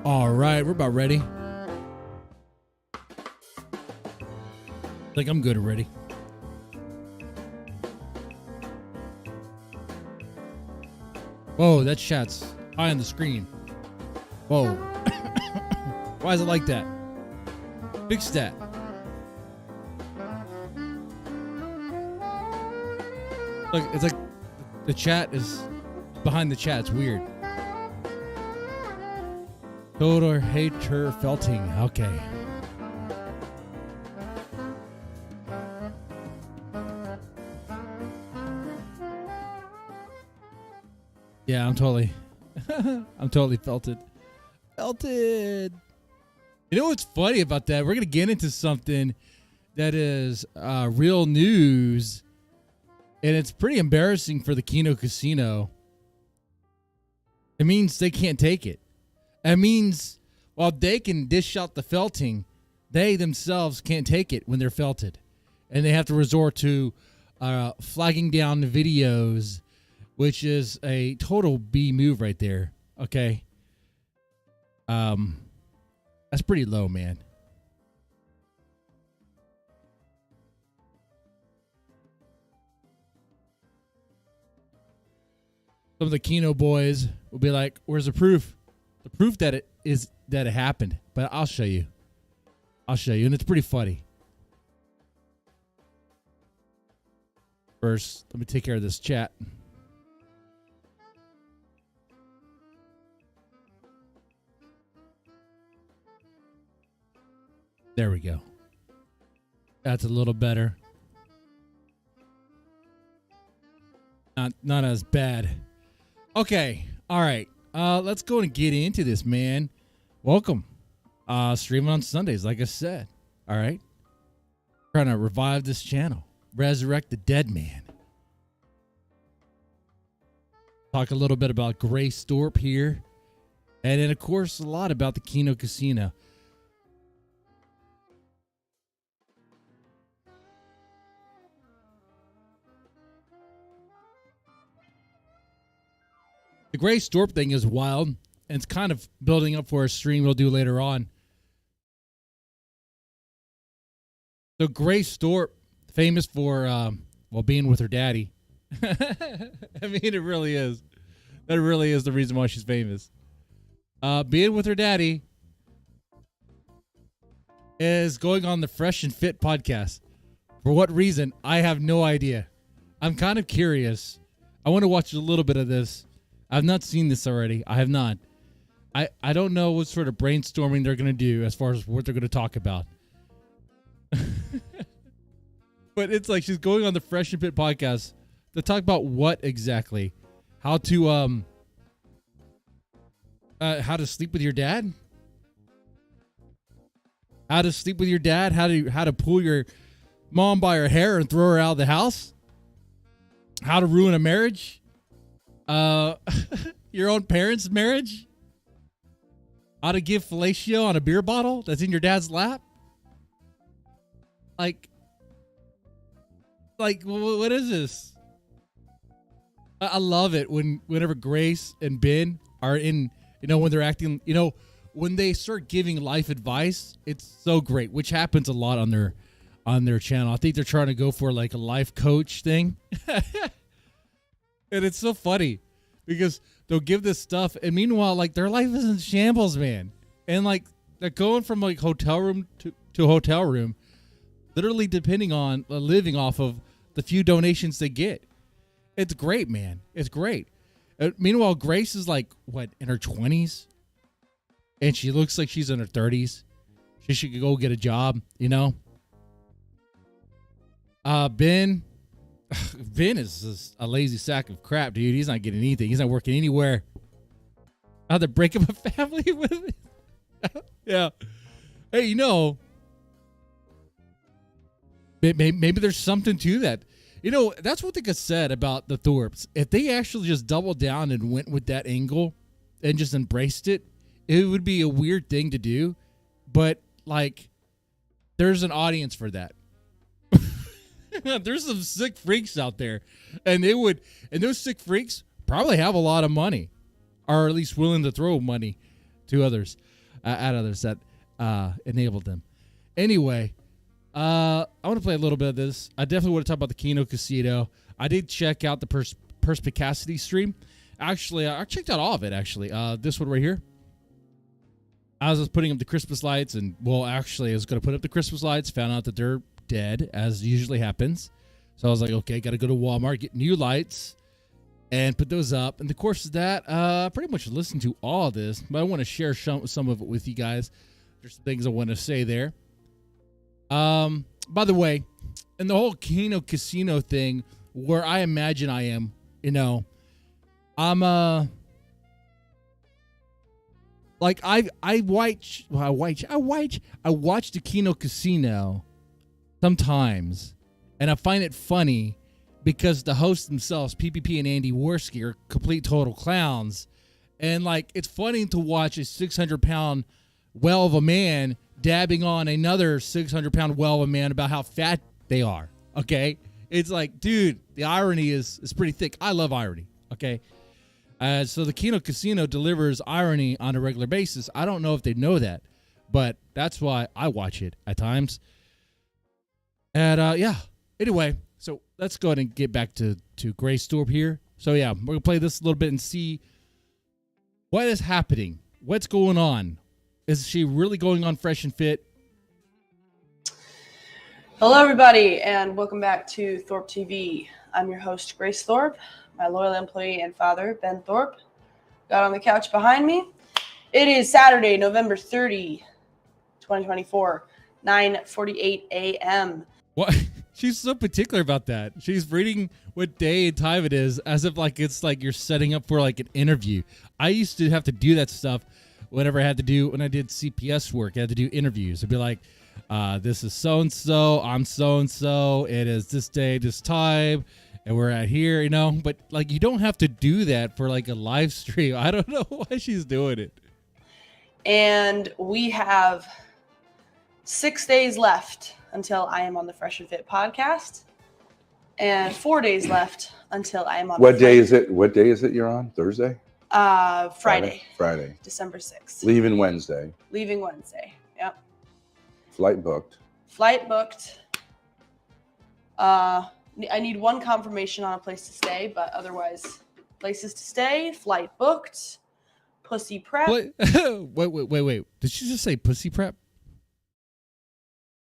All right, we're about ready. I think I'm good already. Whoa, that chat's high on the screen. Whoa. Why is it like that? Fix that. Look, it's like the chat is behind the chat. It's weird. Total hater felting. Okay. Yeah, I'm totally felted. Felted. You know what's funny about that? We're going to get into something that is real news, and it's pretty embarrassing for the Kino Casino. It means they can't take it. It means while they can dish out the felting, they themselves can't take it when they're felted. And they have to resort to flagging down the videos, which is a total B move right there. Okay. That's pretty low, man. Some of the Kino boys will be like, "Where's the proof? The proof that it happened." But I'll show you. I'll show you, and it's pretty funny. First, let me take care of this chat. There we go. That's a little better. Not as bad. Okay. All right. Let's go and get into this, man. Welcome. Streaming on Sundays, like I said. All right. Trying to revive this channel. Resurrect the dead man. Talk a little bit about Grace Thorp here. And then, of course, a lot about the Kino Casino. The Grace Thorp thing is wild, and it's kind of building up for a stream we'll do later on. So Grace Thorp, famous for, being with her daddy. I mean, it really is. That really is the reason why she's famous. Being with her daddy is going on the Fresh and Fit podcast. For what reason? I have no idea. I'm kind of curious. I want to watch a little bit of this. I've not seen this already. I have not. I don't know what sort of brainstorming they're going to do as far as what they're going to talk about. But it's like she's going on the Fresh and Fit podcast to talk about what exactly? How to sleep with your dad? How to sleep with your dad? How to pull your mom by her hair and throw her out of the house? How to ruin a marriage? Your own parents' marriage? How to give fellatio on a beer bottle that's in your dad's lap? Like what is this? I love it whenever Grace and Ben are in, when they're acting, when they start giving life advice, it's so great, which happens a lot on their channel. I think they're trying to go for like a life coach thing. And it's so funny because they'll give this stuff, and meanwhile, like, their life is in shambles, man. And like they're going from like hotel room to hotel room, literally depending on living off of the few donations they get. It's great, man. It's great. Meanwhile, Grace is like, what, in her 20s? And she looks like she's in her 30s. She should go get a job, Ben is just a lazy sack of crap, dude. He's not getting anything. He's not working anywhere. How to break up a family with it? Yeah. Hey, maybe there's something to that. That's what they could said about the Thorps. If they actually just doubled down and went with that angle and just embraced it, it would be a weird thing to do. But, like, there's an audience for that. There's some sick freaks out there. And those sick freaks probably have a lot of money. Or at least willing to throw money to others. at others that enabled them. Anyway, I want to play a little bit of this. I definitely want to talk about the Kino Casino. I did check out the Perspicacity stream. Actually, I checked out all of it, actually. This one right here. I was just putting up the Christmas lights, and, well, actually, I was going to put up the Christmas lights, found out that they're dead, as usually happens. So I was like, okay, got to go to Walmart, get new lights, and put those up. And the course of that, pretty much listened to all of this, but I want to share some of it with you guys. There's some things I want to say there. By the way, in the whole Kino Casino thing, where I imagine I am, you know, I'm like I watch the Kino Casino sometimes, and I find it funny because the hosts themselves, PPP and Andy Worski, are complete total clowns, and like it's funny to watch a 600-pound well of a man dabbing on another 600-pound well of a man about how fat they are. Okay, it's like, dude, the irony is pretty thick. I love irony. Okay. So the Kino Casino delivers irony on a regular basis. I don't know if they know that, but that's why I watch it at times. And yeah, anyway, so let's go ahead and get back to Grace Thorp here. So yeah, we're going to play this a little bit and see what is happening. What's going on? Is she really going on Fresh and Fit? Hello, everybody, and welcome back to Thorp TV. I'm your host, Grace Thorp. My loyal employee and father, Ben Thorp, got on the couch behind me. It is Saturday, November 30, 2024, 9:48 a.m. What? She's so particular about that. She's reading what day and time it is as if like it's like you're setting up for like an interview. I used to have to do that stuff whenever I when I did CPS work. I had to do interviews. I'd be like, this is so-and-so, I'm so-and-so, it is this day, this time, and we're at here, you know, but like you don't have to do that for like a live stream. I don't know why she's doing it. And we have 6 days left until I am on the Fresh and Fit podcast, and 4 days left until I am on. What day is it? What day is it you're on? Thursday? Friday. Friday. December 6th. Leaving Wednesday. Leaving Wednesday. Yep. Flight booked. Flight booked. I need one confirmation on a place to stay, but otherwise, places to stay, flight booked, pussy prep. Wait. Did she just say pussy prep?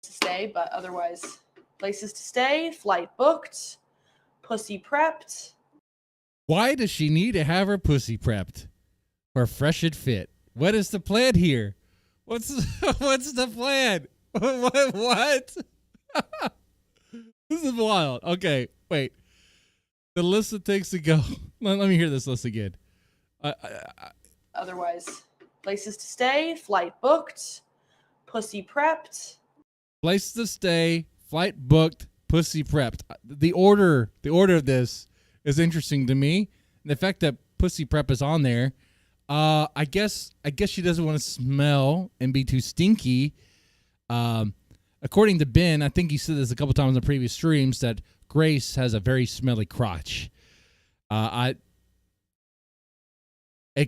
To stay, but otherwise, places to stay, flight booked, pussy prepped. Why does she need to have her pussy prepped for Fresh and Fit? What is the plan here? What's the plan? What? This is wild. Okay, wait. The list of things to go. Let me hear this list again. Otherwise, places to stay, flight booked, pussy prepped. Place to stay, flight booked, pussy prepped. The order of this is interesting to me. And the fact that pussy prep is on there, I guess she doesn't want to smell and be too stinky. According to Ben, I think he said this a couple times in previous streams, that Grace has a very smelly crotch. It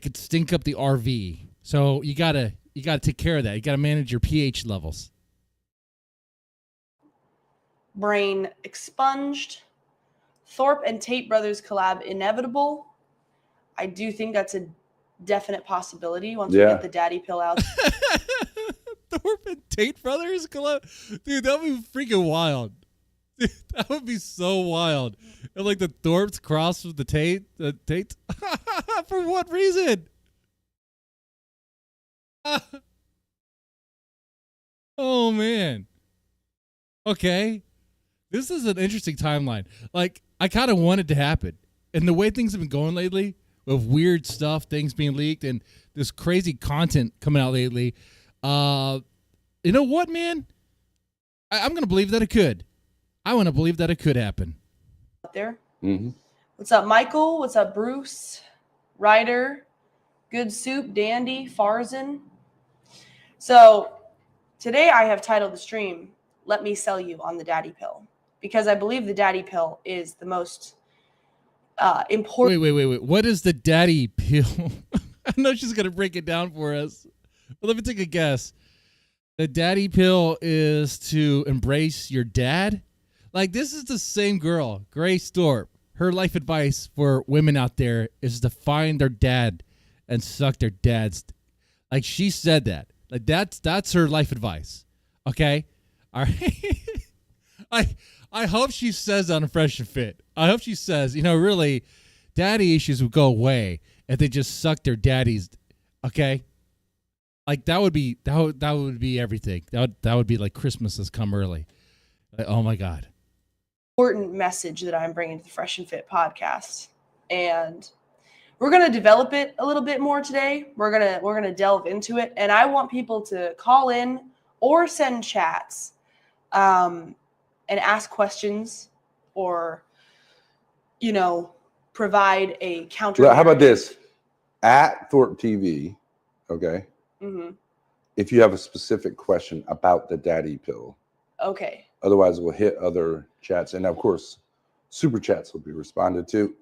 could stink up the RV. So you gotta take care of that. You gotta manage your pH levels. Brain expunged. Thorp and Tate Brothers collab inevitable. I do think that's a definite possibility once we get the daddy pill out. Thorp and Tate Brothers collab? Dude, that would be freaking wild. Dude, that would be so wild. And like the Thorps cross with the Tate. For what reason? Oh, man. Okay. This is an interesting timeline. Like, I kind of want it to happen. And the way things have been going lately, with weird stuff, things being leaked, and this crazy content coming out lately, you know what, man? I'm going to believe that it could. I want to believe that it could happen. Out there. Mm-hmm. What's up, Michael? What's up, Bruce? Ryder? Good Soup? Dandy? Farzan? So, today I have titled the stream, Let Me Sell You on the Daddy Pill. Because I believe the daddy pill is the most important. Wait. What is the daddy pill? I know she's going to break it down for us. let me take a guess. The daddy pill is to embrace your dad. Like, this is the same girl, Grace Thorp. Her life advice for women out there is to find their dad and suck their dad's. Like, she said that. Like, that's her life advice. Okay? All right. I hope she says on Fresh and Fit. I hope she says, really, daddy issues would go away if they just suck their daddies. Okay? Like, that would be everything. That would be like Christmas has come early. Like, oh my God. Important message that I'm bringing to the Fresh and Fit podcast, and we're gonna develop it a little bit more today. We're gonna delve into it, and I want people to call in or send chats, and ask questions, or provide a counter. Well, how about this? At Thorp TV, okay. Mm-hmm. If you have a specific question about the daddy pill, okay. Otherwise, we'll hit other chats, and of course, super chats will be responded to.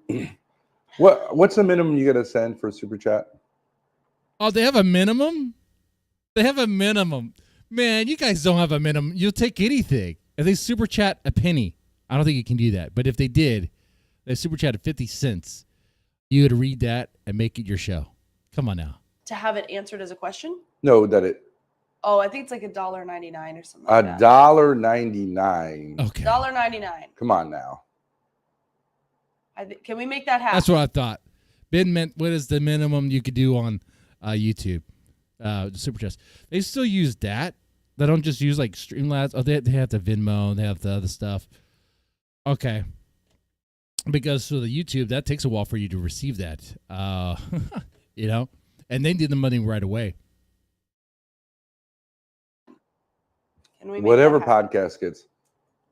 What's the minimum you got to send for a super chat? Oh, they have a minimum? They have a minimum. Man, you guys don't have a minimum. You'll take anything. If they super chat a penny, I don't think you can do that. But if they did, they super chatted 50 cents. You would read that and make it your show. Come on now. To have it answered as a question? No, that it. Oh, I think it's like $1.99 or something like that. $1.99. Okay. $1.99. Come on now. Can we make that happen? That's what I thought. Ben meant, what is the minimum you could do on YouTube? Super chats. They still use that. They don't just use like Streamlabs. Oh, they have the Venmo. They have the other stuff. Okay. Because for the YouTube, that takes a while for you to receive that. And they need the money right away. Whatever podcast gets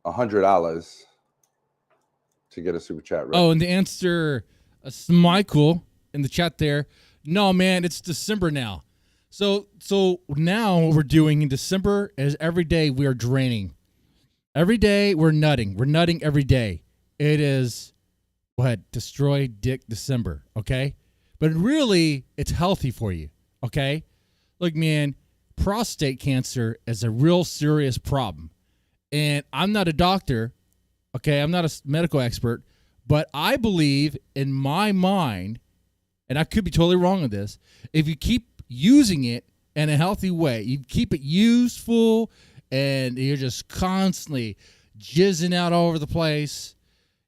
$100 to get a super chat. Right? Oh, and to answer Michael in the chat there, no, man, it's December now. So now what we're doing in December is every day we are draining. Every day we're nutting. We're nutting every day. It is Destroy Dick December, okay? But really, it's healthy for you, okay? Look, man, prostate cancer is a real serious problem. And I'm not a doctor, okay? I'm not a medical expert, but I believe in my mind, and I could be totally wrong on this, if you keep using it in a healthy way, you keep it useful, and you're just constantly jizzing out all over the place,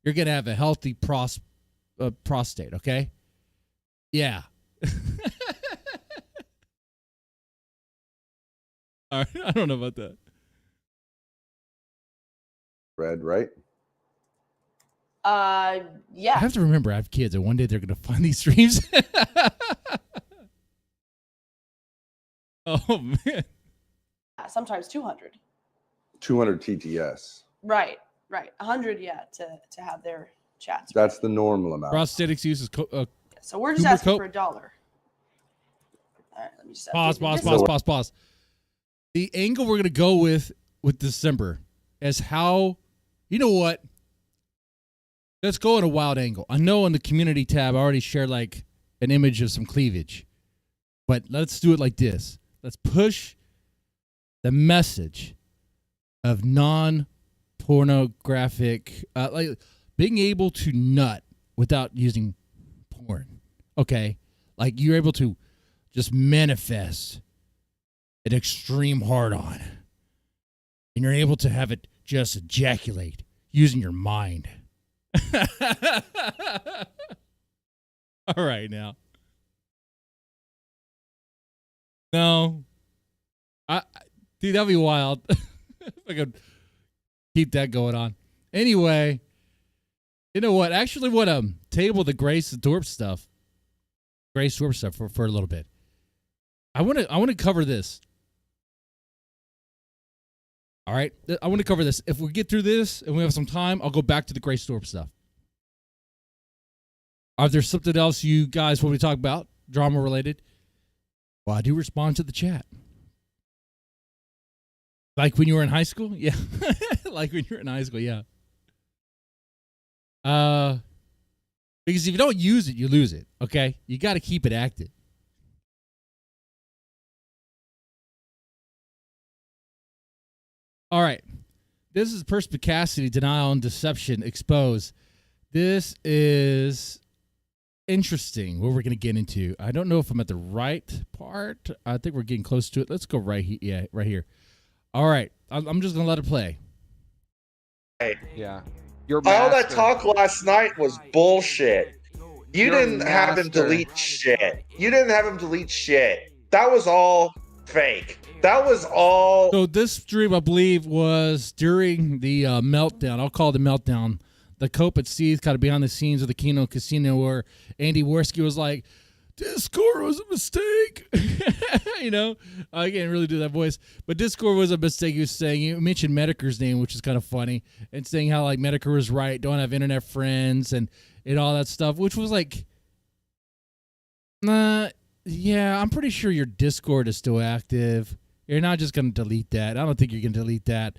you're going to have a healthy prostate, okay? Yeah. All right, I don't know about that. Red, right? Yeah. I have to remember I have kids, and one day they're going to find these streams. Oh, man. Sometimes 200. 200 TTS. Right. 100, to have their chats. That's the normal amount. Prosthetics uses so we're just asking for $1. All right, let me just pause. The angle we're going to go with December is how, you know what? Let's go in a wild angle. I know in the community tab I already shared like an image of some cleavage, but let's do it like this. Let's push the message of non-pornographic, like being able to nut without using porn. Okay? Like you're able to just manifest an extreme hard-on. And you're able to have it just ejaculate using your mind. All right, now. No. Dude, that'd be wild. If I could keep that going on. Anyway, you know what? Actually, what table the Grace Thorp stuff. Grace Thorp stuff for a little bit. I want to cover this. All right, I want to cover this. If we get through this and we have some time, I'll go back to the Grace Thorp stuff. Are there something else you guys want me to talk about, drama related? Well, I do respond to the chat. Like when you were in high school? Yeah. Like when you were in high school, yeah. Because if you don't use it, you lose it, okay? You got to keep it active. All right. This is Perspicacity, Denial, and Deception Exposed. This is interesting what we're going to get into. I don't know if I'm at the right part. I think we're getting close to it. Let's go right here. Yeah, right here. All right. I'm just going to let it play. Yeah. All that talk last night was bullshit. You Your didn't have him master. delete shit. You didn't have him delete shit. That was all fake. That was all. So this stream, I believe, was during the meltdown. I'll call it the meltdown. The Cope at Seas, kind of behind the scenes of the Kino Casino, where Andy Worski was like, Discord was a mistake. You know, I can't really do that voice, but Discord was a mistake. He was saying, you mentioned Medicare's name, which is kind of funny, and saying how like Medicare was right, don't have internet friends and all that stuff, which was like, yeah, I'm pretty sure your Discord is still active. You're not just going to delete that. I don't think you're going to delete that.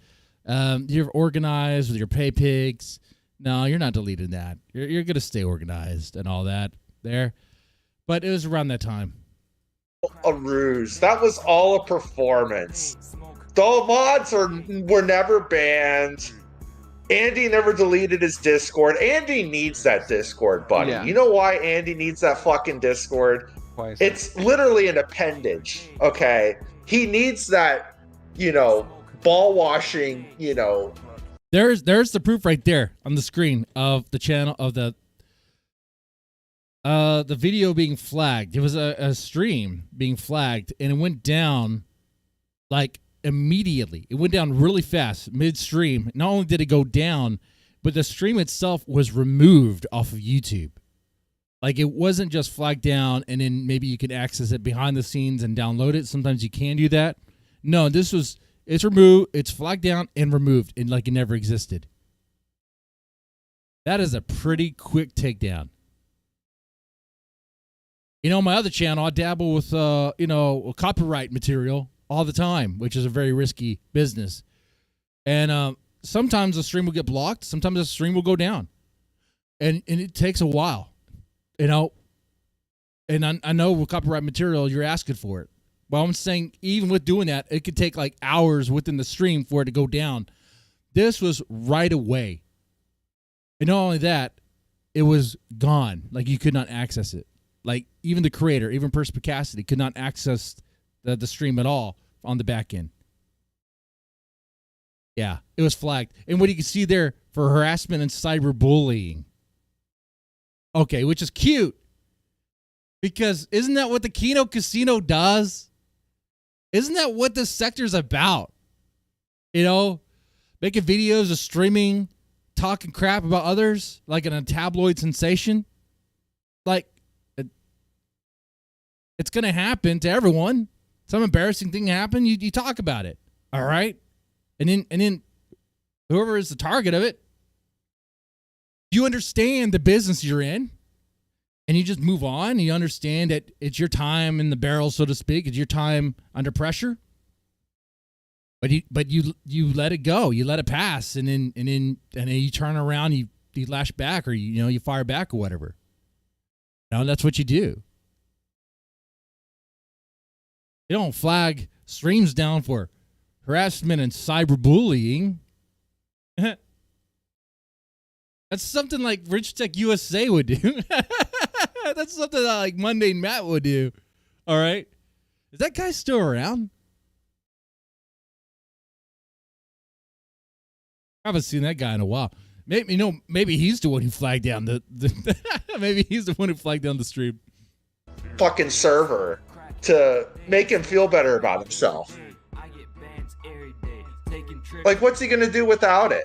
You're organized with your pay pigs. No, you're not deleting that. You're going to stay organized and all that there. But it was around that time. A ruse. That was all a performance. The mods were never banned. Andy never deleted his Discord. Andy needs that Discord, buddy. Yeah. You know why Andy needs that fucking Discord? Twice. It's literally an appendage, okay? He needs that, ball washing, There's the proof right there on the screen of the channel of the video being flagged. It was a stream being flagged, and it went down like immediately. It went down really fast midstream. Not only did it go down, but the stream itself was removed off of YouTube. Like, it wasn't just flagged down and then maybe you could access it behind the scenes and download it. Sometimes you can do that. No, it's removed, it's flagged down and removed, and like it never existed. That is a pretty quick takedown. My other channel, I dabble with, copyright material all the time, which is a very risky business. And sometimes the stream will get blocked. Sometimes the stream will go down. And it takes a while, And I know with copyright material, you're asking for it. Well, I'm saying even with doing that, it could take like hours within the stream for it to go down. This was right away. And not only that, it was gone. Like, you could not access it. Like, even the creator, even Perspicacity, could not access the stream at all on the back end. Yeah, it was flagged. And what you can see there for harassment and cyberbullying. Okay, which is cute. Because isn't that what the Kino Casino does? Isn't that what this sector's about? Making videos of streaming, talking crap about others, like in a tabloid sensation. Like, it's going to happen to everyone. Some embarrassing thing happen, you talk about it. All right? And then whoever is the target of it, you understand the business you're in. And you just move on. And you understand that it's your time in the barrel, so to speak. It's your time under pressure. But you let it go. You let it pass, and then you turn around. You lash back, or you fire back, or whatever. That's what you do. You don't flag streams down for harassment and cyberbullying. That's something like Rich Tech USA would do. That's something that like Mundane Matt would do. All right. Is that guy still around? I haven't seen that guy in a while. Maybe he's the one who flagged down the maybe he's the one who flagged down the stream. Fucking server to make him feel better about himself. Like, what's he gonna do without it?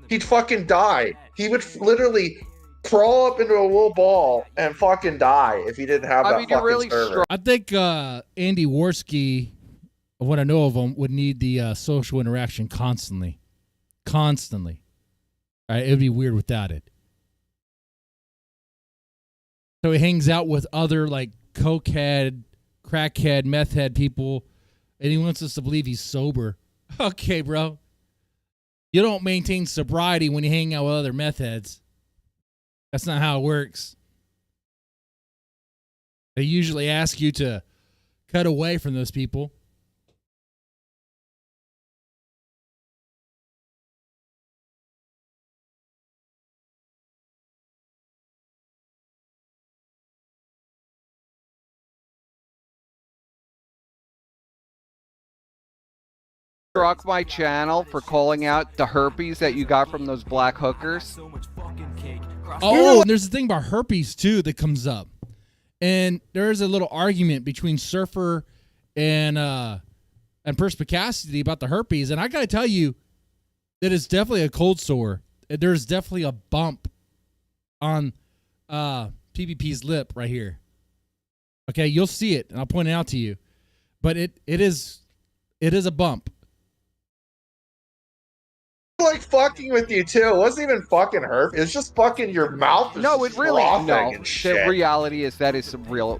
He'd fucking die. He would literally crawl up into a little ball and fucking die if he didn't have that fucking server. I think Andy Worski, what I know of him, would need the social interaction constantly. Constantly. All right, it would be weird without it. So he hangs out with other like cokehead, crackhead, meth head people, and he wants us to believe he's sober. Okay, bro. You don't maintain sobriety when you hang out with other meth heads. That's not how it works. They usually ask you to cut away from those people. struck my channel for calling out the herpes that you got from those black hookers. Oh, and there's a thing about herpes too that comes up, and there's a little argument between Surfer and Perspicacity about the herpes, and I gotta tell you that it's definitely a cold sore. There's definitely a bump on PPP's lip right here. Okay, you'll see it, and I'll point it out to you, but it is a bump. Like fucking with you too. It wasn't even fucking herpes. It's just fucking your mouth. No, it really no. And shit. The reality is that is real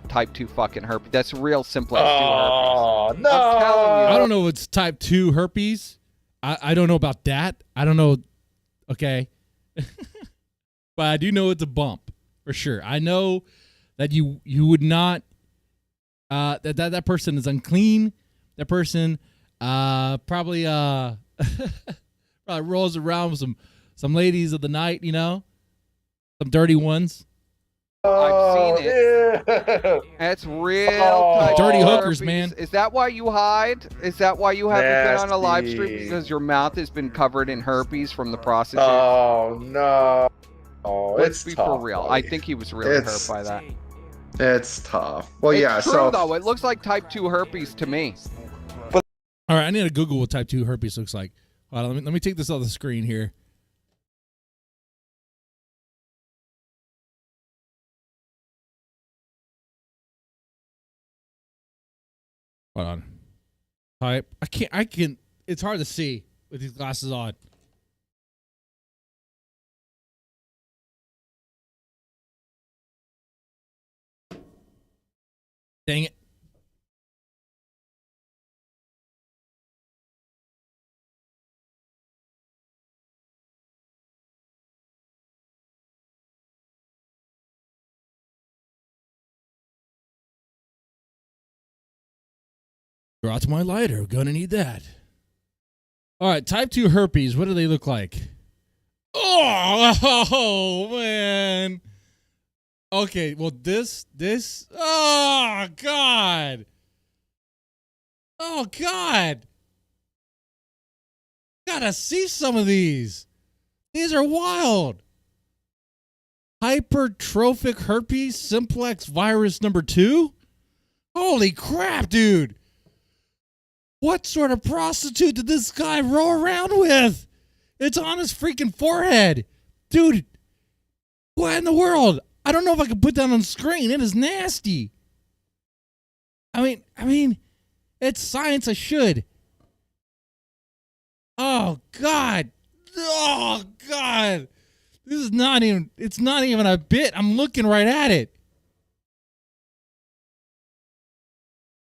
type 2 fucking herpes. That's real simplex 2 herpes. Oh no! I'm telling you. I don't know if it's type 2 herpes. I don't know about that. I don't know. Okay. But I do know it's a bump for sure. I know that you would not that person is unclean. That person probably probably rolls around with some ladies of the night, you know, some dirty ones. I've seen it. Yeah. That's real type Dirty of hookers, herpes. man. Is that why you hide? Is that why you haven't been on a live stream? Nasty. Because your mouth has been covered in herpes from the prostitute? Oh no! Oh, Let's it's be tough, for real. buddy. I think he was really hurt by that. It's tough. Well, It's yeah. true, So though. It looks like type 2 herpes to me. All right, I need to Google what type 2 herpes looks like. Hold on, let me take this off the screen here. Hold on. Type. I can. It's hard to see with these glasses on. Dang it. Draw to my lighter. Gonna need that. All right, type 2 herpes. What do they look like? Oh man. Okay, well this. Oh God. Oh God. Gotta see some of these. These are wild. Hypertrophic herpes simplex virus number 2. Holy crap, dude. What sort of prostitute did this guy roll around with? It's on his freaking forehead. Dude, what in the world? I don't know if I can put that on the screen. It is nasty. I mean, it's science. I should. Oh, God. Oh, God. This is not even, it's not even a bit. I'm looking right at it.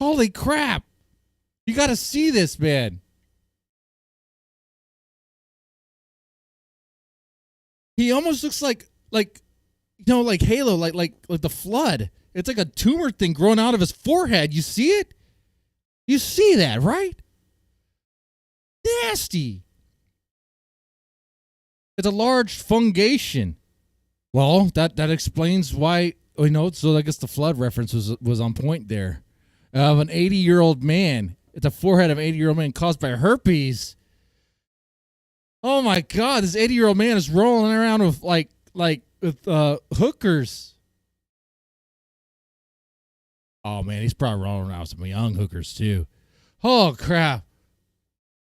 Holy crap. You got to see this, man. He almost looks like you know, like Halo, like the Flood. It's like a tumor thing growing out of his forehead. You see it? You see that, right? Nasty. It's a large fungation. Well, that explains why, you know, so I guess the Flood reference was on point there. Of an 80-year-old man. It's a forehead of an 80-year-old man caused by herpes. Oh my God, this 80-year-old man is rolling around with with hookers. Oh man, he's probably rolling around with some young hookers too. Oh crap.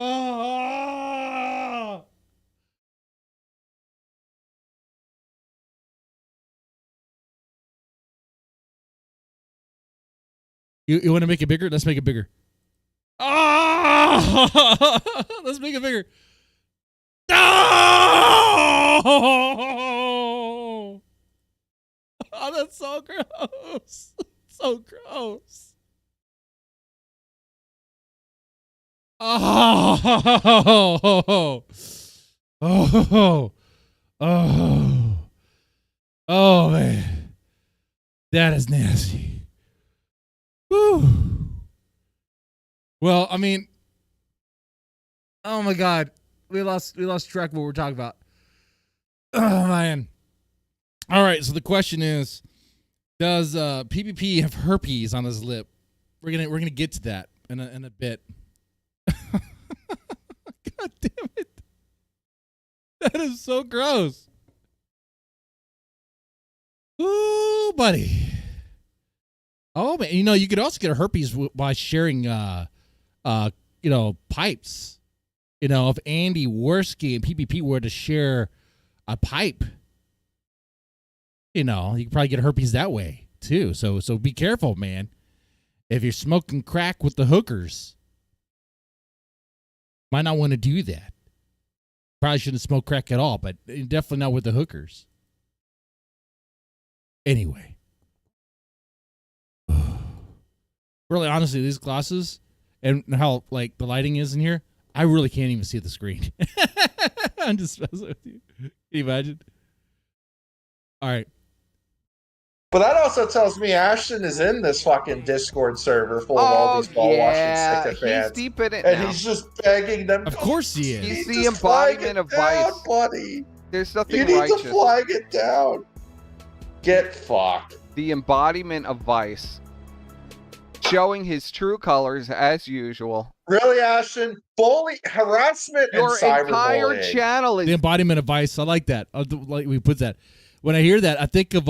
Oh. You want to make it bigger? Let's make it bigger. Oh! Let's make it bigger. Oh! Oh, that's so gross. So gross. Oh! Oh! Oh! Oh, man. That is nasty. Whew. Well, I mean, oh my God, we lost track of what we're talking about. Oh man. All right, so the question is, does PPP have herpes on his lip? We're gonna get to that in a bit. That is so gross. Ooh, buddy. Oh man, you could also get herpes by sharing, pipes. If Andy Worski and PPP were to share a pipe, you could probably get herpes that way too. So be careful, man. If you're smoking crack with the hookers, might not want to do that. Probably shouldn't smoke crack at all, but definitely not with the hookers. Anyway. Really, honestly, these glasses and how the lighting is in here, I really can't even see the screen. I'm just messing with you. Can you imagine? All right. But that also tells me Ashton is in this fucking Discord server full of all these ball washing sycophants. He's deep in it and now. he's just begging them. Of course he is. He's the embodiment of vice. Buddy. There's nothing You need righteous. to flag it down. Get fucked. The embodiment of vice. Showing his true colors as usual. Really, Ashton? Harassment Your and cyberbullying. entire channel is The embodiment of vice. I like that. We put that. When I hear that, I think of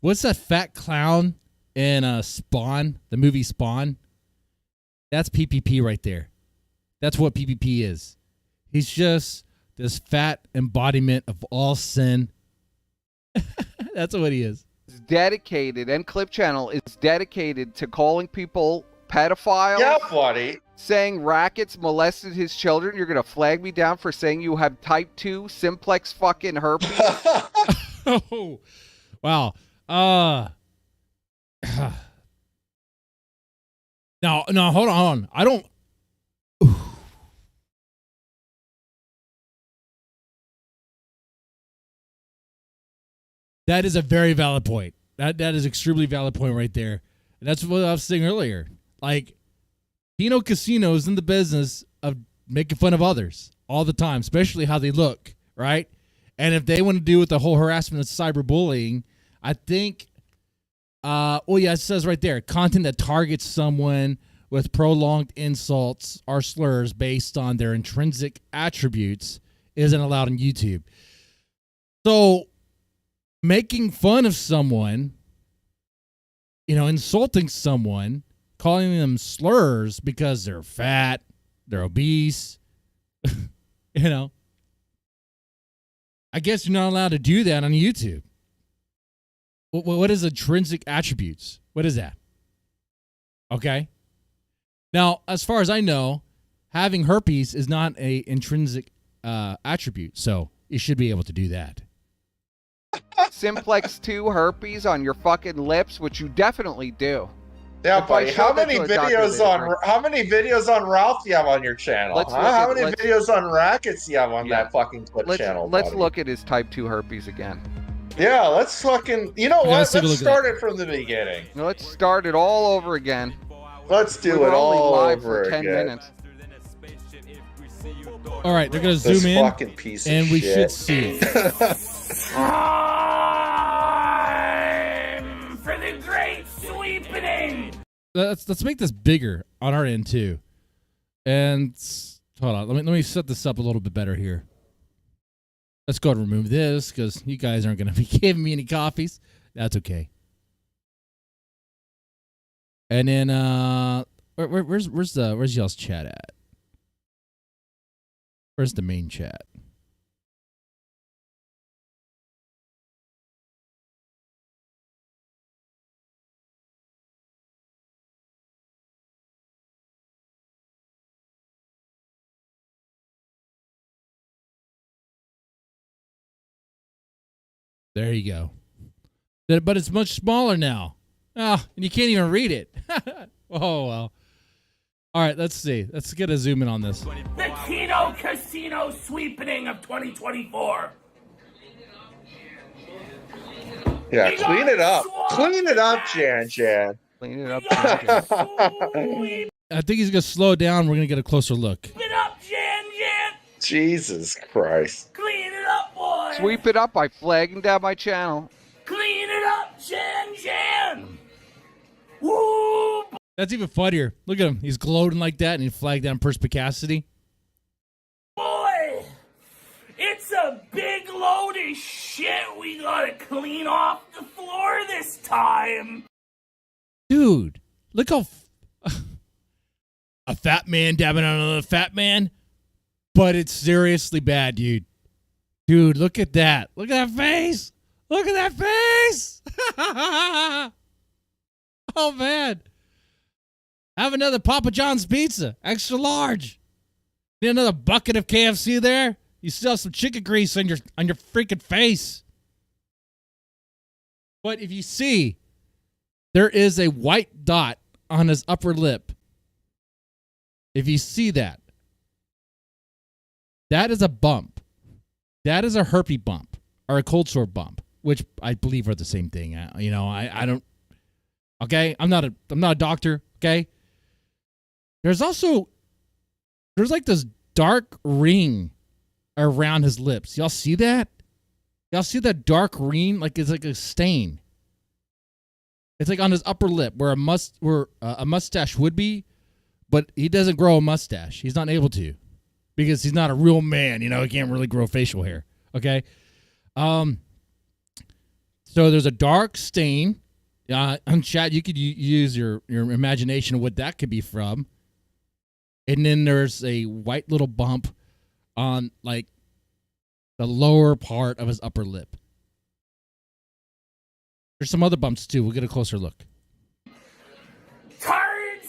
what's that fat clown in Spawn, the movie Spawn? That's PPP right there. That's what PPP is. He's just this fat embodiment of all sin. That's what he is. dedicated, and Clip Channel is dedicated to calling people pedophiles. Yeah, buddy. Saying Rackets molested his children. You're going to flag me down for saying you have type 2 simplex fucking herpes. Oh, wow. No, hold on. I don't. That is a very valid point. That is extremely valid point right there. And that's what I was saying earlier. Like, Kino Casino is in the business of making fun of others all the time, especially how they look, right? And if they want to do with the whole harassment and cyberbullying, I think, it says right there, content that targets someone with prolonged insults or slurs based on their intrinsic attributes isn't allowed on YouTube. So, making fun of someone, insulting someone, calling them slurs because they're fat, they're obese, I guess you're not allowed to do that on YouTube. What is intrinsic attributes? What is that? Okay. Now, as far as I know, having herpes is not an intrinsic attribute, so you should be able to do that. Simplex 2 herpes on your fucking lips, which you definitely do. Yeah, If buddy. I showed How that many to a doctor, videos they'd on agree. how many videos on Ralph do you have on your channel? Let's huh? look How at- many let's- videos on Rackets do you have on Yeah. that fucking clip channel? Let's buddy? look at his type 2 herpes again. Yeah, let's fucking. You know Yeah, what? let's take a Let's look at start it from the beginning. Now let's start it all over again. Let's do We were it only all live over for 10 again. minutes. All right, they're going to This zoom in, fucking piece of and we should shit. see it. Time for the great sweepening. Let's make this bigger on our end too. And hold on, let me set this up a little bit better here. Let's go ahead and remove this because you guys aren't going to be giving me any coffees. That's okay. And then where's y'all's chat at? Where's the main chat? There you go. But it's much smaller now. Ah, and you can't even read it. Oh, well. All right, let's see. Let's get a zoom in on this. The Kino Casino sweepening of 2024. Yeah, clean it up. Clean it up, Jan. Clean it up. Sweep I think he's going to slow down. We're going to get a closer look. it up, Jan. Jesus Christ. Clean it up, boy. Sweep it up by flagging down my channel. Clean it up, Jan. Woo. That's even funnier. Look at him. He's gloating like that, and he flagged down Perspicacity. Boy, It's a big load of shit we gotta clean off the floor this time. Dude, look how a fat man dabbing on another fat man, but it's seriously bad, dude. Dude, look at that. Look at that face. Look at that face. Oh, man. Have another Papa John's pizza, extra large. Need another bucket of KFC there? You still have some chicken grease on your freaking face. But if you see, there is a white dot on his upper lip. If you see that, that is a bump. That is a herpes bump or a cold sore bump, which I believe are the same thing. I don't. Okay, I'm not a doctor. Okay. There's like this dark ring around his lips. Y'all see that? Y'all see that dark ring? Like it's like a stain. It's like on his upper lip where a mustache would be, but he doesn't grow a mustache. He's not able to because he's not a real man. He can't really grow facial hair. Okay. So there's a dark stain. On chat, you could use your imagination of what that could be from. And then there's a white little bump on like the lower part of his upper lip. There's some other bumps too. We'll get a closer look.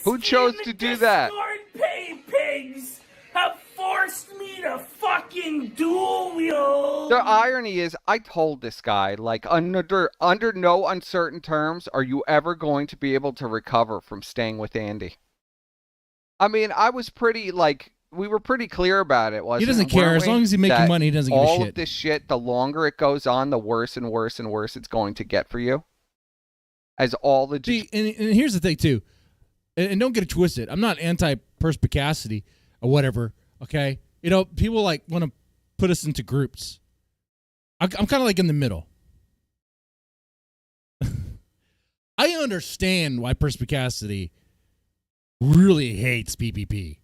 Who chose to do that? Pay pigs have forced me to fucking dual wield. The irony is, I told this guy, like, under no uncertain terms are you ever going to be able to recover from staying with Andy. I mean, I was pretty, like, we were pretty clear about it, wasn't it? He doesn't care. As long as he's making money, he doesn't give a shit. All of this shit, the longer it goes on, the worse and worse and worse it's going to get for you. As all the... See, and here's the thing, too. And don't get it twisted. I'm not anti-Perspicacity or whatever, okay? People, like, want to put us into groups. I'm kind of like in the middle. I understand why Perspicacity really hates PPP.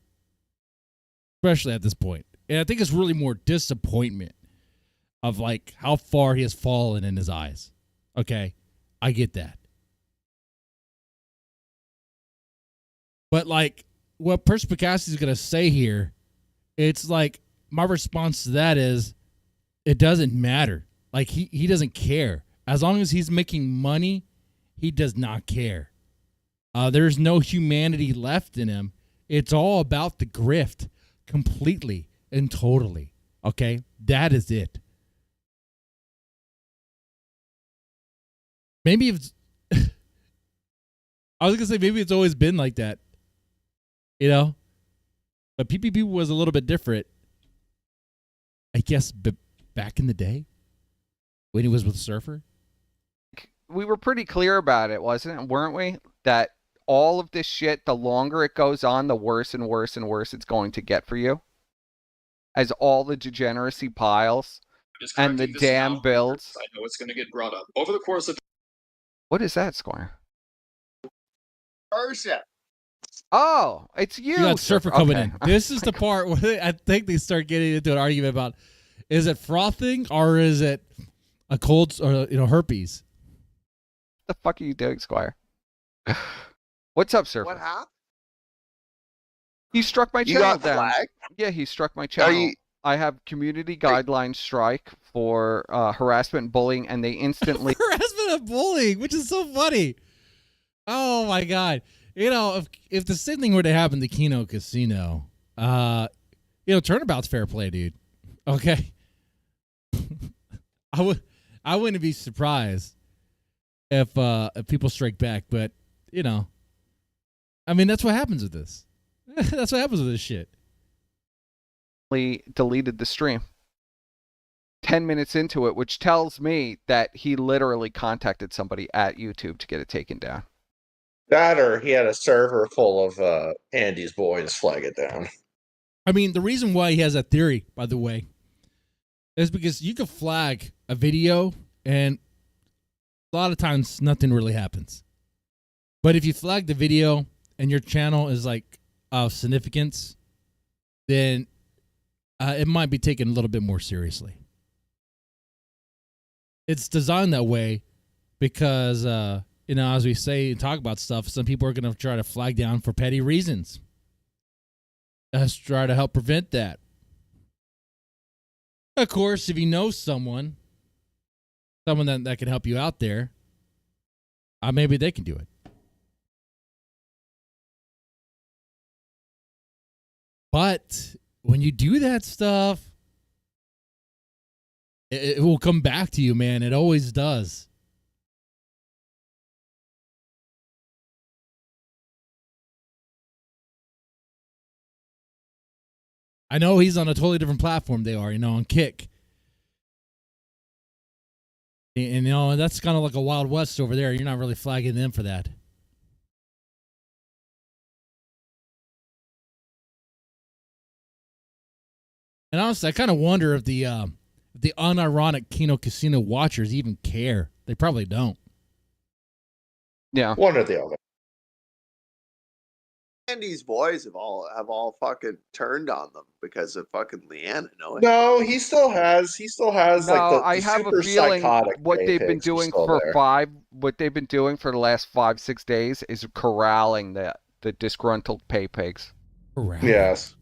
Especially at this point. And I think it's really more disappointment of like how far he has fallen in his eyes. Okay. I get that. But like what Perspicacity is going to say here, it's like my response to that is it doesn't matter. Like he doesn't care. As long as he's making money, he does not care. There's no humanity left in him. It's all about the grift completely and totally. Okay? That is it. Maybe it's... I was going to say maybe it's always been like that. But PPP was a little bit different. I guess back in the day when he was with Surfer. We were pretty clear about it, wasn't it? Weren't we? That all of this shit, the longer it goes on, the worse and worse and worse it's going to get for you. As all the degeneracy piles and the dam builds. I know it's going to get brought up. Over the course of... What is that, Squire? Persia. Oh, it's you. You got Surfer coming okay. in. This is the part where I think they start getting into an argument about, is it frothing or is it a cold or herpes? What the fuck are you doing, Squire? What's up, Surfer? What happened? He struck my You channel got down. flagged? Yeah, he struck my channel. I have community guidelines strike for harassment and bullying, and they instantly... Harassment and bullying, which is so funny. Oh, my God. If the same thing were to happen to Kino Casino, turnabout's fair play, dude. Okay? I wouldn't be surprised if people strike back, but, that's what happens with this. That's what happens with this shit. Deleted the stream 10 minutes into it, which tells me that he literally contacted somebody at YouTube to get it taken down. That or he had a server full of Andy's boys flag it down. The reason why he has that theory, by the way, is because you can flag a video and a lot of times nothing really happens. But if you flag the video and your channel is like of significance, then it might be taken a little bit more seriously. It's designed that way because, as we say and talk about stuff, some people are going to try to flag down for petty reasons. Let's try to help prevent that. Of course, if you know someone that can help you out there, maybe they can do it. But when you do that stuff, it will come back to you, man. It always does. I know he's on a totally different platform they are, on Kick. And that's kind of like a Wild West over there. You're not really flagging them for that. And honestly, I kind of wonder if the unironic Kino Casino watchers even care. They probably don't. Yeah. One or the other. Andy's boys have all fucking turned on them because of fucking Leanna. No, he still has No, like the I have a super feeling psychotic what they've been pigs are doing still for there. what they've been doing for the last 5-6 days is corralling the disgruntled pay pigs. Correct. Yes.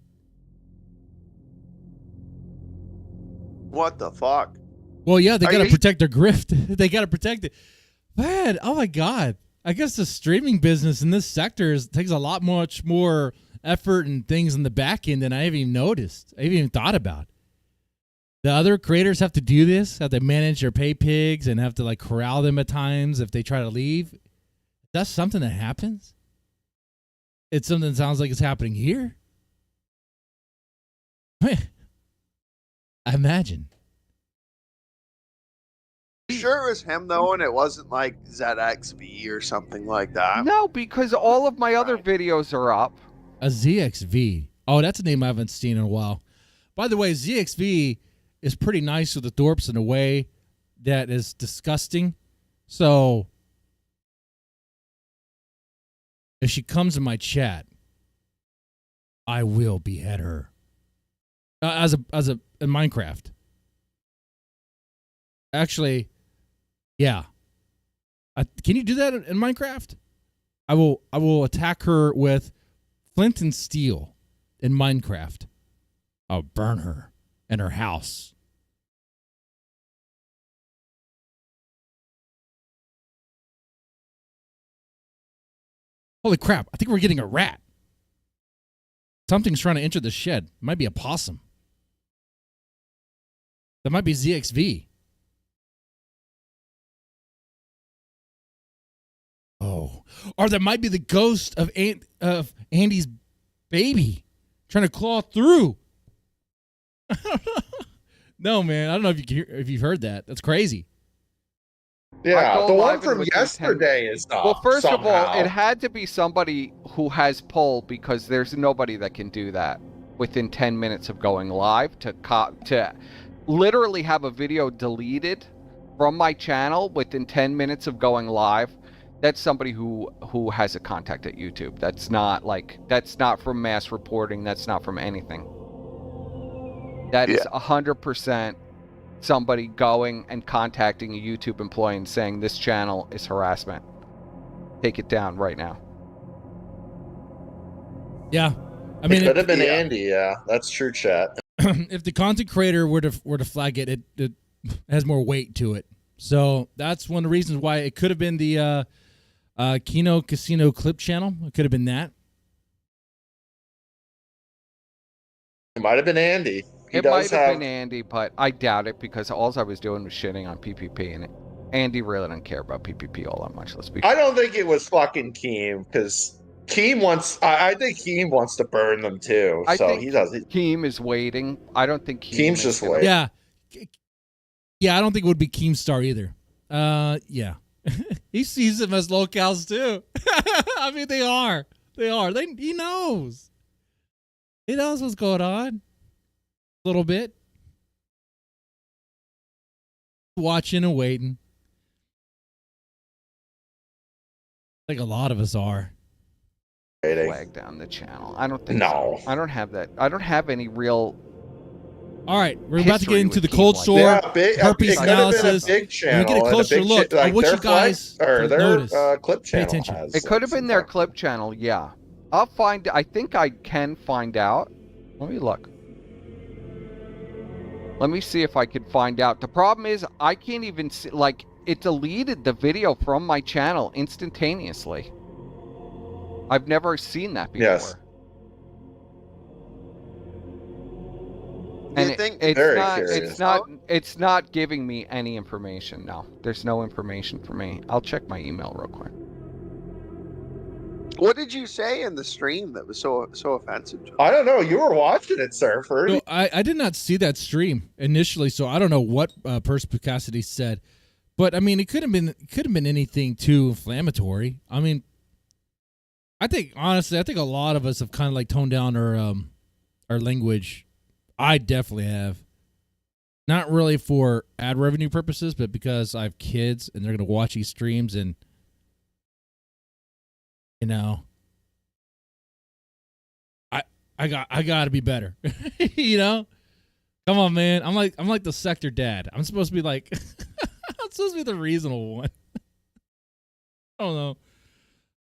What the fuck? Well, yeah, they Are got to you- protect their grift. They got to protect it. Man, oh my God. I guess the streaming business in this sector takes a lot much more effort and things in the back end than I haven't even noticed. I haven't even thought about. The other creators have to do this, have to manage their pay pigs and have to like corral them at times if they try to leave. That's something that happens. It's something that sounds like it's happening here. I imagine. Sure it was him though, and it wasn't like ZXV or something like that. No, because all of my other videos are up. A ZXV. Oh, that's a name I haven't seen in a while. By the way, ZXV is pretty nice with the Thorps in a way that is disgusting. So if she comes in my chat, I will behead her. As a in Minecraft. Actually, yeah. Can you do that in Minecraft? I will attack her with flint and steel in Minecraft. I'll burn her and her house. Holy crap, I think we're getting a rat. Something's trying to enter the shed. It might be a possum. That might be ZXV. Oh, or that might be the ghost of Andy's baby trying to claw through. No, man, I don't know if you've heard that. That's crazy. Yeah, go the one live in from within 10 yesterday is up. Well, first of all, somehow. it had to be somebody who has pull because there's nobody that can do that within 10 minutes of going live to literally have a video deleted from my channel within 10 minutes of going live. That's somebody who has a contact at YouTube. That's not from mass reporting. That's not from anything. That is 100% somebody going and contacting a YouTube employee and saying this channel is harassment. Take it down right now. Yeah, I mean, it could have been Andy. Yeah, that's true, chat. If the content creator were to flag it, it has more weight to it. So that's one of the reasons why it could have been the Kino Casino clip channel. It could have been that. It might have been Andy. It might have been Andy, but I doubt it because all I was doing was shitting on PPP, and Andy really doesn't care about PPP all that much. Let's be. I don't think it was fucking Keem because Keem wants. I think Keem wants to burn them too. I So think he does. Keem is waiting. I don't think Keem's just waiting. Yeah, yeah. I don't think it would be Keemstar either. Yeah, he sees them as locals too. I mean, they are. They are. He knows. He knows what's going on. A little bit. Watching and waiting. I think a lot of us are. Flag down the channel. I don't think No. so. I don't have that. I don't have any real All right, we're about to get History into with the team cold like sore, Yeah, big, herpes it could have been a analysis. big We're channel. gonna get a and closer big look cha- like at what their you guys or their notice. clip Pay channel attention. has. It could have like, been their some clip channel, yeah. I'll find. I think I can find out. Let me look. Let me see if I can find out. The problem is I can't even see. Like, it deleted the video from my channel instantaneously. I've never seen that before. Yes. And You think Very curious. it's not giving me any information. No, there's no information for me. I'll check my email real quick. What did you say in the stream that was so offensive? John? I don't know. You were watching it, sir. So I did not see that stream initially, so I don't know what Perspicacity said, but I mean it could have been anything too inflammatory. I mean, I think honestly, I think a lot of us have kind of like toned down our language. I definitely have. Not really for ad revenue purposes, but because I have kids and they're gonna watch these streams and you know, I got to be better. You know, come on, man. I'm like the sector dad. I'm supposed to be like, I'm supposed to be the reasonable one. I don't know.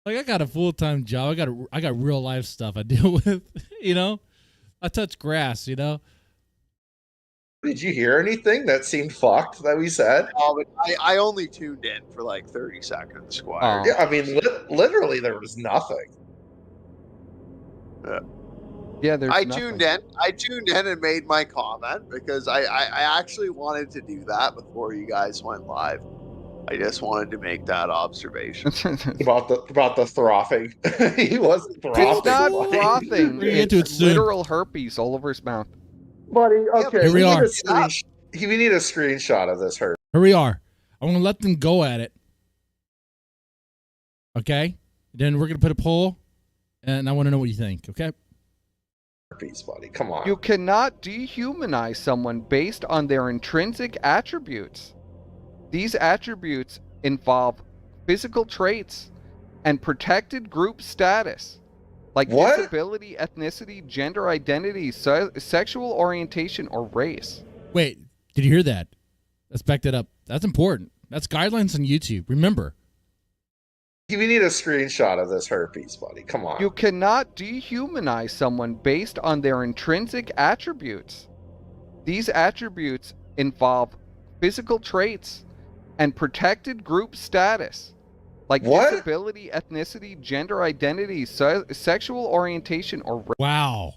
Like I got a full-time job. I got real life stuff I deal with. You know, I touch grass. You know. Did you hear anything that seemed fucked that we said? Oh, but I only tuned in for like 30 seconds, Squire. Oh. Yeah, I mean, literally, there was nothing. Yeah, there's I nothing. tuned in. I tuned in and made my comment because I actually wanted to do that before you guys went live. I just wanted to make that observation. About the frothing. He wasn't frothing. It's not buddy. frothing. We're gonna get to It's it soon. literal herpes all over his mouth. Buddy, Yeah, okay. Here we are. We need a screenshot of this herpes. Here we are. I'm gonna let them go at it. Okay. Then we're gonna put a poll, and I want to know what you think. Okay. Buddy. Come on. You cannot dehumanize someone based on their intrinsic attributes. These attributes involve physical traits and protected group status, like What? disability, ethnicity, gender identity, sexual orientation, or race. Wait. Did you hear that? Let's back that up. That's important. That's guidelines on YouTube. Remember. We need a screenshot of this herpes, buddy. Come on. You cannot dehumanize someone based on their intrinsic attributes. These attributes involve physical traits and protected group status, like What? disability, ethnicity, gender identity, sexual orientation, or race. Wow.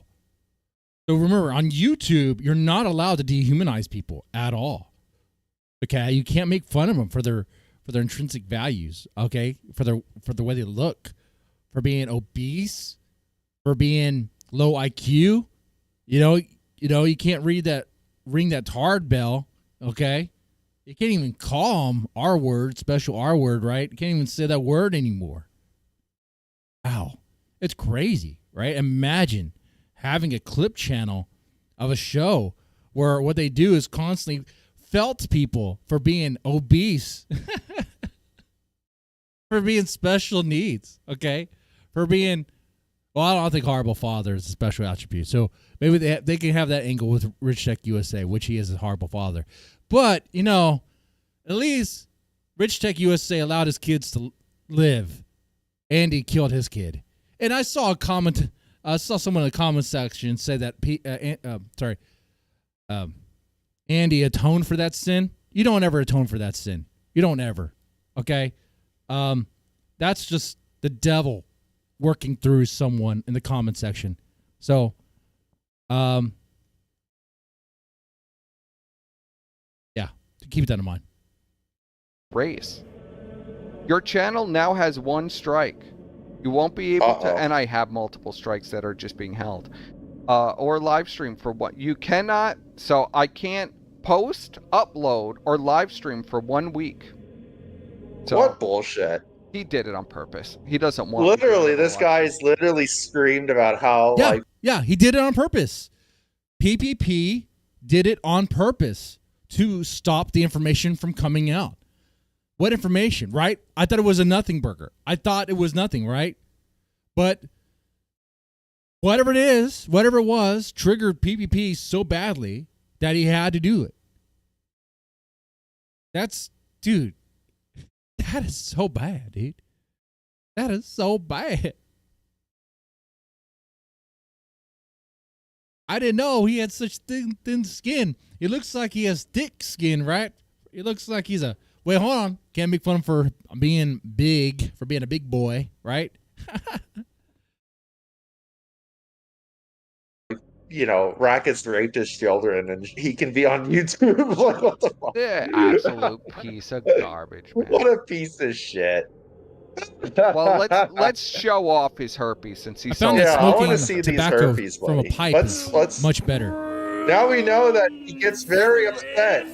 So remember, on YouTube, you're not allowed to dehumanize people at all. Okay, you can't make fun of them for their intrinsic values. Okay, for the way they look, for being obese, for being low IQ. You know, you can't ring that tard bell. Okay, you can't even call them R word, special R word, right? You can't even say that word anymore. Wow, it's crazy, right? Imagine having a clip channel of a show where what they do is constantly felt people for being obese, for being special needs, okay? For being, well, I don't think horrible father is a special attribute. So maybe they can have that angle with Rich Tech USA, which he is a horrible father. But, you know, at least Rich Tech USA allowed his kids to live. Andy killed his kid. And I saw a comment. I saw someone in the comment section say that Andy atoned for that sin. You don't ever atone for that sin. You don't ever. Okay? That's just the devil working through someone in the comment section. So, yeah, keep that in mind. Race. Your channel now has one strike. You won't be able to, and I have multiple strikes that are just being held, or live stream for what you cannot. So I can't post, upload, or live stream for 1 week. So What bullshit? he did it on purpose. He doesn't want. Literally, this guy's literally screamed about how Yeah, he did it on purpose. PPP did it on purpose to stop the information from coming out. What information, right? I thought it was a nothing burger. I thought it was nothing, right? But whatever it is, whatever it was, triggered PPP so badly that he had to do it. That's, dude, that is so bad, dude. That is so bad. I didn't know he had such thin skin. He looks like he has thick skin, right? He looks like he's a... Wait, hold on. Can't make fun for being big, for being a big boy, right? Rackets raped his children, and he can be on YouTube. Like, what the fuck? Yeah, absolute piece of garbage, man. What a piece of shit. Well, let's show off his herpes since he's I found so that I want smoking to see these tobacco herpes, from a buddy. pipe is Let's much better. Now we know that he gets very upset.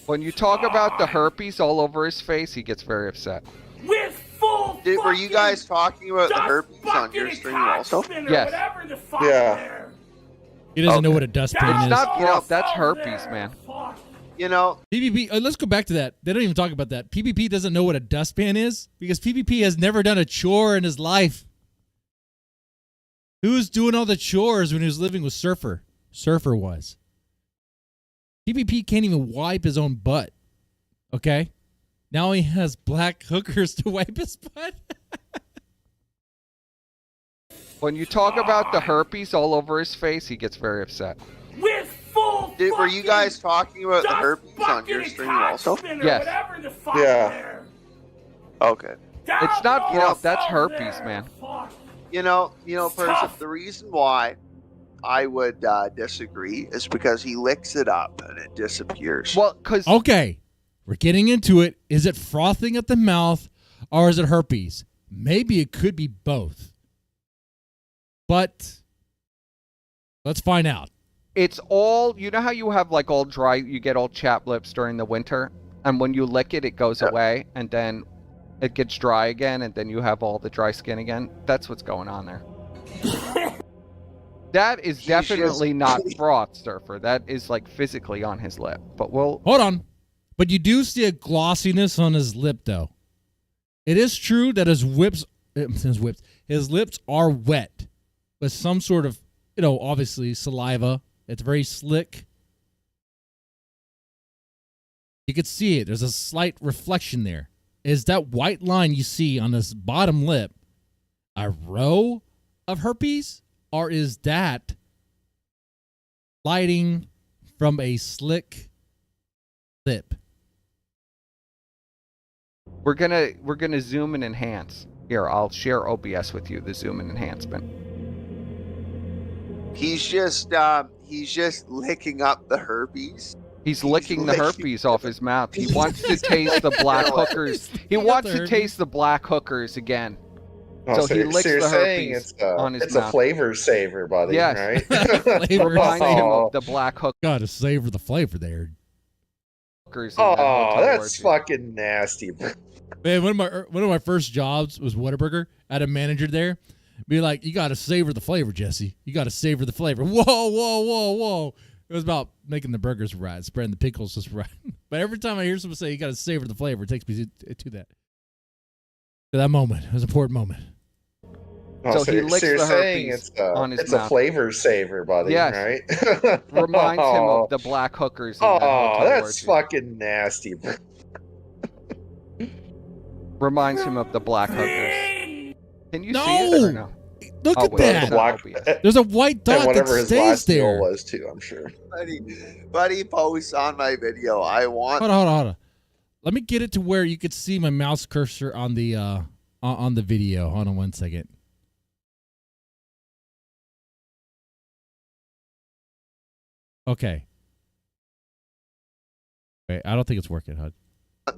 When you talk about the herpes all over his face, he gets very upset. With full Were you guys talking about the dust herpes on bucket your and stream cock also? spin or Yes. whatever the fuck Yeah. there. He doesn't know Okay. what a dustpan That's is. not fluff, all that's over herpes, there. man. Fuck. PPP, let's go back to that. They don't even talk about that. PPP doesn't know what a dustpan is because PPP has never done a chore in his life. Who was doing all the chores when he was living with Surfer? Surfer was. PPP can't even wipe his own butt. Okay? Now he has black hookers to wipe his butt. When you talk about the herpes all over his face, he gets very upset. With full Were you guys talking about the dust herpes on bucket your and stream cock also? spin or Yes. whatever the fuck Yeah. there. Okay. It's not That's fluff, that's all herpes, there. man. Fuck. Person, tough. the reason why I would disagree is because he licks it up and it disappears. Well, because Okay. We're getting into it. Is it frothing at the mouth or is it herpes? Maybe it could be both. But let's find out. it's all, you know how you have like all dry, you get all chapped lips during the winter, and when you lick it, it goes away, and then it gets dry again, and then you have all the dry skin again? That's what's going on there. That is definitely not froth, Surfer. That is like physically on his lip. But we'll... Hold on. But you do see a glossiness on his lip, though. It is true that his lips are wet with some sort of, obviously saliva. It's very slick. You can see it. There's a slight reflection there. Is that white line you see on his bottom lip a row of herpes? Or is that lighting from a slick lip? We're gonna zoom and enhance. Here, I'll share OBS with you, the zoom and enhancement. He's just licking up the herpes. He's licking the herpes off his mouth. He wants to taste the black hookers. He wants to taste the black hookers again. Oh, So he licks you're the saying herpes it's on his it's mouth. a flavor saver, buddy. Yes. Right? Flavor Remind him Oh. of the black Gotta savor the flavor there. hookers. in the Oh, hotel that's orgy. fucking nasty. Man, one of my first jobs was Whataburger. I had a manager there. Be like, you gotta savor the flavor, Jesse. You gotta savor the flavor. Whoa, whoa, whoa, whoa. It was about making the burgers right, spreading the pickles just right. But every time I hear someone say you gotta savor the flavor, it takes me to that moment. It was an important moment. So he licks you're the saying herpes it's on his it's mouth. a flavor saver, buddy. Yes. Right? Reminds him of the black hookers. In the Oh, hotel that's orgy. fucking nasty. Reminds him of the black hookers. Can you No! see it or no? Look Oh, at wait, that. it's not OBS. There's a white dot and whatever that his stays last deal there. was too, I'm sure. Buddy posts on my video. I want Hold on. Let me get it to where you could see my mouse cursor on the video. Hold on one second. Okay. Wait, I don't think it's working, Hud.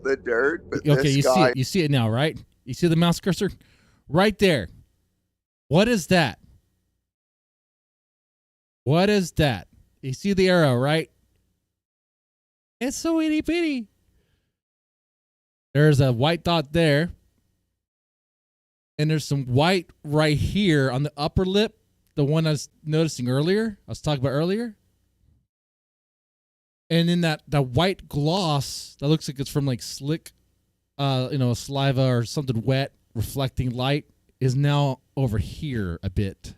the dirt, but Okay, this you guy see it. You see it now, right? You see the mouse cursor? Right there. What is that? What is that? You see the arrow, right? It's so itty bitty. There's a white dot there. And there's some white right here on the upper lip. The one I was noticing earlier. I was talking about earlier. And then that white gloss that looks like it's from like slick, saliva or something wet reflecting light is now over here a bit.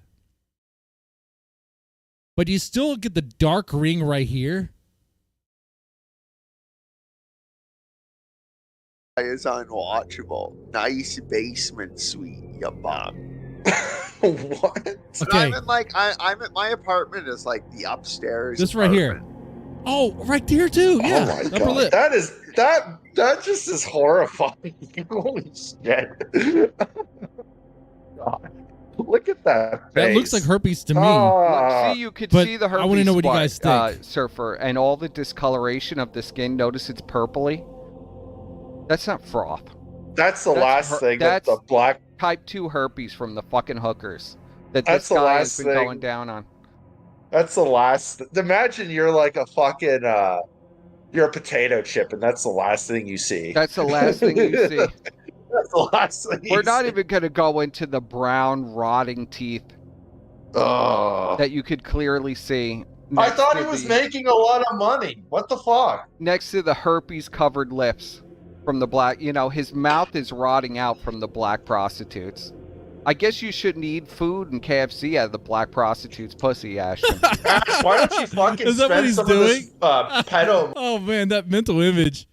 But you still get the dark ring right here. is unwatchable. Nice basement suite, you bum. What? But Okay. I'm in like I'm at my apartment is like the upstairs. This right here. apartment. Oh, right there too. Yeah. Oh my upper god. lip. That just is horrifying. Holy shit. God. Look at that face. That looks like herpes to me. Ah. See, you could but see the herpes I wanna know what you spot, guys think. Surfer, and all the discoloration of the skin. Notice it's purpley. That's not froth. That's the last thing that the black. Type 2 herpes from the fucking hookers that That's this the guy last has been thing. going down on. That's the last. Imagine you're like a fucking. You're a potato chip, and that's the last thing you see. That's the last thing you see. That's the last thing. We're not even going to go into the brown, rotting teeth Oh. that you could clearly see. I next thought to he was the- making a lot of money. What the fuck? next to the herpes-covered lips from the black. You know, his mouth is rotting out from the black prostitutes. I guess you shouldn't eat food and KFC out of the black prostitute's pussy, Ashton. Ash, why don't you fucking Is that what spend he's some doing? of this pedo? Oh man, that mental image.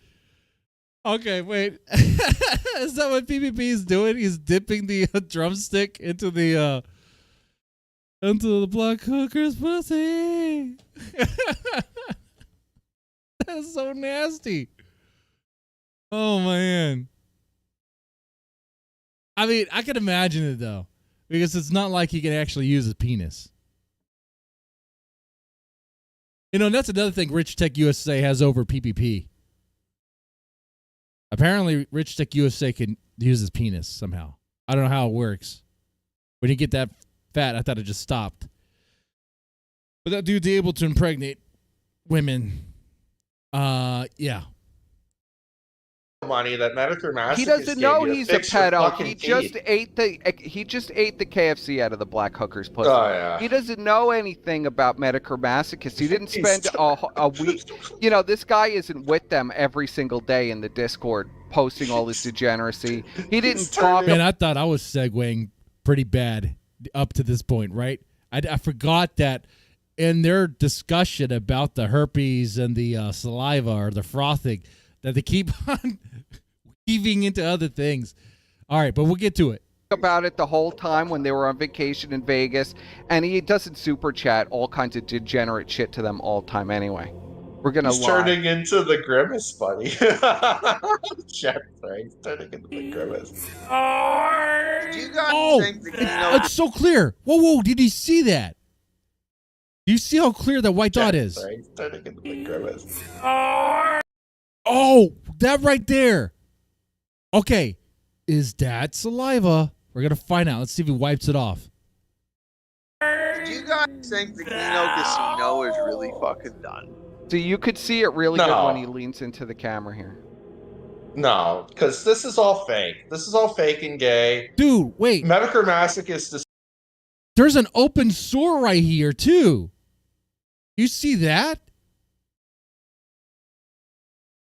Okay, wait. Is that what PPP is doing? He's dipping the drumstick into the black hooker's pussy. That's so nasty. Oh man. I mean, I can imagine it though, because it's not like he can actually use his penis. You know, and that's another thing Rich Tech USA has over PPP. Apparently, Rich Tech USA can use his penis somehow. I don't know how it works. When you get that fat, I thought it just stopped. But that dude's able to impregnate women. Yeah. Money that Medicare Master. He doesn't know he's a pedo. He just ate the KFC out of the black hooker's pussy. Oh yeah. He doesn't know anything about Medicare Masochist. He didn't spend a week. You know, this guy isn't with them every single day in the Discord posting all this degeneracy. He didn't talk. Man, I thought I was segueing pretty bad up to this point, right? I forgot that in their discussion about the herpes and the saliva or the frothing, that they keep on weaving into other things. All right, but we'll get to it. About it the whole time when they were on vacation in Vegas, and he doesn't super chat all kinds of degenerate shit to them all the time anyway. We're gonna He's lie. turning into the grimace, buddy. Chat thing, turning into the grimace. Do you guys think the Kino It's so clear. Whoa, did you see that? Do you see how clear that white dot is? Thing, turning into the grimace. Oh, that right there. Okay, is that saliva? We're gonna find out. Let's see if he wipes it off. Do you guys think the Kino Casino is really fucking done? So you could see it really good when he leans into the camera here. No, because this is all fake. This is all fake and gay. Dude, wait. Medicare Masochist is. There's an open sore right here, too. You see that?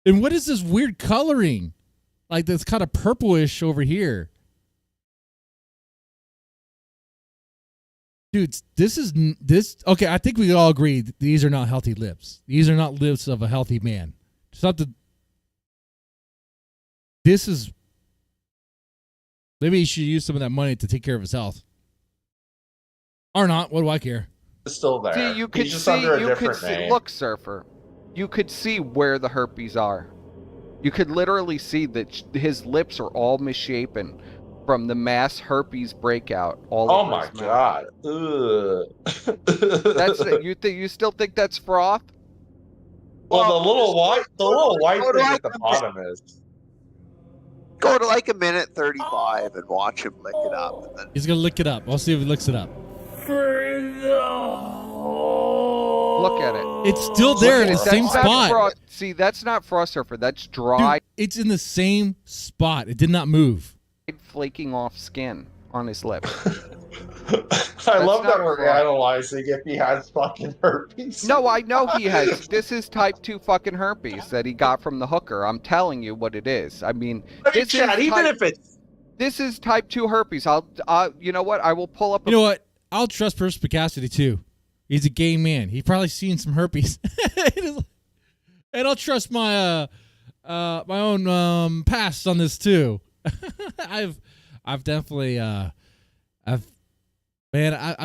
And what is this weird coloring? Like that's kind of purplish over here. Dude, this. Okay, I think we all agree that these are not healthy lips. These are not lips of a healthy man. Something. This is. Maybe he should use some of that money to take care of his health. Or not. What do I care? Still there. See, you could He's just see. under a You could different see. name. Look, Surfer. You could see where the herpes are. You could literally see that his lips are all misshapen from the mass herpes breakout. All Oh over my his mouth. god. That's you still think that's froth? Well, the little white Go to thing like at the bottom is. Go to like a minute 35 and watch him lick it up. And then He's gonna lick it up. I'll see if he licks it up. Look at it. It's still there in the That's same not spot. froth. See, that's not frost surfer. That's dry, Dude, it's in the same spot. It did not move. flaking off skin on his lips. I love that not we're right. analyzing if he has fucking herpes. No, I know he has. This is type 2 fucking herpes that he got from the hooker. I'm telling you what it is. I mean, this Chad, is even type, if it's this is type 2 herpes. You know what? I will pull up. You know what? I'll trust Perspicacity too. He's a gay man. He probably seen some herpes. And I'll trust my my own past on this too. I've definitely I've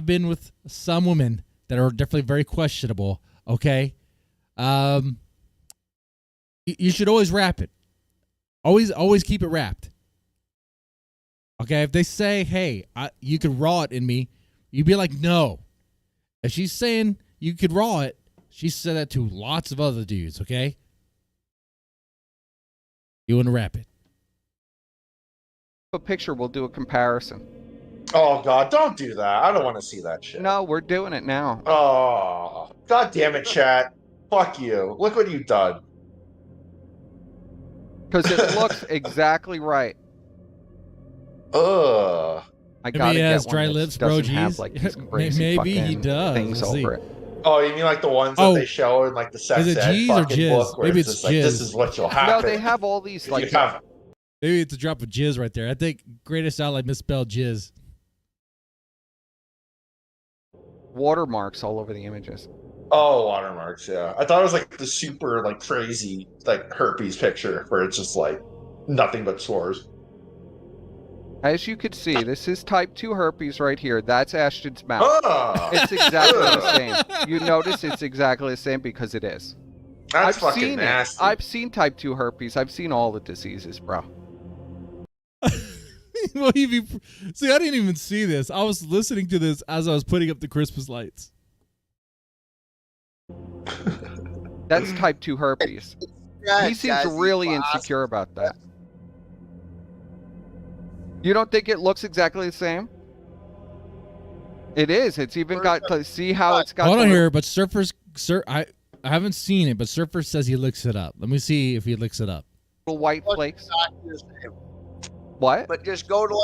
been with some women that are definitely very questionable. Okay, you should always wrap it. Always keep it wrapped. Okay, if they say, "Hey, you could raw it in me," you'd be like, "No." If she's saying you could raw it, she said that to lots of other dudes. Okay, you want to wrap it. A picture, we'll do a comparison. Oh God, don't do that. I don't want to see that shit. No, we're doing it now. Oh, God damn it, chat. Fuck you. Look what you've done. Because it looks exactly right. Ugh. I Maybe gotta he has get dry one that lips, bro. doesn't have Jeez. like these crazy Maybe he fucking does. things Let's see. over it. Oh, you mean like the ones that they show in like the sex Is it ed G's or fucking jizz? book where Maybe it's it's just like, this jizz. is what you'll No, happen. they have all these if like you have Maybe it's a drop of jizz right there. I think greatest ally misspelled jizz. watermarks all over the images. Oh, watermarks, yeah. I thought it was like the super like crazy like herpes picture where it's just like nothing but sores. As you could see, this is type 2 herpes right here. That's Ashton's mouth. Oh, It's exactly the same. You notice it's exactly the same because it is. that's I've fucking seen nasty. it. I've seen type 2 herpes. I've seen all the diseases, bro. Well, see, I didn't even see this. I was listening to this as I was putting up the Christmas lights. That's type 2 herpes. Yeah, He seems jazzy really class. insecure about that. You don't think it looks exactly the same? It is. It's even got. See how it's got. Hold on the- here, but I haven't seen it, but Surfer says he looks it up. Let me see if he looks it up. Little white Looks flakes. exactly the same. What? But just go to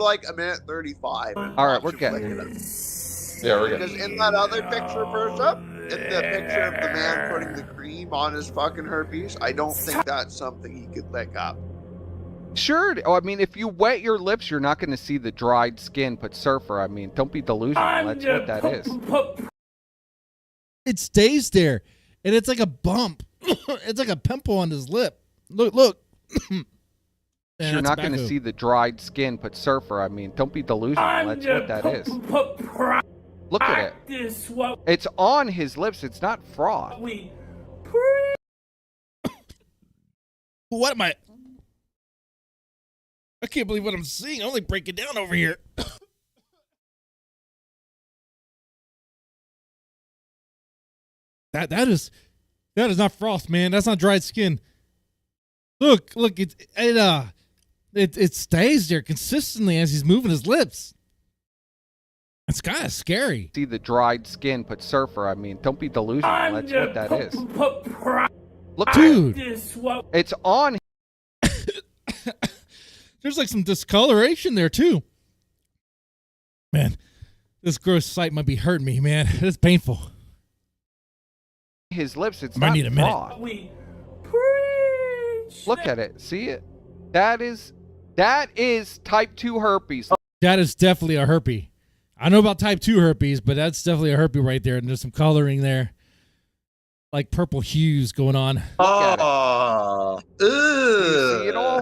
like a minute 35. And All right, watch we're it getting flick it. it up. Yeah, we're Because good. in that other picture, first up, in the picture of the man putting the cream on his fucking herpes, I don't think that's something he could lick up. Sure. Oh, I mean, if you wet your lips, you're not going to see the dried skin. But Surfer, I mean, don't be delusional. That's what that is. It stays there, and it's like a bump. It's like a pimple on his lip. Look. Man, You're that's not going to tobacco. see the dried skin. But Surfer, I mean, don't be delusional. That's what that is. Look at it. It's on his lips. It's not froth. What am I? I can't believe what I'm seeing. I only break it down over here. That is not froth, man. That's not dried skin. Look, it stays there consistently as he's moving his lips. It's kind of scary. See the dried skin. But Surfer, I mean, don't be delusional. That's what that is. Look, Dude. it's on. There's like some discoloration there too. Man, this gross sight might be hurting me, man. It's painful. His lips. It's Might not need a minute. froth. Look at it. See it? That is type 2 herpes. That is definitely a herpes. I know about type 2 herpes, but that's definitely a herpes right there. And there's some coloring there. Like purple hues going on. Oh, You see it all?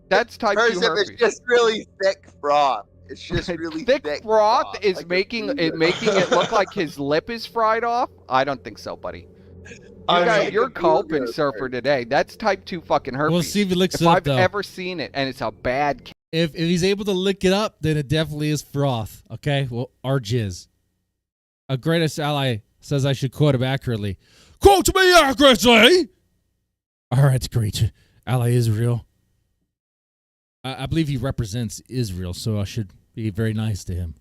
That's type 2 Whereas if herpes. it's just really thick froth. It's just really thick froth is like making a- it look like his lip is fried off. I don't think so, buddy. I mean, You're coping, Surfer, today. That's type 2 fucking herpes. We'll see if he licks if it up, I've though. ever seen it, and it's a bad case. If he's able to lick it up, then it definitely is froth. Okay? Well, or jizz. A greatest ally says I should quote him accurately. Quote me accurately! All right, great. Ally Israel. I believe he represents Israel, so I should be very nice to him.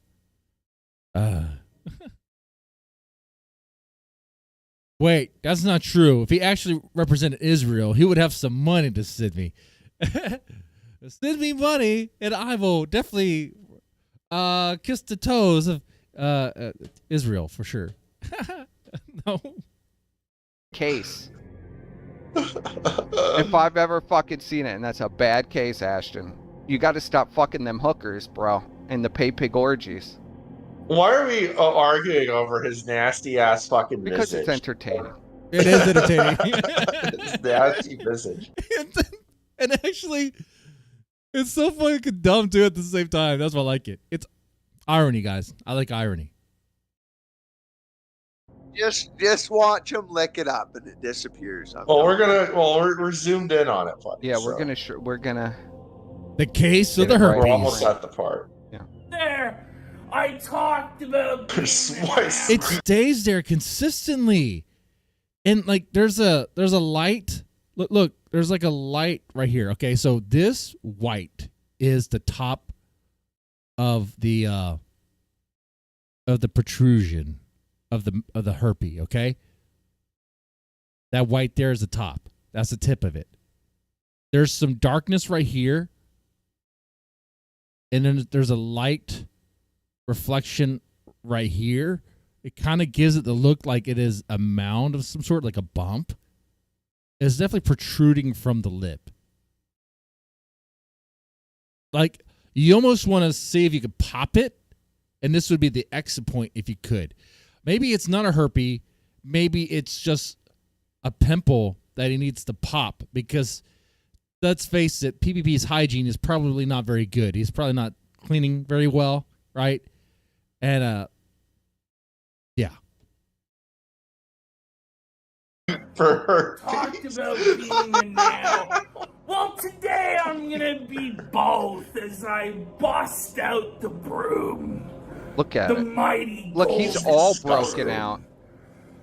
Wait, that's not true. If he actually represented Israel, he would have some money to send me. Send me money, and I will definitely kiss the toes of Israel for sure. No. Case. If I've ever fucking seen it, and that's a bad case, Ashton. You got to stop fucking them hookers, bro, and the pay pig orgies. why are we arguing over his nasty ass fucking Because visage? it's entertaining. It is entertaining. His nasty visage. and actually, it's so fucking dumb too at the same time. That's why I like it. It's irony, guys. I like irony. Just watch him lick it up and it disappears. Well, we're zoomed in on it, buddy. Yeah, so we're gonna. The case of Get the it right. herpes. we're almost at the part. There, I talked about. It stays there consistently, and like there's a light. Look, there's like a light right here. Okay, so this white is the top of the protrusion of the herpes. Okay, that white there is the top. That's the tip of it. There's some darkness right here, and then there's a light reflection right here. It kind of gives it the look like it is a mound of some sort, like a bump. It's definitely protruding from the lip. Like, you almost want to see if you could pop it, and this would be the exit point if you could. Maybe it's not a herpes. Maybe it's just a pimple that he needs to pop, because let's face it, PPP's hygiene is probably not very good. He's probably not cleaning very well, right? And, yeah. For her. Talked about being a nail. Well, today I'm gonna be both as I bust out the broom. Look at The it. mighty. Look, he's gold all disgusting. broken out.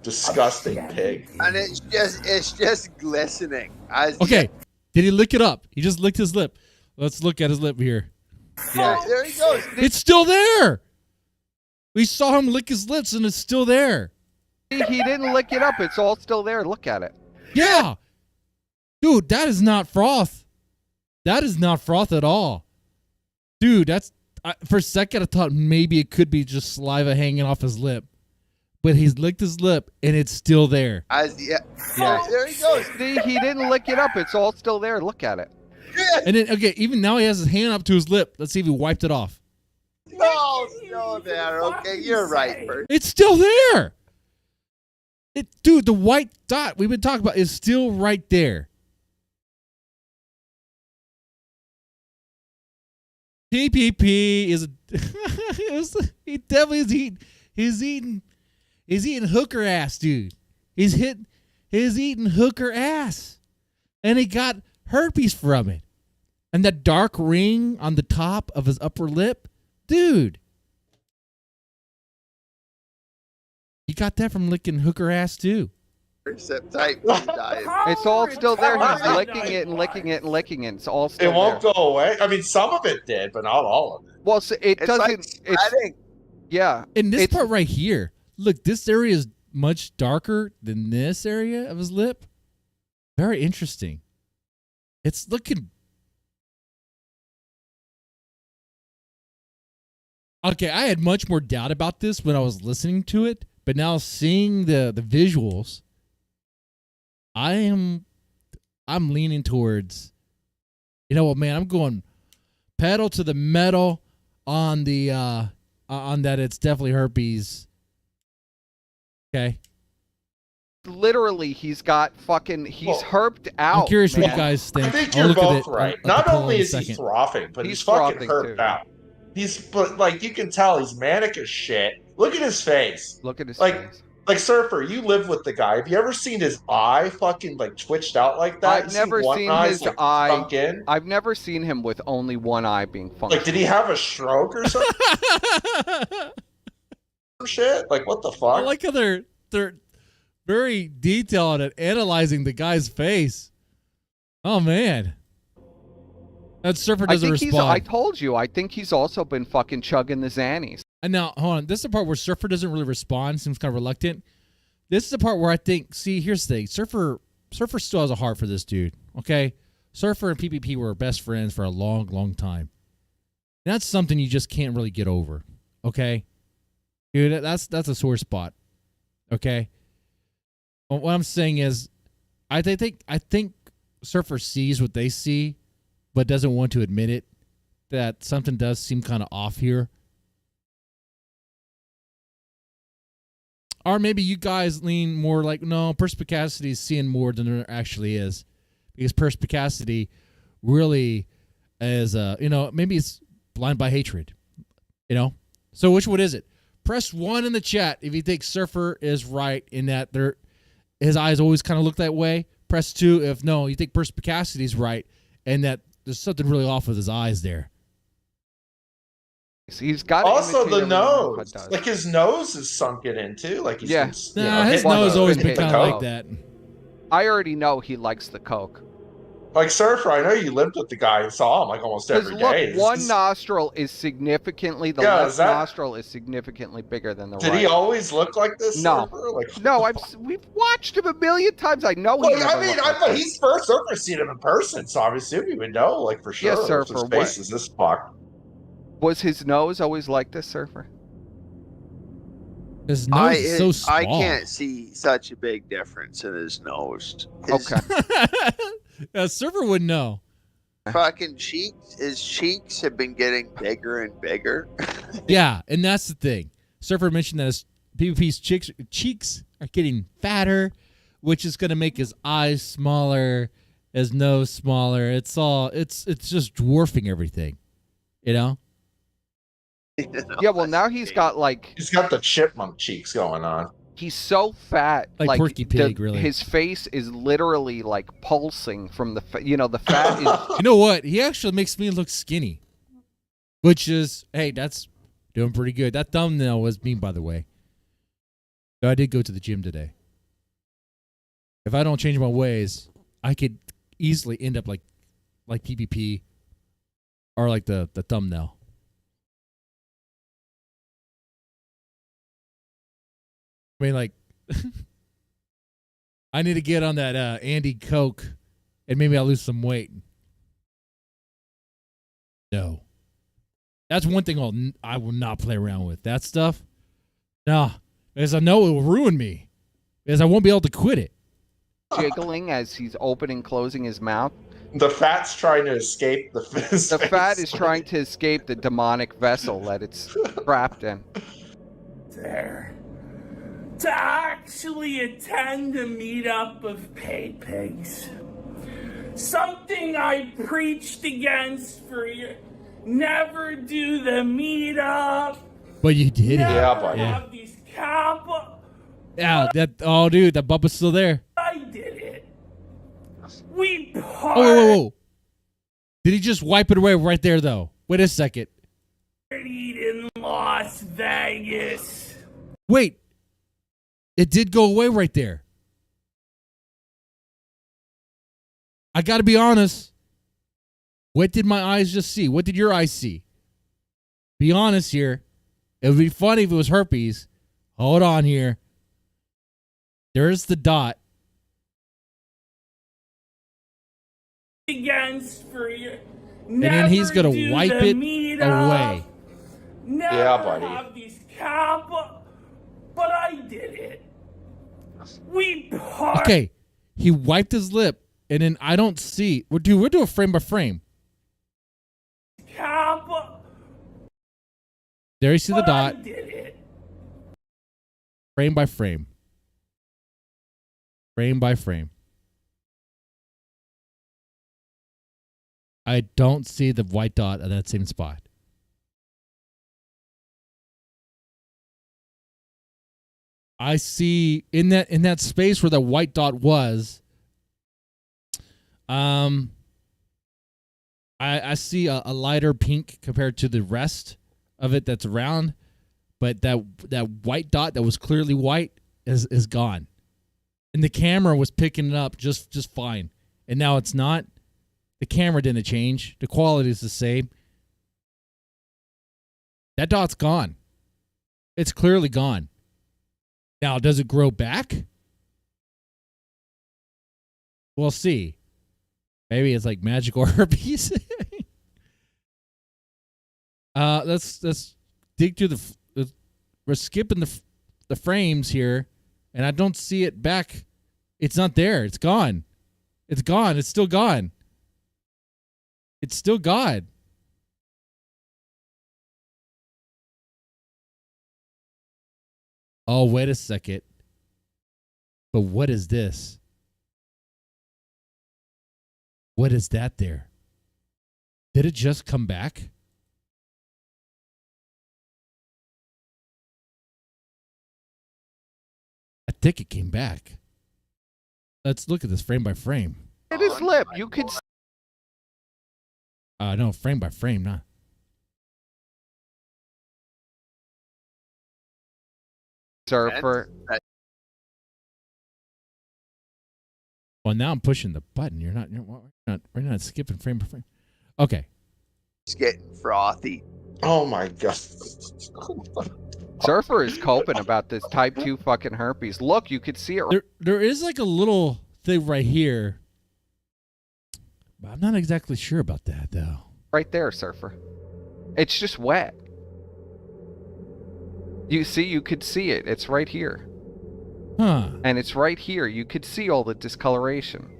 Disgusting pig. And it's just glistening. Okay. Did he lick it up? He just licked his lip. Let's look at his lip here. Yeah, there he goes. It's still there. We saw him lick his lips, and it's still there. He didn't lick it up. It's all still there. Look at it. Yeah. Dude, that is not froth. That is not froth at all. Dude, for a second I thought maybe it could be just saliva hanging off his lip. But he's licked his lip, and it's still there. Yeah, there he goes. See, he didn't lick it up. It's all still there. Look at it. And then, okay, even now he has his hand up to his lip. Let's see if he wiped it off. No, still there. Okay, you're right, Bert. It's still there. Dude, the white dot we've been talking about is still right there. PPP is he definitely is eating hooker ass, dude. He's eating hooker ass. And he got herpes from it. And that dark ring on the top of his upper lip, dude. He got that from licking hooker ass too. Except type 2 diet. It's all still there. He's licking it and licking it and licking it. It's all still It won't there. go away. I mean, some of it did, but not all of it. Well, so it It's doesn't. like spreading. Yeah. And this It's- part right here, look, this area is much darker than this area of his lip. Very interesting. It's looking. Okay, I had much more doubt about this when I was listening to it, but now seeing the visuals, I'm leaning towards, you know what, man, I'm going pedal to the metal on the on that it's definitely herpes. Okay. Literally, he's got fucking. He's herped out. I'm curious what man. you guys think. I think I'll you're look at both it. right. I'll Not pull in only a is he second. frothing, but He's he's fucking frothing, herped too. out. But like you can tell, he's manic as shit. Look at his face. Look at his Like- face. Like Surfer, you live with the guy. Have you ever seen his eye fucking like twitched out like that? I've You never one seen eye's, his like, eye. sunk in? I've never seen him with only one eye being functional. Like, did he have a stroke or something? Shit? Like, what the fuck? I like how they're very detailed at analyzing the guy's face. Oh man, that Surfer I doesn't think respond. I told you. I think he's also been fucking chugging the Xannies. And now, hold on. This is the part where Surfer doesn't really respond. Seems kind of reluctant. This is the part where I think. See, here's the thing. Surfer still has a heart for this dude. Okay, Surfer and PPP were best friends for a long, long time. And that's something you just can't really get over. Okay, dude, that's a sore spot. Okay. Well, what I'm saying is, I think Surfer sees what they see, but doesn't want to admit it. That something does seem kind of off here. Or maybe you guys lean more like, no, Perspicacity is seeing more than there actually is. Because Perspicacity really is, maybe it's blind by hatred. So which one is it? Press 1 in the chat if you think Surfer is right in that his eyes always kind of look that way. Press 2 if no, you think Perspicacity is right and that there's something really off with his eyes there. He's got also the nose. Like his nose is sunken in too. Like he's been, his nose always been kind of like that. I already know he likes the coke. Like Surfer, I know you lived with the guy and saw him like almost every day. Look, one nostril is significantly left nostril is significantly bigger than the right. Did he always look like this? No, Surfer? no. We've watched him a million times. I know. He's first Surfer seen him in person, so obviously we would know, like for sure. Yes, Surfer. His face is this fuck. Was his nose always like this, Surfer? His nose is so small. I can't see such a big difference in his nose. Okay. Surfer would know. Fucking cheeks. His cheeks have been getting bigger and bigger. Yeah, and that's the thing. Surfer mentioned that his PPP's cheeks are getting fatter, which is going to make his eyes smaller, his nose smaller. It's just dwarfing everything, Yeah, well now he's got the chipmunk cheeks going on. He's so fat, like Porky Pig. Really, his face is literally like pulsing from the fat is. You know what? He actually makes me look skinny, which is that's doing pretty good. That thumbnail was me, by the way. So I did go to the gym today. If I don't change my ways, I could easily end up like PPP or like the thumbnail. I mean, like, I need to get on that Andy Coke, and maybe I'll lose some weight. No, that's one thing I will not play around with. That stuff, nah, because I know it will ruin me, because I won't be able to quit it. Jiggling as he's opening and closing his mouth. The fat's trying to escape the fist. The fat is trying to escape the demonic vessel that it's trapped in. There. To actually attend a meetup of paid pigs. Something I preached against for years. Never do the meetup. But you did it. Yeah, buddy. Have these Yeah, dude, that bump is still there. I did it. We partied. Whoa. Did he just wipe it away right there, though? Wait a second. In Las Vegas. Wait. It did go away right there. I got to be honest. What did my eyes just see? What did your eyes see? Be honest here. It would be funny if it was herpes. Hold on here. There's the dot. Against for you. And then he's going to wipe it away. Never yeah, buddy. Have these but I did it. We partied. Okay. He wiped his lip, and then I don't see. We'll do a frame by frame. There you see the dot. I did it. Frame by frame. Frame by frame. I don't see the white dot at that same spot. I see in that space where the white dot was. I see a lighter pink compared to the rest of it that's around, but that white dot that was clearly white is gone, and the camera was picking it up just fine, and now it's not. The camera didn't change. The quality is the same. That dot's gone. It's clearly gone. Now, does it grow back? We'll see. Maybe it's like magical herpes. Let's dig through we're skipping the frames here, and I don't see it back. It's not there. It's gone. It's gone. It's still gone. It's still gone. Oh, wait a second. But what is this? What is that there? Did it just come back? I think it came back. Let's look at this frame by frame. It is lip. You could. No, frame by frame, not. Surfer. Well, now I'm pushing the button. We're not skipping frame by frame. Okay. He's getting frothy. Oh my god. Surfer is coping about this type 2 fucking herpes. Look, you could see it. There is like a little thing right here. But I'm not exactly sure about that, though. Right there, Surfer. It's just wet. You see, you could see it. It's right here. Huh. And it's right here. You could see all the discoloration.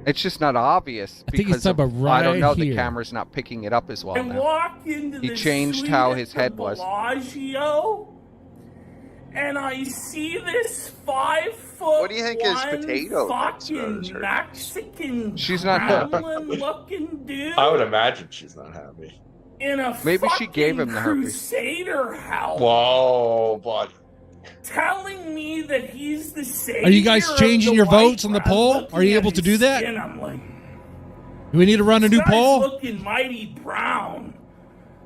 It's just not obvious I think it's because of, about right I don't know, here. the camera's not picking it up as well I now. walk into He the changed suite how at his the head was. Bellagio, and I see this 5 foot. What do you think his potato thinks about fucking his herpes? Mexican She's not happy. looking dude I would imagine she's not happy. in a Maybe she gave fucking him the herpes. Crusader helmet, Whoa, buddy. telling me that he's the savior. Are you guys of changing the your white votes on the bread. poll? Looking Are you at able to his do that? skin, I'm like, Do we need to run a new this guy's poll? looking mighty brown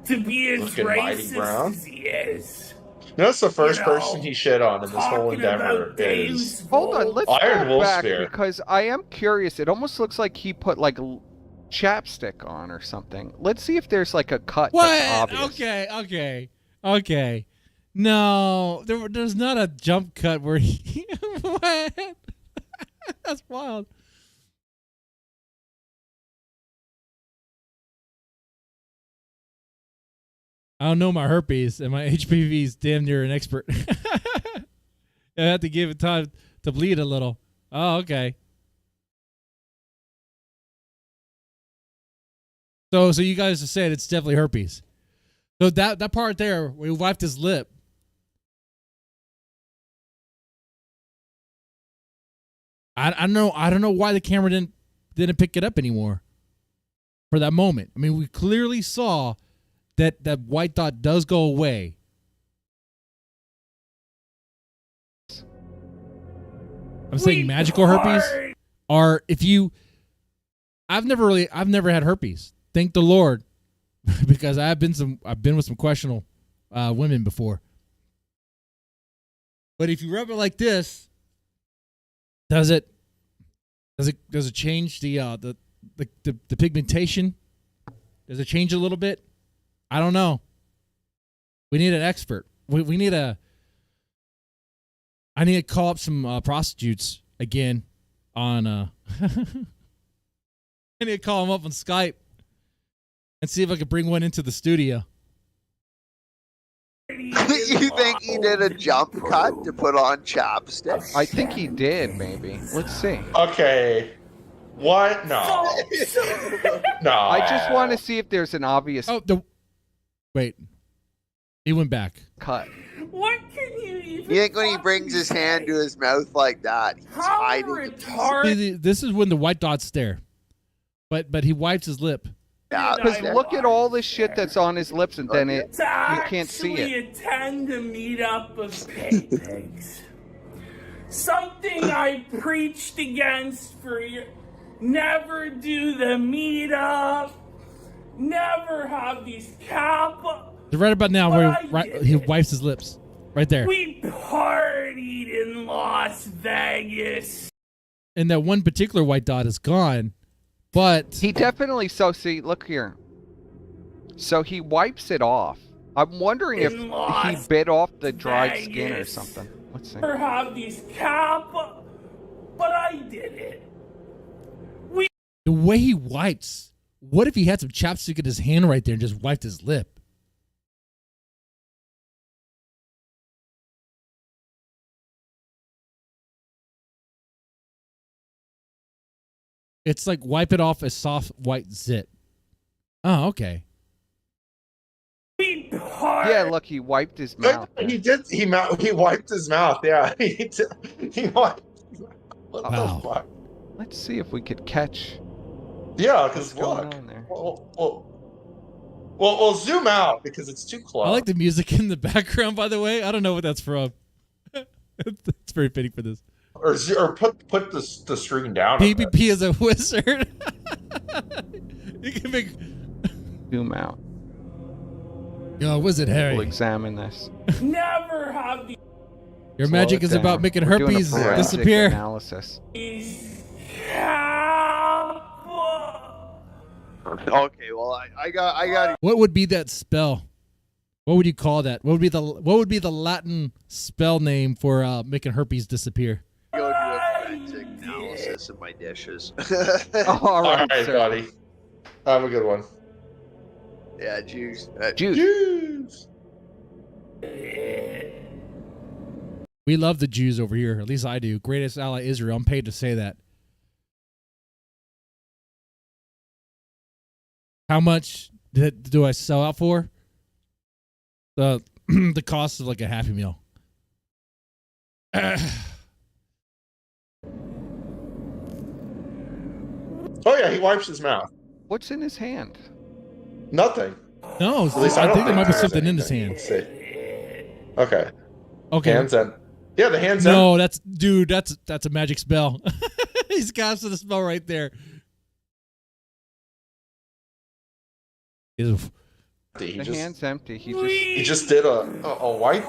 to be as Looking mighty racist brown? as he is. That's the first You know, person he shit on in this whole talking endeavor about Dave's is. Hold on, let's Iron go Wolf back Spear. because I am curious. It almost looks like he put like chapstick on or something. Let's see if there's like a cut that's What? obvious. Okay. No, there's not a jump cut where he. What? That's wild. I don't know my herpes, and my HPV is damn near an expert. I have to give it time to bleed a little. Oh, okay. So you guys have said it's definitely herpes. So that part there, where he wiped his lip. I don't know why the camera didn't pick it up anymore for that moment. I mean, we clearly saw that white dot does go away. I'm saying magical herpes are if you. I've never had herpes. Thank the Lord, because I've been with some questionable women before. But if you rub it like this, does it change the pigmentation? Does it change a little bit? I don't know. We need an expert. We need I need to call up some prostitutes again on I need to call them up on Skype and see if I could bring one into the studio. You think he did a jump cut to put on chapstick? I think he did, maybe. Let's see. Okay. What? No. No. I just want to see if there's an obvious Wait. He went back. cut. What can you even? You think when he brings his hand to his mouth like that, he's How hiding? retarded? See, this is when the white dot's there. But he wipes his lip. Yeah, Because look at all the shit that's on his lips, and then you can't see actually it. attend a meetup of pigs. Something I preached against for years. Never do the meetup. Never have these Right about now, where he wipes his lips. Right there. We partied in Las Vegas. And that one particular white dot is gone. But He definitely, see, look here. So he wipes it off. I'm wondering if In he Las bit off the dried Vegas. skin or something. Let's see. Never have these but I did it. the way he wipes, what if he had some chapstick in his hand right there and just wiped his lip? It's like wipe it off a soft white zit. Oh, okay. We Yeah, look, he wiped his mouth. He did. He wiped his mouth. Yeah, he did. He wiped. What Wow. the fuck? Let's see if we could catch Yeah, what's because going look. on there. We'll zoom out because it's too close. I like the music in the background, by the way. I don't know what that's from. It's very fitting for this. Or put the screen down. PPP is a wizard. You can make. Zoom out. Yo, Wizard We'll Harry. examine this. Never have the Your Slow magic it is down. about making We're doing a herpes forensic disappear. Analysis. Okay, well, I got. What would be that spell? What would you call that? What would be the Latin spell name for making herpes disappear? Go do a forensic analysis of my dishes. All right, right, sir. buddy. Have a good one. Yeah, juice. Juice. We love the Jews over here. At least I do. Greatest ally Israel. I'm paid to say that. How much do I sell out for? The cost of like a Happy Meal. Oh yeah, he wipes his mouth. What's in his hand? Nothing. No, At least I don't think there might be there's something in his anything. hand. Let's see. Okay. Okay. Hands in. Yeah, the hands in. No, that's a magic spell. He's casting a spell right there. Ew. He The just, hand's empty. He he just did a wipey.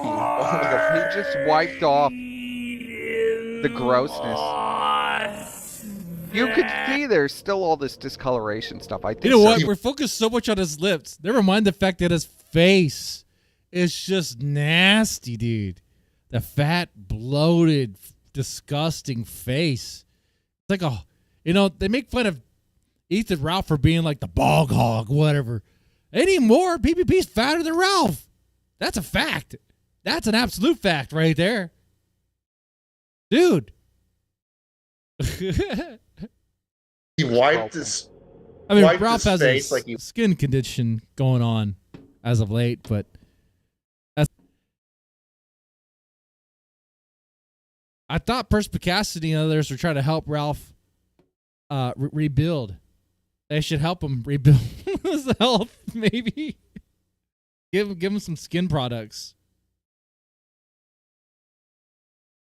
he just wiped off the grossness. You could see there's still all this discoloration stuff. I think. You know what? so. We're focused so much on his lips. Never mind the fact that his face is just nasty, dude. The fat, bloated, disgusting face. It's like they make fun of Ethan Ralph for being like the bog hog, whatever. Anymore, PPP's fatter than Ralph. That's a fact. That's an absolute fact right there. Dude. He wiped his. I mean, wiped Ralph his has face a like he- skin condition going on as of late, but I thought Perspicacity and others were trying to help Ralph rebuild. They should help him rebuild his health, maybe. Give him some skin products.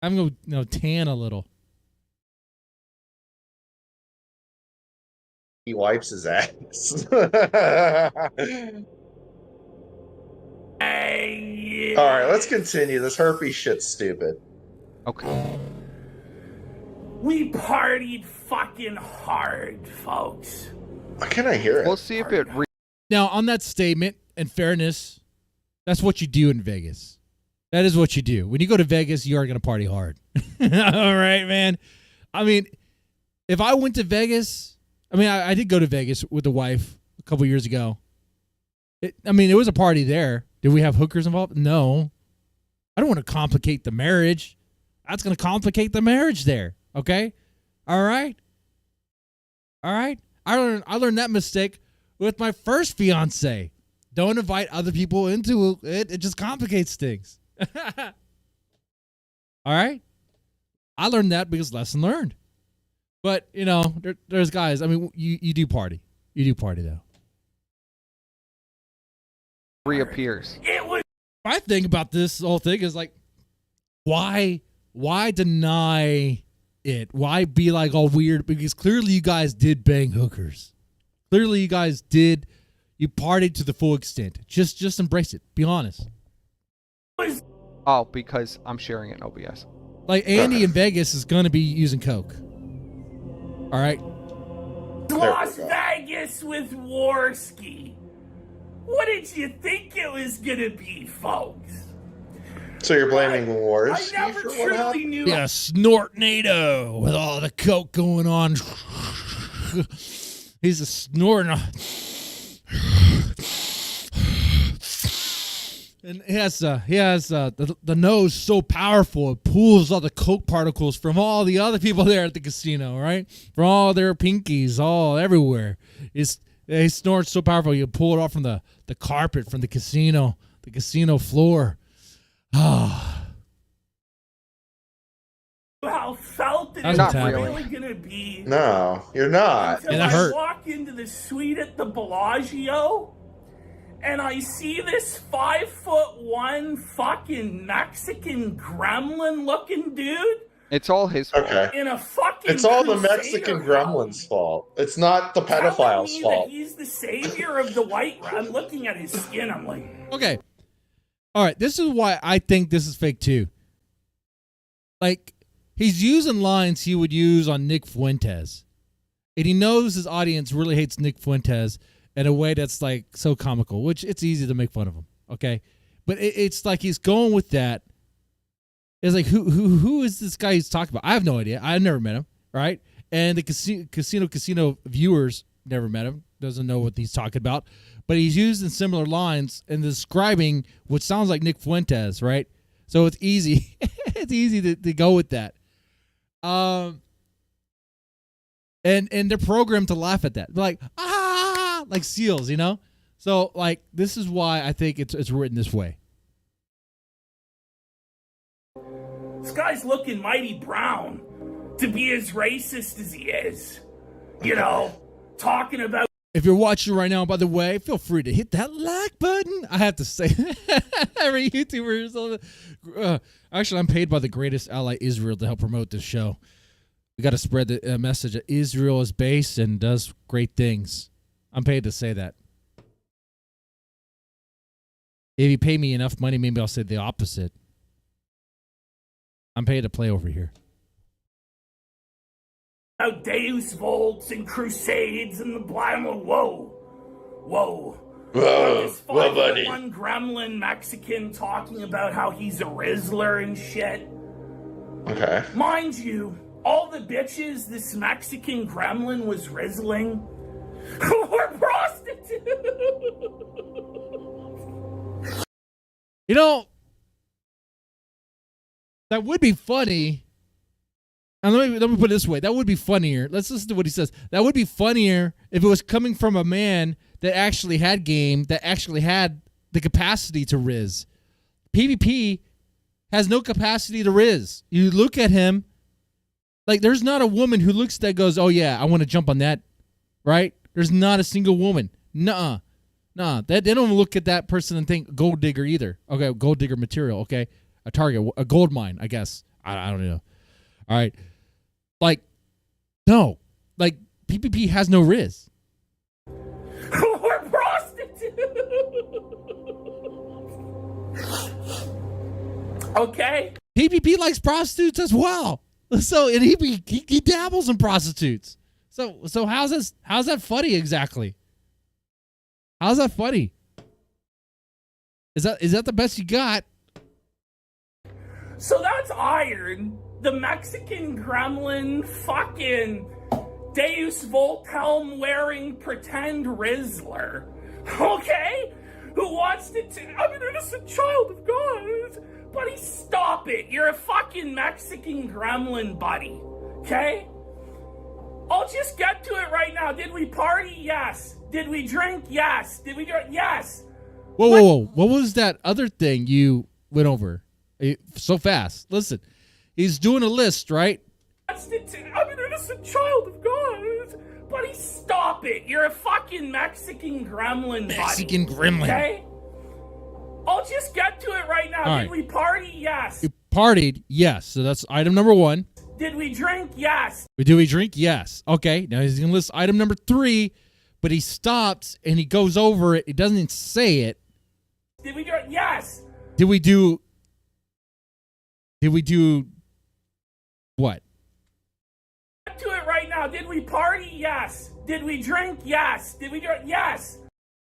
I'm going to tan a little. He wipes his ass. All right, let's continue. This herpes shit's stupid. Okay. We partied fucking hard, folks. Why can't I hear it? We'll see if it. Now, on that statement, in fairness, that's what you do in Vegas. That is what you do. When you go to Vegas, you are going to party hard. All right, man. I mean, if I went to Vegas, I did go to Vegas with the wife a couple years ago. It was a party there. Did we have hookers involved? No. I don't want to complicate the marriage. That's going to complicate the marriage there. Okay? All right? All right? I learned that mistake with my first fiance. Don't invite other people into it. It just complicates things. All right? I learned that because lesson learned. But, there's guys. I mean, you do party. You do party, though. Reappears. My thing about this whole thing is like, why deny it? Why be like all weird? Because clearly you guys did bang hookers. Clearly you guys did. You partied to the full extent. Just embrace it. Be honest. Oh, because I'm sharing it in OBS. Like Andy in Vegas is going to be using coke. All right. Las Vegas with Warski. What did you think it was gonna be, folks? So you're blaming I Wars never for what truly happened? knew. Yeah, Snortnado with all the coke going on. He's a snorting. And he has the nose so powerful it pulls all the coke particles from all the other people there at the casino, right? From all their pinkies, all everywhere. Yeah, he snorts so powerful you pull it off from the carpet from the casino floor. Ah. How felt it That's is what's really happening. gonna be No, you're not. until And that I hurt. walk into the suite at the Bellagio and I see this 5'1" fucking Mexican gremlin looking dude It's all his fault. Okay. in a fucking It's all the Crusader Mexican helm, gremlin's fault. It's not the telling pedophile's me fault. that he's the savior of the white. I'm looking at his skin. I'm like, Okay. All right. This is why I think this is fake too. Like, he's using lines he would use on Nick Fuentes. And he knows his audience really hates Nick Fuentes in a way that's like so comical, which it's easy to make fun of him. Okay. But it's like he's going with that. It's like, who is this guy he's talking about? I have no idea. I've never met him. Right. And the casino viewers never met him. Doesn't know what he's talking about. But he's using similar lines and describing what sounds like Nick Fuentes. Right. So it's easy. It's easy to go with that. And they're programmed to laugh at that. They're like, like seals, you know? So, like, this is why I think it's written this way. this guy's looking mighty brown to be as racist as he is. You know, talking about If you're watching right now, by the way, feel free to hit that like button. I have to say, every YouTuber is on actually, I'm paid by the greatest ally, Israel, to help promote this show. We got to spread the message that Israel is based and does great things. I'm paid to say that. If you pay me enough money, maybe I'll say the opposite. I'm paid to play over here. Deus Volts and Crusades and the blind. Whoa. Whoa, This whoa, buddy. 5'1" gremlin Mexican talking about how he's a Rizzler and shit. Okay. Mind you, all the bitches this Mexican gremlin was rizzling were prostitutes. You know, that would be funny. And let me put it this way. That would be funnier. Let's listen to what he says. That would be funnier if it was coming from a man that actually had game, that actually had the capacity to rizz. PPP has no capacity to rizz. You look at him, like there's not a woman who looks at that and goes, oh yeah, I want to jump on that, right? There's not a single woman. Nuh-uh. Nah, they don't look at that person and think gold digger either. Okay, gold digger material, okay? A target, a gold mine, I guess. I don't know. All right. Like, no. Like, PPP has no rizz. We're prostitutes. Okay. PPP likes prostitutes as well. So, and he dabbles in prostitutes. So how's that funny exactly? How's that funny? Is that the best you got? So that's Iron, the Mexican gremlin, fucking Deus Volt helm wearing pretend Rizzler, okay? Who wants to? I'm an innocent child of God, buddy. Stop it! You're a fucking Mexican gremlin, buddy. Okay? I'll just get to it right now. Did we party? Yes. Did we drink? Yes. Did we drink? Yes. Whoa. What was that other thing you went over so fast? Listen, he's doing a list, right? I'm an innocent child of God. Buddy, stop it. You're a fucking Mexican gremlin, buddy. Mexican gremlin. Okay? I'll just get to it right now. All Did right. we party? Yes. You partied, yes. So that's item number 1. Did we drink? Yes. Do we drink? Yes. Okay. Now he's going to list item number 3, but he stops and he goes over it. He doesn't say it. Did we drink? Yes. Did we do what? Get to it right now. Did we party? Yes. Did we drink? Yes. Did we drink? Yes.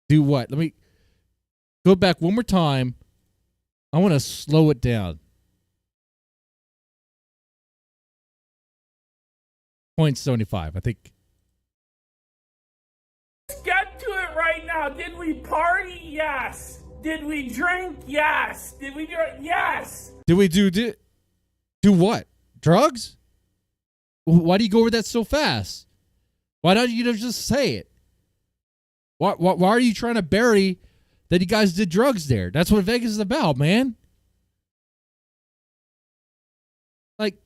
Do what? Let me go back one more time. I want to slow it down. 0.75, I think. Get to it right now. Did we party? Yes. Did we drink? Yes. Did we drink? Yes. Did we do what? Drugs? Why do you go over that so fast? Why don't you just say it? Why are you trying to bury that you guys did drugs there? That's what Vegas is about, man. Like,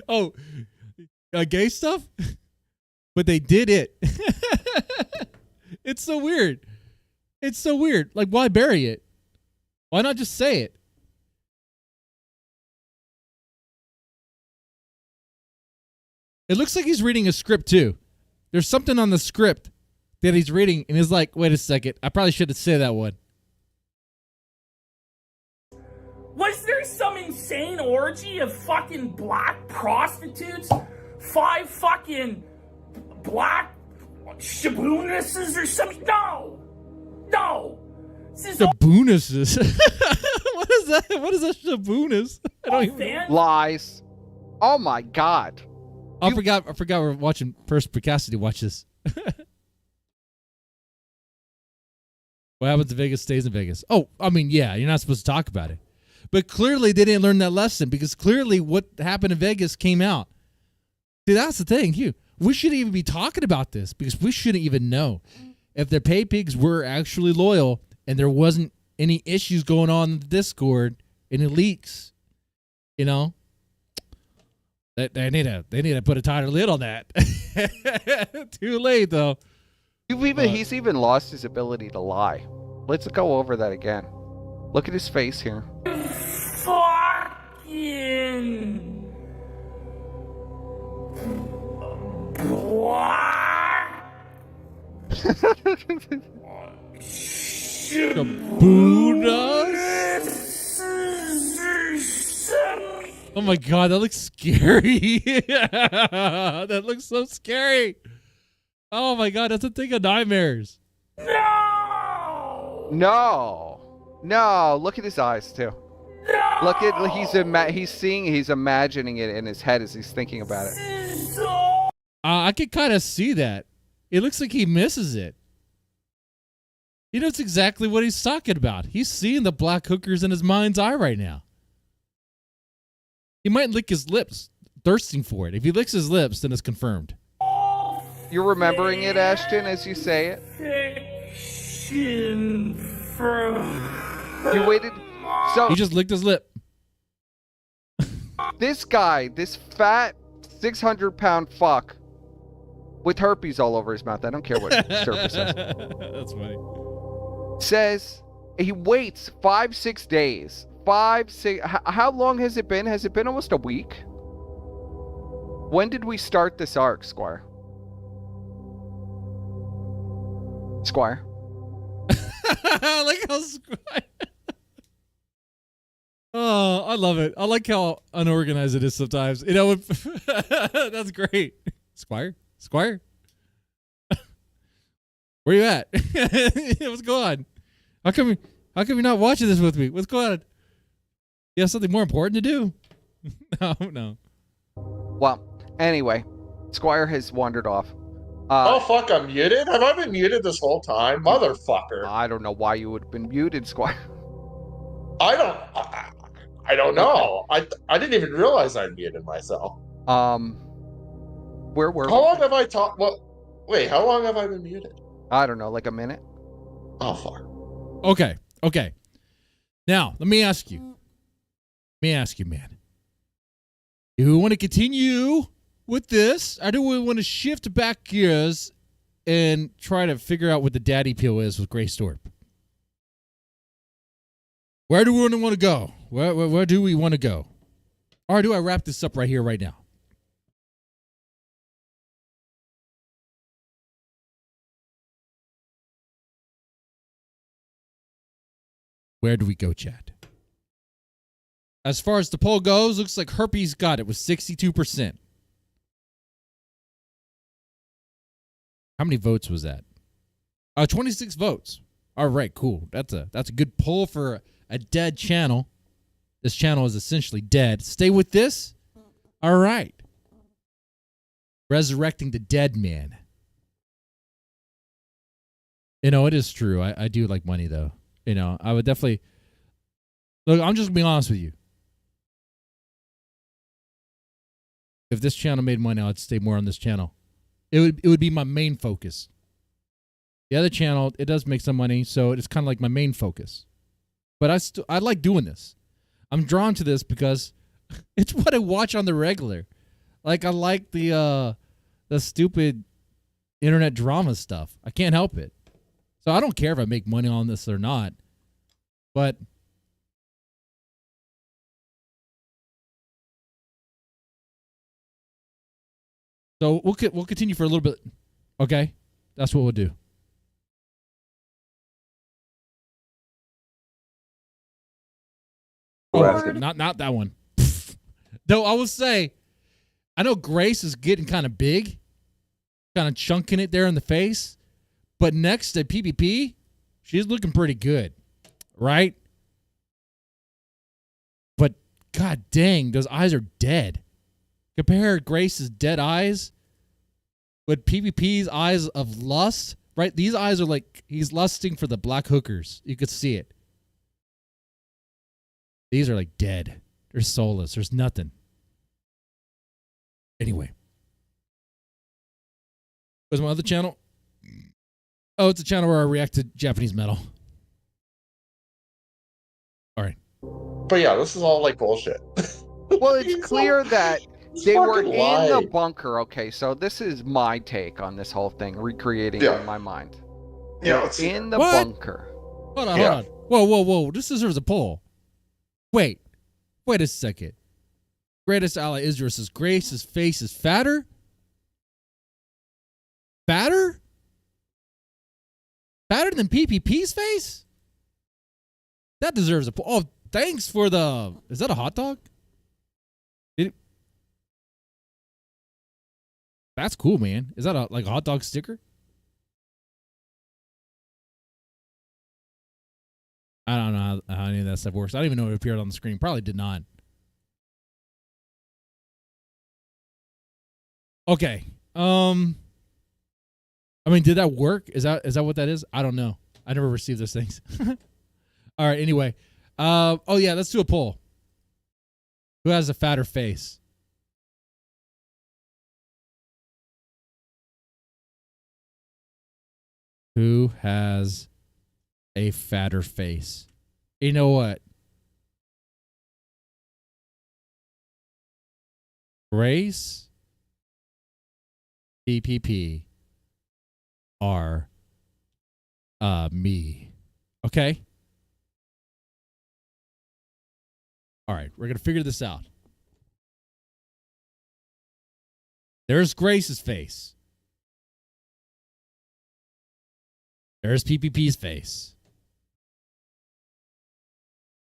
oh, gay stuff? But they did it. It's so weird. It's so weird. Like, why bury it? Why not just say it? It looks like he's reading a script, too. There's something on the script that he's reading, and he's like, wait a second. I probably should have said that one. Was there some insane orgy of fucking black prostitutes? 5 fucking black shaboonesses or something? No. Shaboonesses. What is that? What is a shaboones? I don't even know. Lies. Oh my God. I forgot we're watching Perspicacity. Watch this. What happens in Vegas stays in Vegas. Oh, I mean, yeah, you're not supposed to talk about it. But clearly they didn't learn that lesson because clearly what happened in Vegas came out. See, that's the thing, Hugh. We shouldn't even be talking about this because we shouldn't even know. If their pay pigs were actually loyal and there wasn't any issues going on in the Discord, any leaks, you know, they need to put a tighter lid on that. Too late though. He's even lost his ability to lie. Let's go over that again. Look at his face here. Fucking black Oh my God, that looks scary. That looks so scary. Oh my God, that's a thing of nightmares. No, look at his eyes too. Look at he's imagining it in his head as he's thinking about it. I can kind of see that. It looks like he misses it. He knows exactly what he's talking about. He's seeing the black hookers in his mind's eye right now. He might lick his lips, thirsting for it. If he licks his lips, then it's confirmed. You're remembering it, Ashton, as you say it? You waited. So he just licked his lip. This guy, this fat 600-pound fuck with herpes all over his mouth. I don't care what herpes says. That's funny. Says he waits 5-6 days. 5-6. How long has it been? Has it been almost a week? When did we start this arc, Squire? I like how Squire. Oh, I love it. I like how unorganized it is sometimes. You know, that's great. Squire? Where you at? What's going on? How come you're not watching this with me? What's going on? You have something more important to do? No. Well, anyway, Squire has wandered off. Oh, fuck, I'm muted? Have I been muted this whole time? Motherfucker. I don't know why you would have been muted, Squire. I don't know. I didn't even realize I muted myself. Where were How long have I talked? Well, wait, how long have I been muted? I don't know, like a minute? Oh, fuck. Okay. Now, let me ask you, man. Do we want to continue with this, or do we want to shift back gears and try to figure out what the daddy peel is with Grace Thorp? Where do we want to go? Where do we want to go? Or do I wrap this up right here, right now? Where do we go, Chad? As far as the poll goes, looks like herpes got it with 62%. How many votes was that? 26 votes. All right, cool. That's a good poll for a dead channel. This channel is essentially dead. Stay with this. All right. Resurrecting the dead man. You know, it is true. I do like money, though. You know, I would definitely... Look, I'm just going to be honest with you. If this channel made money, I'd stay more on this channel. It would be my main focus. The other channel, it does make some money, so it's kind of like my main focus. But I like doing this. I'm drawn to this because it's what I watch on the regular. Like, I like the stupid internet drama stuff. I can't help it. So I don't care if I make money on this or not. But so we'll continue for a little bit. Okay? That's what we'll do. Not that one. Though I will say, I know Grace is getting kind of big, kind of chunking it there in the face, but next to PPP, she's looking pretty good, right? But god dang, those eyes are dead. Compare Grace's dead eyes with PPP's eyes of lust, right? These eyes are like he's lusting for the black hookers. You could see it. These are like dead. They're soulless. There's nothing. Anyway. What's my other channel? Oh, it's a channel where I react to Japanese metal. All right. But yeah, this is all like bullshit. Well, it's clear that they were in fucking the lie. bunker. Okay, so this is my take on this whole thing, recreating Yeah. in my mind. Yeah, They're let's- in the What? bunker. Hold on, Yeah. hold on. Whoa. This deserves a poll. Wait a second. Greatest ally Israel says Grace's face is fatter? Fatter? Fatter than PPP's face? That deserves a poll. Oh, thanks for the... Is that a hot dog? That's cool, man. Is that like a hot dog sticker? I don't know how any of that stuff works. I don't even know if it appeared on the screen. Probably did not. Okay. I mean, did that work? Is that what that is? I don't know. I never received those things. All right. Anyway. Oh yeah. Let's do a poll. Who has a fatter face? Who has a fatter face? You know what? Grace, PPP are me. Okay? All right, we're going to figure this out. There's Grace's face. There's PPP's face.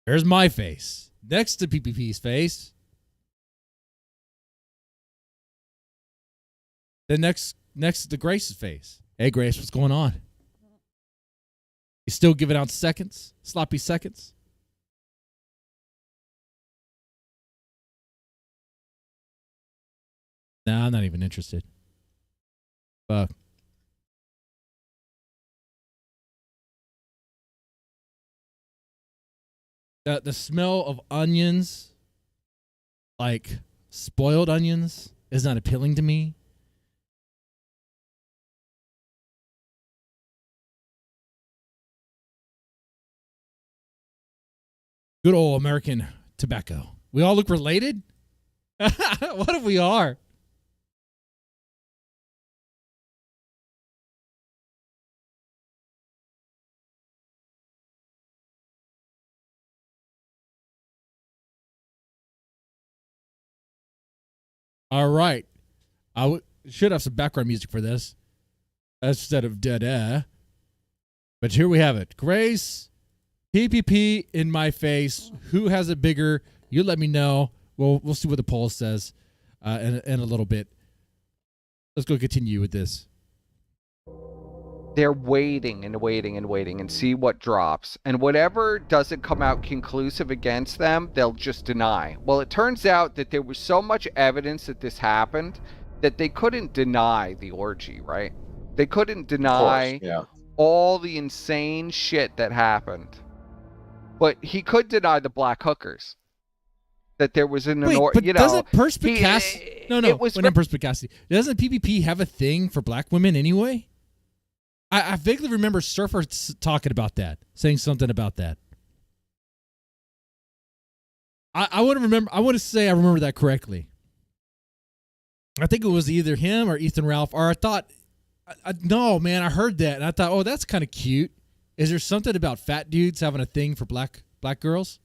There's my face. Next to PPP's face. Then next to Grace's face. Hey, Grace, what's going on? You still giving out seconds? Sloppy seconds? Nah, I'm not even interested. Fuck. The smell of onions, like spoiled onions, is not appealing to me. Good old American tobacco. We all look related? What if we are? All right. Should have some background music for this instead of dead air. But here we have it. Grace, PPP in my face. Who has it bigger? You let me know. We'll see what the poll says in a little bit. Let's go continue with this. They're waiting and see what drops. And whatever doesn't come out conclusive against them, they'll just deny. Well, it turns out that there was so much evidence that this happened that they couldn't deny the orgy, right? They couldn't deny all the insane shit that happened. But he could deny the black hookers. that there was an Wait, but doesn't Perspicacity? No, it was not Perspicacity. Doesn't PPP have a thing for black women anyway? I vaguely remember Surfer talking about that, saying something about that. I want to remember. I want to say I remember that correctly. I think it was either him or Ethan Ralph, or I thought, no, man, I heard that and I thought, oh, that's kind of cute. Is there something about fat dudes having a thing for black girls?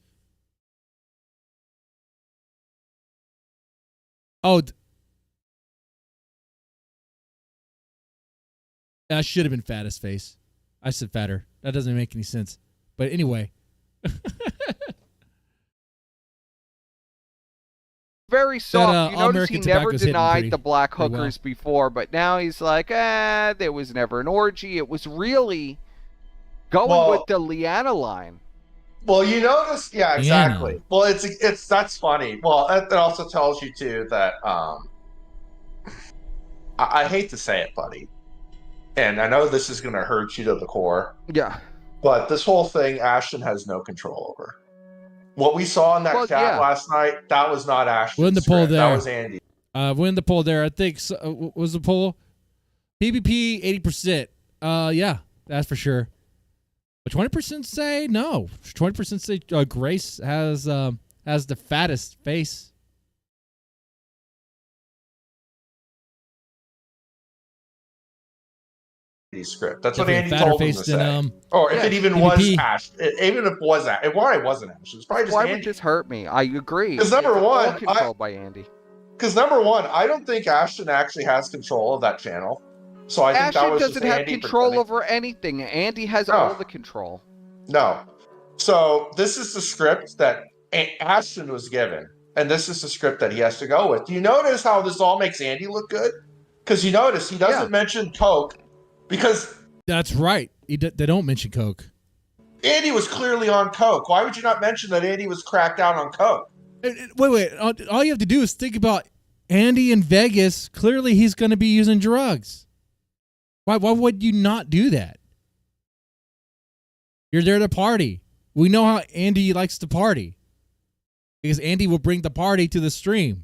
Oh, that should have been fattest face. I said fatter. That doesn't make any sense. But anyway. Very soft. You notice American he never Tobacco's hitting denied the black pretty hookers before, but now he's like, there was never an orgy. It was really going with the Liana line. Well, you notice, yeah, exactly. Liana. Well, it's that's funny. Well, that also tells you too that I hate to say it, buddy, and I know this is going to hurt you to the core. Yeah. But this whole thing, Ashton has no control over. What we saw in that chat last night, that was not Ashton. Win the poll there. That was Andy. Win the poll there. I think was the poll PPP 80%. Yeah, that's for sure. But 20% say no. 20% say Grace has the fattest face. Script. That's Definitely what Andy told him to say. Or if it even was Ash, even if it was Ash, it probably wasn't Ash. It was probably just Why Andy. would this hurt me? I agree. Because number one, controlled by Andy. Because number one, I don't think Ashton actually has control of that channel. So I think Ashton that was doesn't have control over anything. Andy has all the control. No. So this is the script that Ashton was given, and this is the script that he has to go with. Do you notice how this all makes Andy look good? Because you notice he doesn't mention Coke. Because that's right. They don't mention Coke. Andy was clearly on Coke. Why would you not mention that Andy was cracked out on Coke? Wait. All you have to do is think about Andy in Vegas. Clearly, he's going to be using drugs. Why would you not do that? You're there to party. We know how Andy likes to party. Because Andy will bring the party to the stream.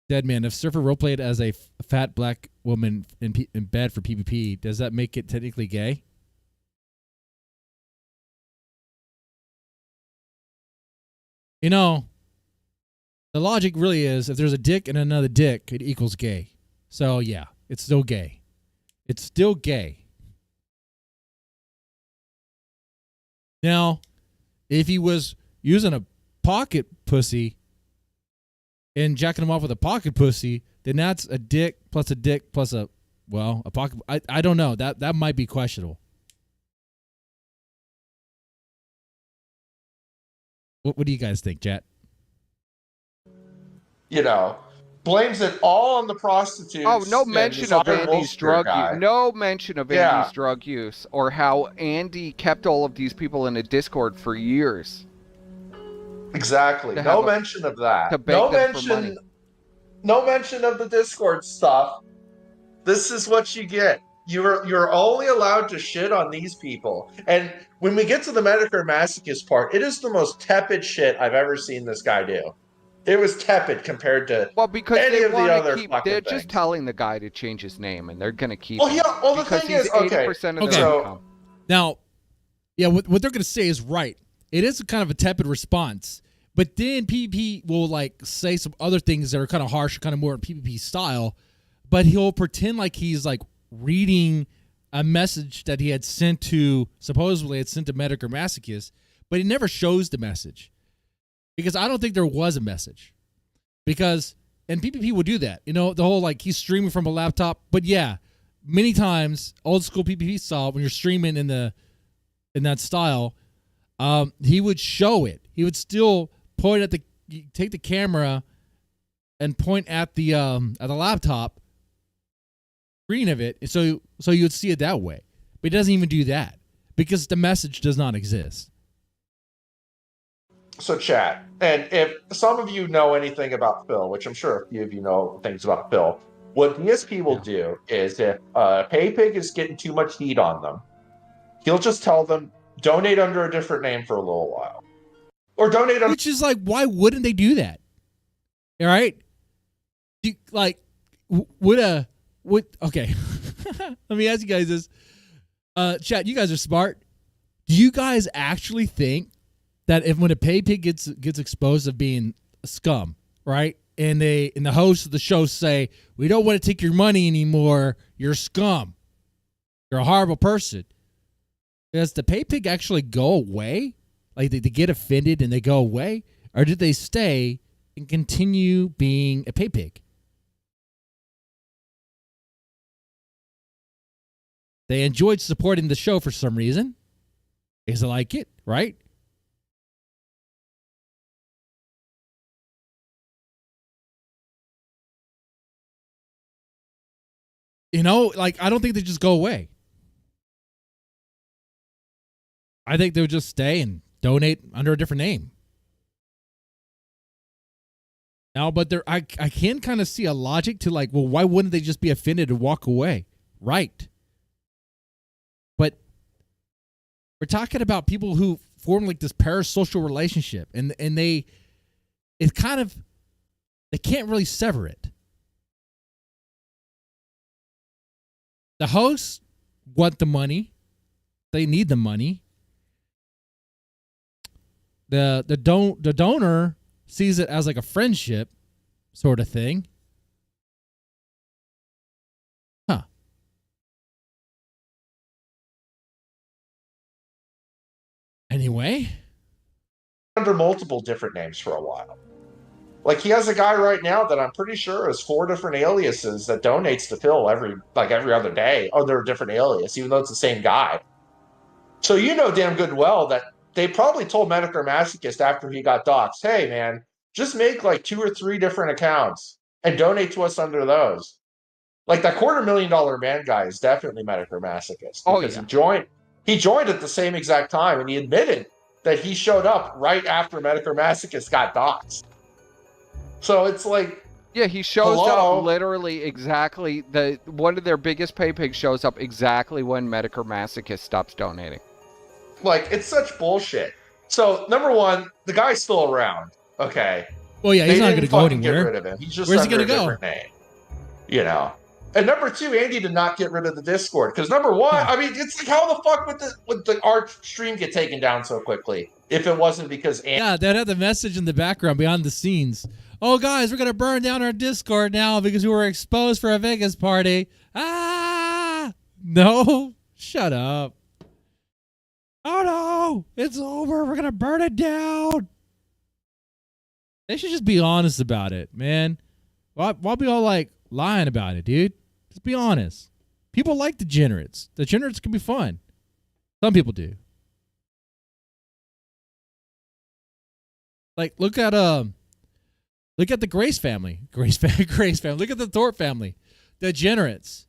Dead man, if Surfer roleplayed as a fat black woman in bed for PPP, does that make it technically gay? You know, the logic really is if there's a dick and another dick, it equals gay. So yeah, it's still gay. It's still gay. Now, if he was using a pocket pussy and jacking him off with a pocket pussy, then that's a dick plus a pocket. I don't know. That might be questionable. What do you guys think, chat? You know, blames it all on the prostitutes. Oh, no mention of Andy's drug use. No mention of Andy's drug use or how Andy kept all of these people in a Discord for years. Exactly. No mention of that. No mention of the Discord stuff. This is what you get. You're only allowed to shit on these people. And when we get to the Medicare masochist part, it is the most tepid shit I've ever seen this guy do. It was tepid compared to any of the other fucking They're things. just telling the guy to change his name, and they're going to keep him. Well, the thing is, 80% of their income. Now, yeah, what they're going to say is right. It is kind of a tepid response. But then PPP will say some other things that are kind of harsh, kind of more in PPP style. But he'll pretend like he's reading a message that he had supposedly sent to Medic or Masochist, but he never shows the message. Because I don't think there was a message. And PPP will do that. You know, the whole he's streaming from a laptop. But yeah, many times, old school PPP style, when you're streaming in that style, he would show it. He would still take the camera and point at the laptop screen of it, so you would see it that way. But he doesn't even do that because the message does not exist. So chat, and if some of you know anything about Phil, which I'm sure a few of you know things about Phil, what DSP will do is if PayPig is getting too much heat on them, He'll just tell them, donate under a different name for a little while. Or donate under... Which is like, why wouldn't they do that? All right? Okay. Let me ask you guys this. Chat, you guys are smart. Do you guys actually think that when a pay pig gets exposed of being a scum, right? And the hosts of the show say, we don't want to take your money anymore. You're scum. You're a horrible person. Does the pay pig actually go away? Like they get offended and they go away? Or did they stay and continue being a pay pig? They enjoyed supporting the show for some reason. Because they like it, right? You know, like, I don't think they just go away. I think they would just stay and donate under a different name. Now, but I can kind of see a logic to like, well, why wouldn't they just be offended and walk away? Right. But we're talking about people who form like this parasocial relationship and they can't really sever it. The hosts want the money. They need the money. The donor sees it as like a friendship sort of thing. Huh. Anyway. Under multiple different names for a while. Like he has a guy right now that I'm pretty sure has 4 different aliases that donates to Phil every other day. Oh, they're a different alias, even though it's the same guy. So you know damn good and well that they probably told Medicare Masochist after he got doxxed, hey man, just make like 2 or 3 different accounts and donate to us under those. Like that $250,000 man guy is definitely Medicare Masochist. Oh, because yeah. he joined at the same exact time and he admitted that he showed up right after Medicare Masochist got doxxed. So it's like, yeah, he shows up literally exactly one of their biggest pay pigs shows up exactly when Medicare Masochist stops donating. Like, it's such bullshit. So, number one, the guy's still around. Okay. Well, yeah, he's not going to go anywhere. Get rid of him. He's just Where's he under going to a different name. You know. And number 2, Andy did not get rid of the Discord because number 1, I mean, it's like how the fuck would our stream get taken down so quickly if it wasn't because Andy? Yeah, they'd have the message in the background behind the scenes. Oh, guys, we're going to burn down our Discord now because we were exposed for a Vegas party. Ah! No. Shut up. Oh, no. It's over. We're going to burn it down. They should just be honest about it, man. Why be all, like, lying about it, dude? Just be honest. People like degenerates. Degenerates can be fun. Some people do. Like, look at the Grace family. Grace family. Look at the Thorp family. Degenerates.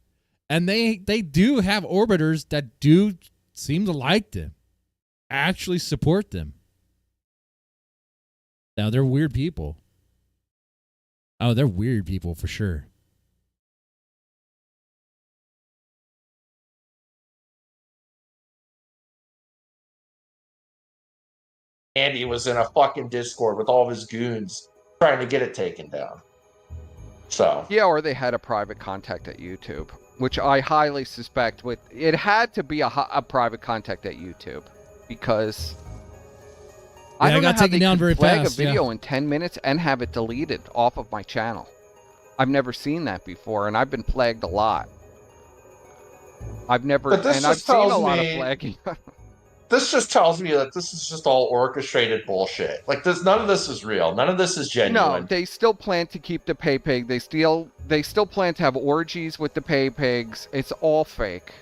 And they do have orbiters that do seem to like them. Actually support them. Now, they're weird people. Oh, they're weird people for sure. Andy was in a fucking Discord with all of his goons trying to get it taken down. So. Yeah, or they had a private contact at YouTube, which I highly suspect it had to be a private contact at YouTube because I don't know how they could flag a video in 10 minutes and have it deleted off of my channel. I've never seen that before, and I've been flagged a lot. I've seen a lot of flagging. This just tells me that this is just all orchestrated bullshit. Like none of this is real. None of this is genuine. No, they still plan to keep the pay pig. They still plan to have orgies with the pay pigs. It's all fake.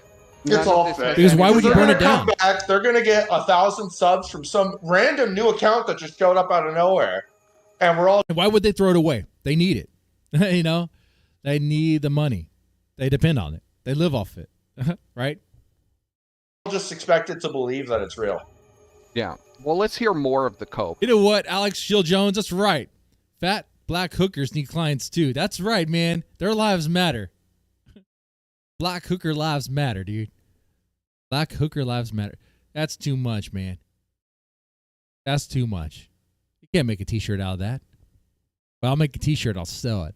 It's all fake. Because why would you burn it down? They're going to get 1,000 subs from some random new account that just showed up out of nowhere. And why would they throw it away? They need it. You know? They need the money. They depend on it. They live off it. Right? Just expected to believe that it's real. Yeah. Well, let's hear more of the cope. You know what, Alex Shield Jones? That's right. Fat black hookers need clients too. That's right, man. Their lives matter. Black hooker lives matter, dude. Black hooker lives matter. That's too much, man. That's too much. You can't make a t-shirt out of that. But I'll make a t-shirt. I'll sell it.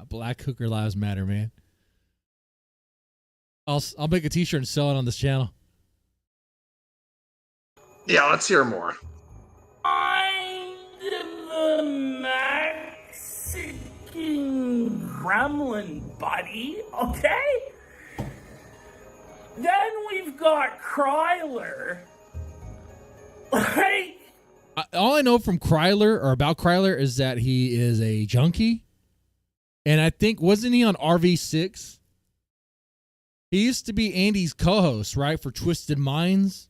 Black hooker lives matter, man. I'll make a t-shirt and sell it on this channel. Yeah, let's hear more. I'm the Mexican gremlin, buddy. Okay? Then we've got Kryler. Like, All I know from Kryler or about Kryler is that he is a junkie. And I think, wasn't he on RV6? He used to be Andy's co-host, right? For Twisted Minds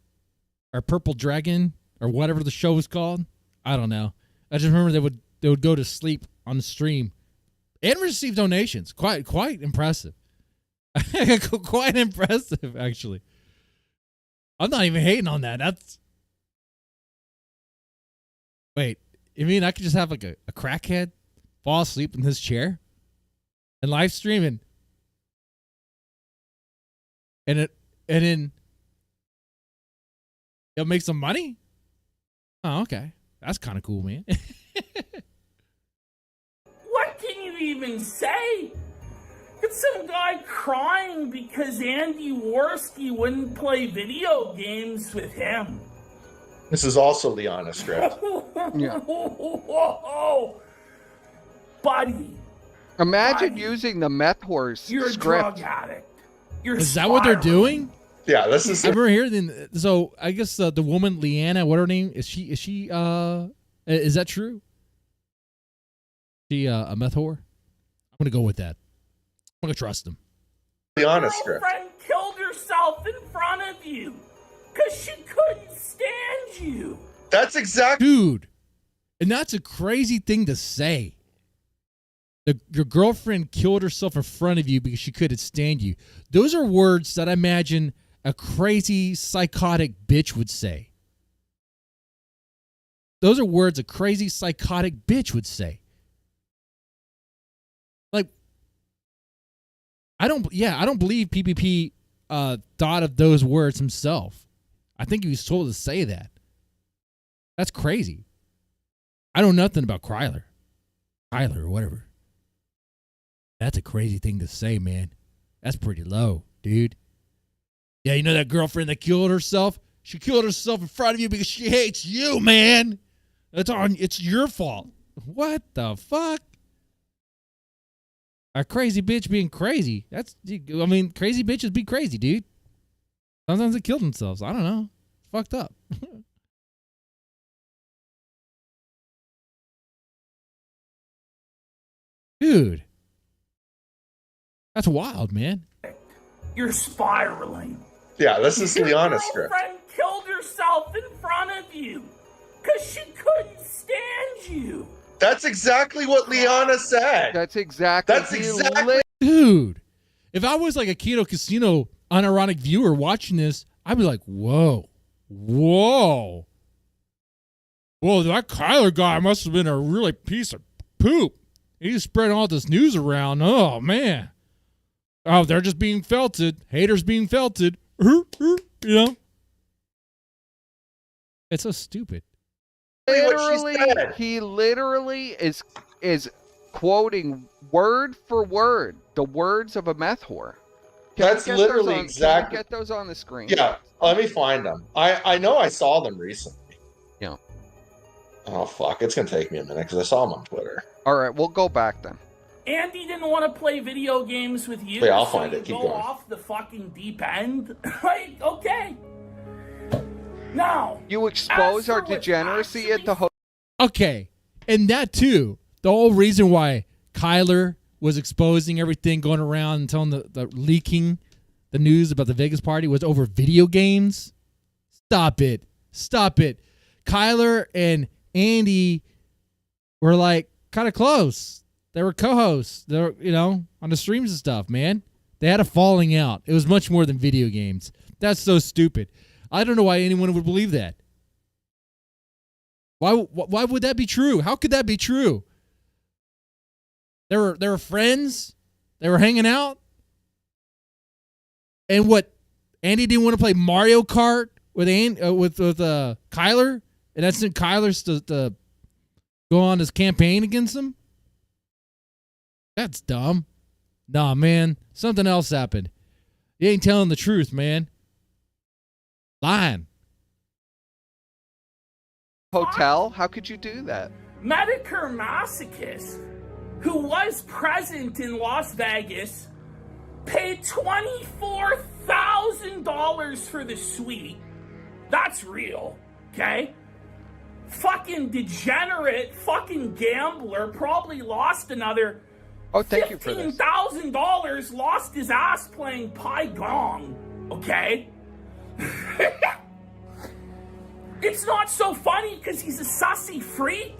or Purple Dragon or whatever the show was called. I don't know. I just remember they would go to sleep on the stream and receive donations. Quite impressive. Quite impressive, actually. I'm not even hating on that. Wait, you mean I could just have like a crackhead fall asleep in his chair and live streaming, and then it'll make some money? Oh, okay. That's kind of cool, man. what can you even say? It's some guy crying because Andy Worski wouldn't play video games with him. This is also Liana's script. Yeah. Buddy. Imagine using the meth horse You're script. a drug addict. You're Is that what they're doing? Yeah, this is. I remember hearing. So I guess the woman Leanna, what her name is? She is that true? She a meth whore? I'm gonna go with that. I'm gonna trust him. Liana's script. Girlfriend killed herself in front of you because she couldn't stand you. That's exactly. Dude, and that's a crazy thing to say. Your girlfriend killed herself in front of you because she couldn't stand you. Those are words that I imagine a crazy, psychotic bitch would say. Those are words a crazy, psychotic bitch would say. Like, I don't believe PPP thought of those words himself. I think he was told to say that. That's crazy. I know nothing about Kryler or whatever. That's a crazy thing to say, man. That's pretty low, dude. Yeah, you know that girlfriend that killed herself? She killed herself in front of you because she hates you, man. It's your fault. What the fuck? A crazy bitch being crazy. Crazy bitches be crazy, dude. Sometimes they kill themselves. I don't know. It's fucked up. Dude. That's wild, man. You're spiraling. Yeah, this is Your Liana's script. girlfriend killed herself in front of you because she couldn't stand you. That's exactly what Liana said. That's exactly. Dude, if I was like a Kino Casino unironic viewer watching this, I'd be like, whoa, that Kyler guy must have been a really piece of poop. He's spreading all this news around. Oh, man. Oh, they're just being felted. Haters being felted. You know? It's so stupid. He literally is quoting word for word the words of a meth whore. That's literally Can exactly. we get those on the screen? Yeah, let me find them. I know I saw them recently. Yeah. Oh fuck! It's gonna take me a minute because I saw them on Twitter. All right, we'll go back then. Andy didn't want to play video games with you. Yeah, I'll so find you it. Keep go going. off the fucking deep end. Like, okay. Now, You expose as for our what's degeneracy at the actually Okay. And that, too, the whole reason why Kyler was exposing everything going around and telling the leaking the news about the Vegas party was over video games. Stop it. Kyler and Andy were like kind of close. They were co-hosts. They were, on the streams and stuff, man. They had a falling out. It was much more than video games. That's so stupid. I don't know why anyone would believe that. Why would that be true? How could that be true? They were friends. They were hanging out. And what Andy didn't want to play Mario Kart with Kyler, and that sent Kyler to go on his campaign against him. That's dumb. Nah, man, something else happened. You ain't telling the truth, man. Lying. Hotel? How could you do that? Medicare masochist, who was present in Las Vegas, paid $24,000 for the suite. That's real, okay? Fucking degenerate, fucking gambler, probably lost another Thank you for this. $15,000, lost his ass playing Pai Gong, okay? It's not so funny because he's a sussy freak.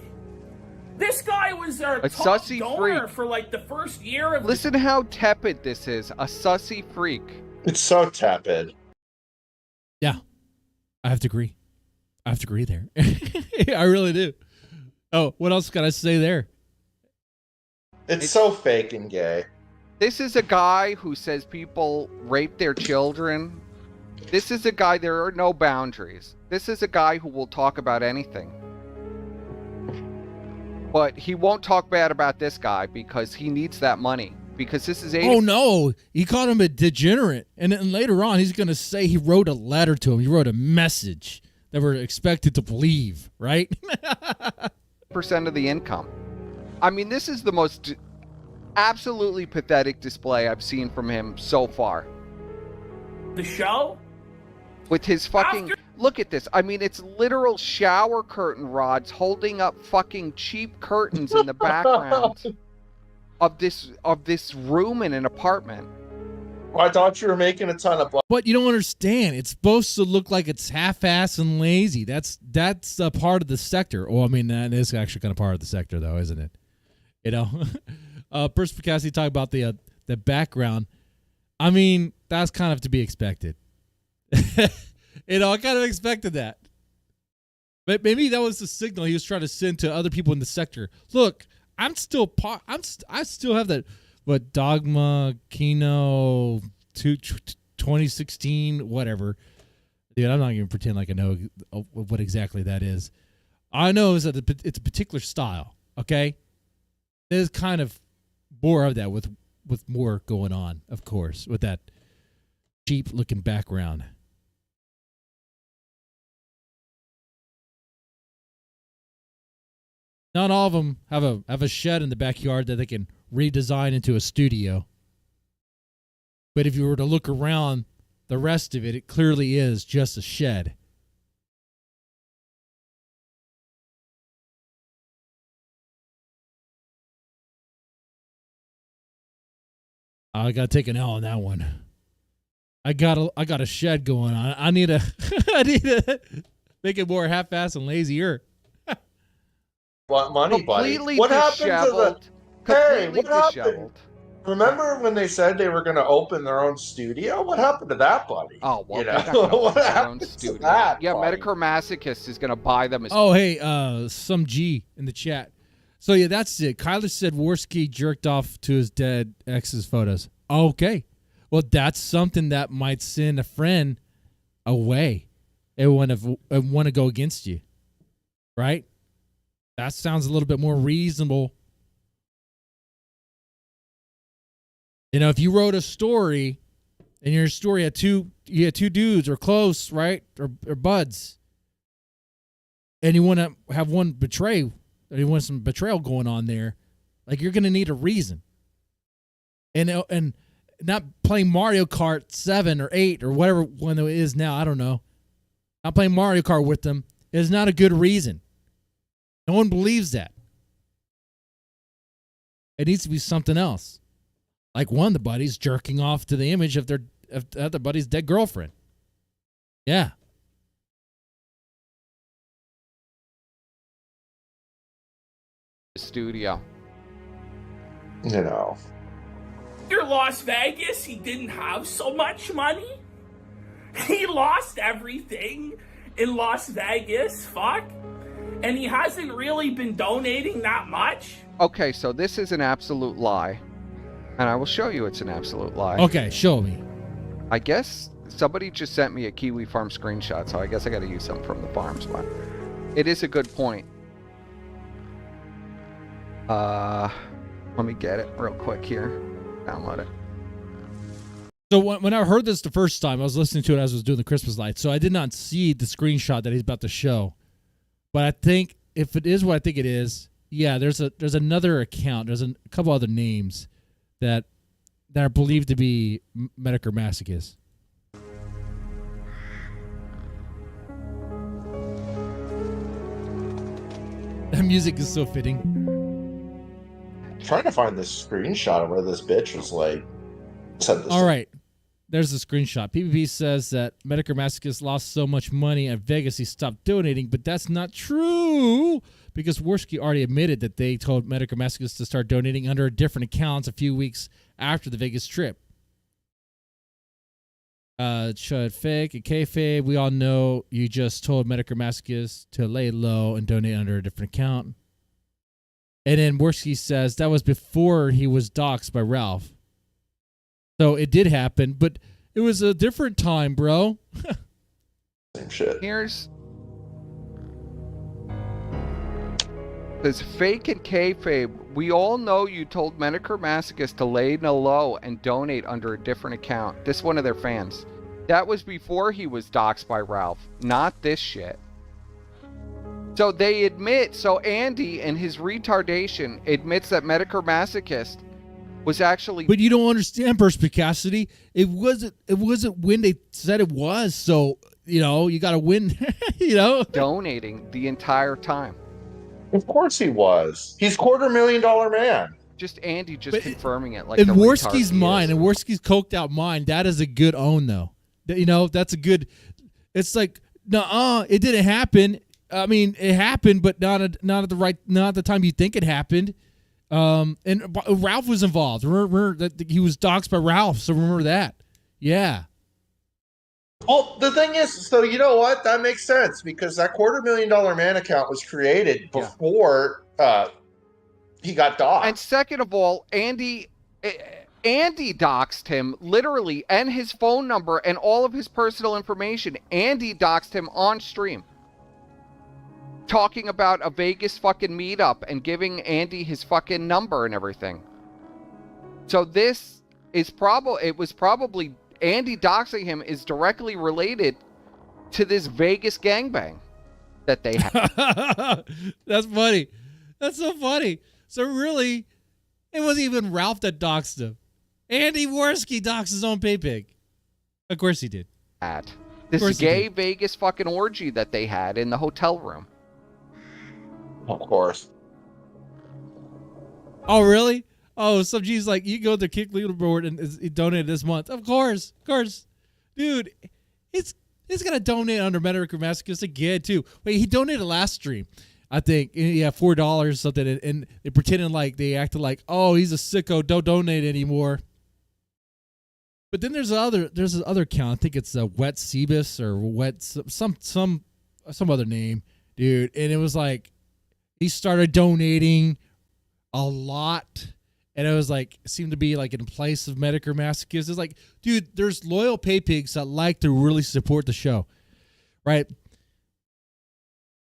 This guy was our top sussy donor freak. for like the first year of Listen how tepid this is. A sussy freak. It's so tepid. Yeah, I have to agree. I have to agree there. I really do. Oh, what else can I say there? It's so fake and gay. This is a guy who says people rape their children. This is a guy, there are no boundaries. This is a guy who will talk about anything. But he won't talk bad about this guy because he needs that money. Because this is 80. Oh, no. He called him a degenerate. And then later on, he's going to say he wrote a letter to him. He wrote a message that we're expected to believe, right? % of the income. I mean, this is the most absolutely pathetic display I've seen from him so far. the show. With his fucking... Look at this. I mean, it's literal shower curtain rods holding up fucking cheap curtains in the background of this room in an apartment. Well, I thought you were making a ton of... But you don't understand. It's supposed to look like it's half-assed and lazy. That's a part of the sector. Well, I mean, that is actually kind of part of the sector, though, isn't it? You know? Perspicacity talked about the background. I mean, that's kind of to be expected. You know, I kind of expected that. But maybe that was the signal he was trying to send to other people in the sector. Look, I still have that, what, Dogma, Kino, 2016, whatever. Dude, I'm not even pretend like I know what exactly that is. All I know is that it's a particular style, okay? There's kind of more of that with more going on, of course, with that cheap-looking background. Not all of them have a shed in the backyard that they can redesign into a studio. But if you were to look around the rest of it, it clearly is just a shed. I gotta take an L on that one. I got a shed going on. I need to make it more half-assed and lazier. What money, Completely buddy? What happened disheveled. to the... Hey, Completely what happened? disheveled. Remember when they said they were going to open their own studio? What happened to that, buddy? Oh, well, You they're not know? gonna What open their own happened to studio. that, Yeah, buddy? Medicare Masochist is going to buy them as... Oh, hey, some G in the chat. So, yeah, that's it. Kyler said Worski jerked off to his dead ex's photos. Okay. Well, that's something that might send a friend away and want to go against you. Right? That sounds a little bit more reasonable. You know, if you wrote a story and your story had two dudes or close, right? Or buds. And you want to have one betray, or you want some betrayal going on there, like you're going to need a reason. And not playing Mario Kart 7 or 8 or whatever one it is now, I don't know. Not playing Mario Kart with them is not a good reason. No one believes that. It needs to be something else. Like one of the buddies jerking off to the image of their buddy's dead girlfriend. Yeah. Studio. You know. After Las Vegas, he didn't have so much money. He lost everything in Las Vegas, fuck. And he hasn't really been donating that much. Okay, so this is an absolute lie. And I will show you it's an absolute lie. Okay, show me. I guess somebody just sent me a Kiwi Farm screenshot, so I guess I got to use something from the farms, but it is a good point. Let me get it real quick here. Download it. So when I heard this the first time, I was listening to it as I was doing the Christmas lights, so I did not see the screenshot that he's about to show. But I think if it is what I think it is, yeah, there's another account. There's a couple other names that are believed to be medic or masochists. That music is so fitting. I'm trying to find this screenshot of where this bitch was like. Said this. All right. There's the screenshot. PPP says that medic or masochist lost so much money at Vegas he stopped donating, but that's not true because Worski already admitted that they told medic or masochist to start donating under different accounts a few weeks after the Vegas trip. Should fake and kayfabe. We all know you just told medic or masochist to lay low and donate under a different account. And then Worski says that was before he was doxxed by Ralph. So it did happen, but it was a different time, bro. Same shit. Here's this fake and kayfabe. We all know you told Medicare Masochist to lay low and donate under a different account. This one of their fans. That was before he was doxxed by Ralph, not this shit. So they admit, so Andy in his retardation admits that Medicare Masochist was actually... But you don't understand, Perspicacity. It wasn't when they said it was, so, you know, you got to win, you know? Donating the entire time. Of course he was. He's $250,000 man. Just Andy just But confirming it. Like in the Worski's retard he mind, is. in Worski's coked out mind, that is a good own, though. You know, that's a good... It's like, nuh-uh, it didn't happen. I mean, it happened, but not at the time you think it happened. And Ralph was involved. Remember that he was doxxed by Ralph, so remember that. Yeah. Well, the thing is, so you know what? That makes sense because that $250,000 man account was created before he got doxxed. And second of all, Andy doxed him literally, and his phone number and all of his personal information. Andy doxed him on stream, talking about a Vegas fucking meetup and giving Andy his fucking number and everything. So this is probably Andy doxing him is directly related to this Vegas gangbang that they had. That's funny. That's so funny. So really, it wasn't even Ralph that doxed him. Andy Worski doxed his own pay pig. Of course he did. At this gay Vegas fucking orgy that they had in the hotel room. Of course. Oh, really? Oh, some G's like, you go to Kick Leaderboard and he donated this month. Of course. Dude, it's going to donate under Medicare Masochist again, too. Wait, he donated last stream, I think. Yeah, $4 or something. And they pretended like they acted like, oh, he's a sicko, don't donate anymore. But then there's this other account. I think it's Wet Cebus or Wet, some other name, dude. And it was like, he started donating a lot, and it was like, it seemed to be like in place of Medicare Masochist. It's like, dude, there's loyal pay pigs that like to really support the show, right?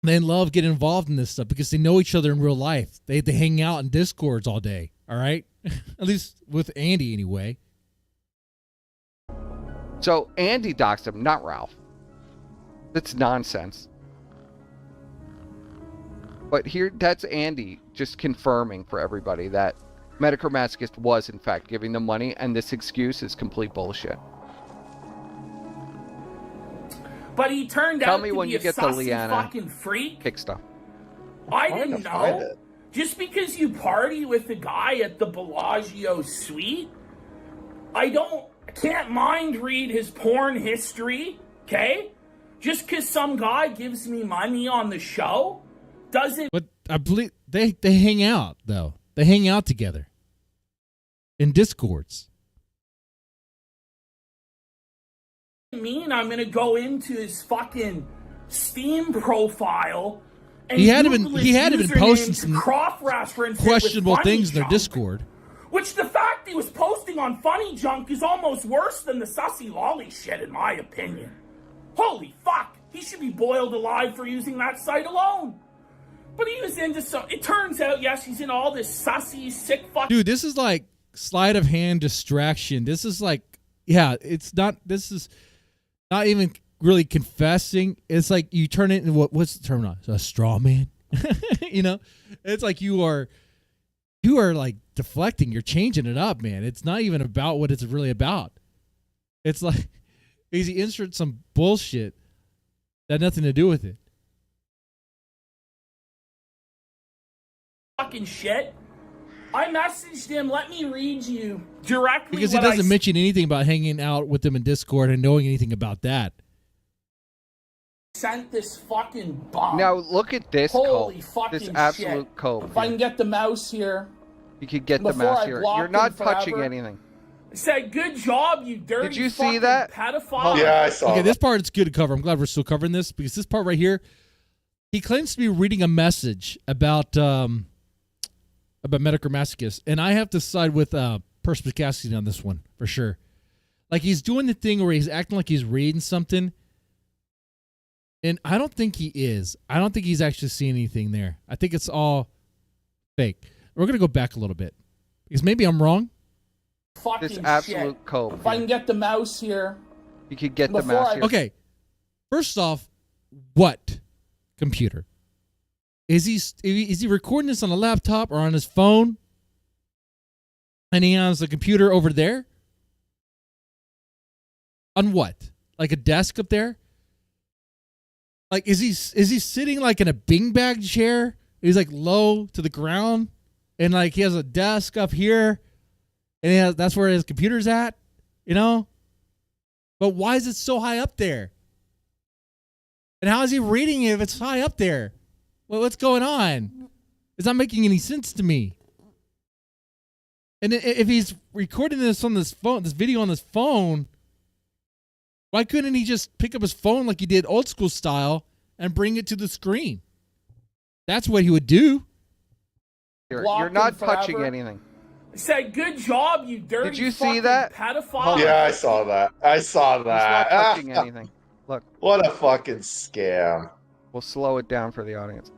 They love getting involved in this stuff because they know each other in real life. They hang out in Discords all day, all right? At least with Andy, anyway. So Andy doxed him, not Ralph. That's nonsense. But here, that's Andy just confirming for everybody that Medicare Masochist was, in fact, giving them money, and this excuse is complete bullshit. But he turned Tell out me to when be you a get the sussy Leanna fucking freak. kick stuff. I Trying didn't to find know. it. Just because you party with the guy at the Bellagio suite, I can't mind read his porn history, okay? Just because some guy gives me money on the show doesn't... But I believe they hang out, though. They hang out together in Discords. mean I'm gonna go into his fucking Steam profile and He had Google been his posting username some cross-reference it with questionable Funny things in their Chunk, Discord. Which the fact he was posting on Funny Junk is almost worse than the sussy lolly shit, in my opinion. Holy fuck, he should be boiled alive for using that site alone. But he was into some. It turns out, yes, he's in all this sussy, sick fuck. Dude, this is like sleight of hand distraction. This is like, yeah, it's not. This is not even really confessing. It's like you turn it into what's the term? A straw man. You know, it's like you are like deflecting. You're changing it up, man. It's not even about what it's really about. It's like he inserts some bullshit that had nothing to do with it. Fucking shit. I messaged him. Let me read you directly Because he what doesn't mention anything about hanging out with them in Discord and knowing anything about that. Sent this fucking bomb. Now look at this Holy cope. This fucking absolute shit. cope. If I can get the mouse here. You could get the Before mouse I here. block You're not him touching forever. anything. I said, good job, you dirty Did you see fucking that? pedophile. Yeah, I saw Okay, that. this part is good to cover. I'm glad we're still covering this because this part right here, he claims to be reading a message about Medicomasochist, and I have to side with Perspicacity on this one for sure. Like he's doing the thing where he's acting like he's reading something, and I don't think he is. I don't think he's actually seeing anything there. I think it's all fake. We're gonna go back a little bit because maybe I'm wrong. Fucking This absolute shit. cope. If I can get the mouse here. You could get the Before mouse I- here. Okay, first off, what computer? Is he recording this on a laptop or on his phone? And he has a computer over there? On what? Like a desk up there? Like is he sitting like in a beanbag chair? He's like low to the ground, and like he has a desk up here, and that's where his computer's at, you know? But why is it so high up there? And how is he reading it if it's high up there? Well, what's going on? It's not making any sense to me. And if he's recording this on this phone, this video on this phone, why couldn't he just pick up his phone like he did old school style and bring it to the screen? That's what he would do. You're not touching anything. I said, good job, you dirty Did you see fucking that? pedophile. Yeah, I saw that. I saw He's that. not touching anything. Look, What a fucking scam. we'll slow it down for the audience.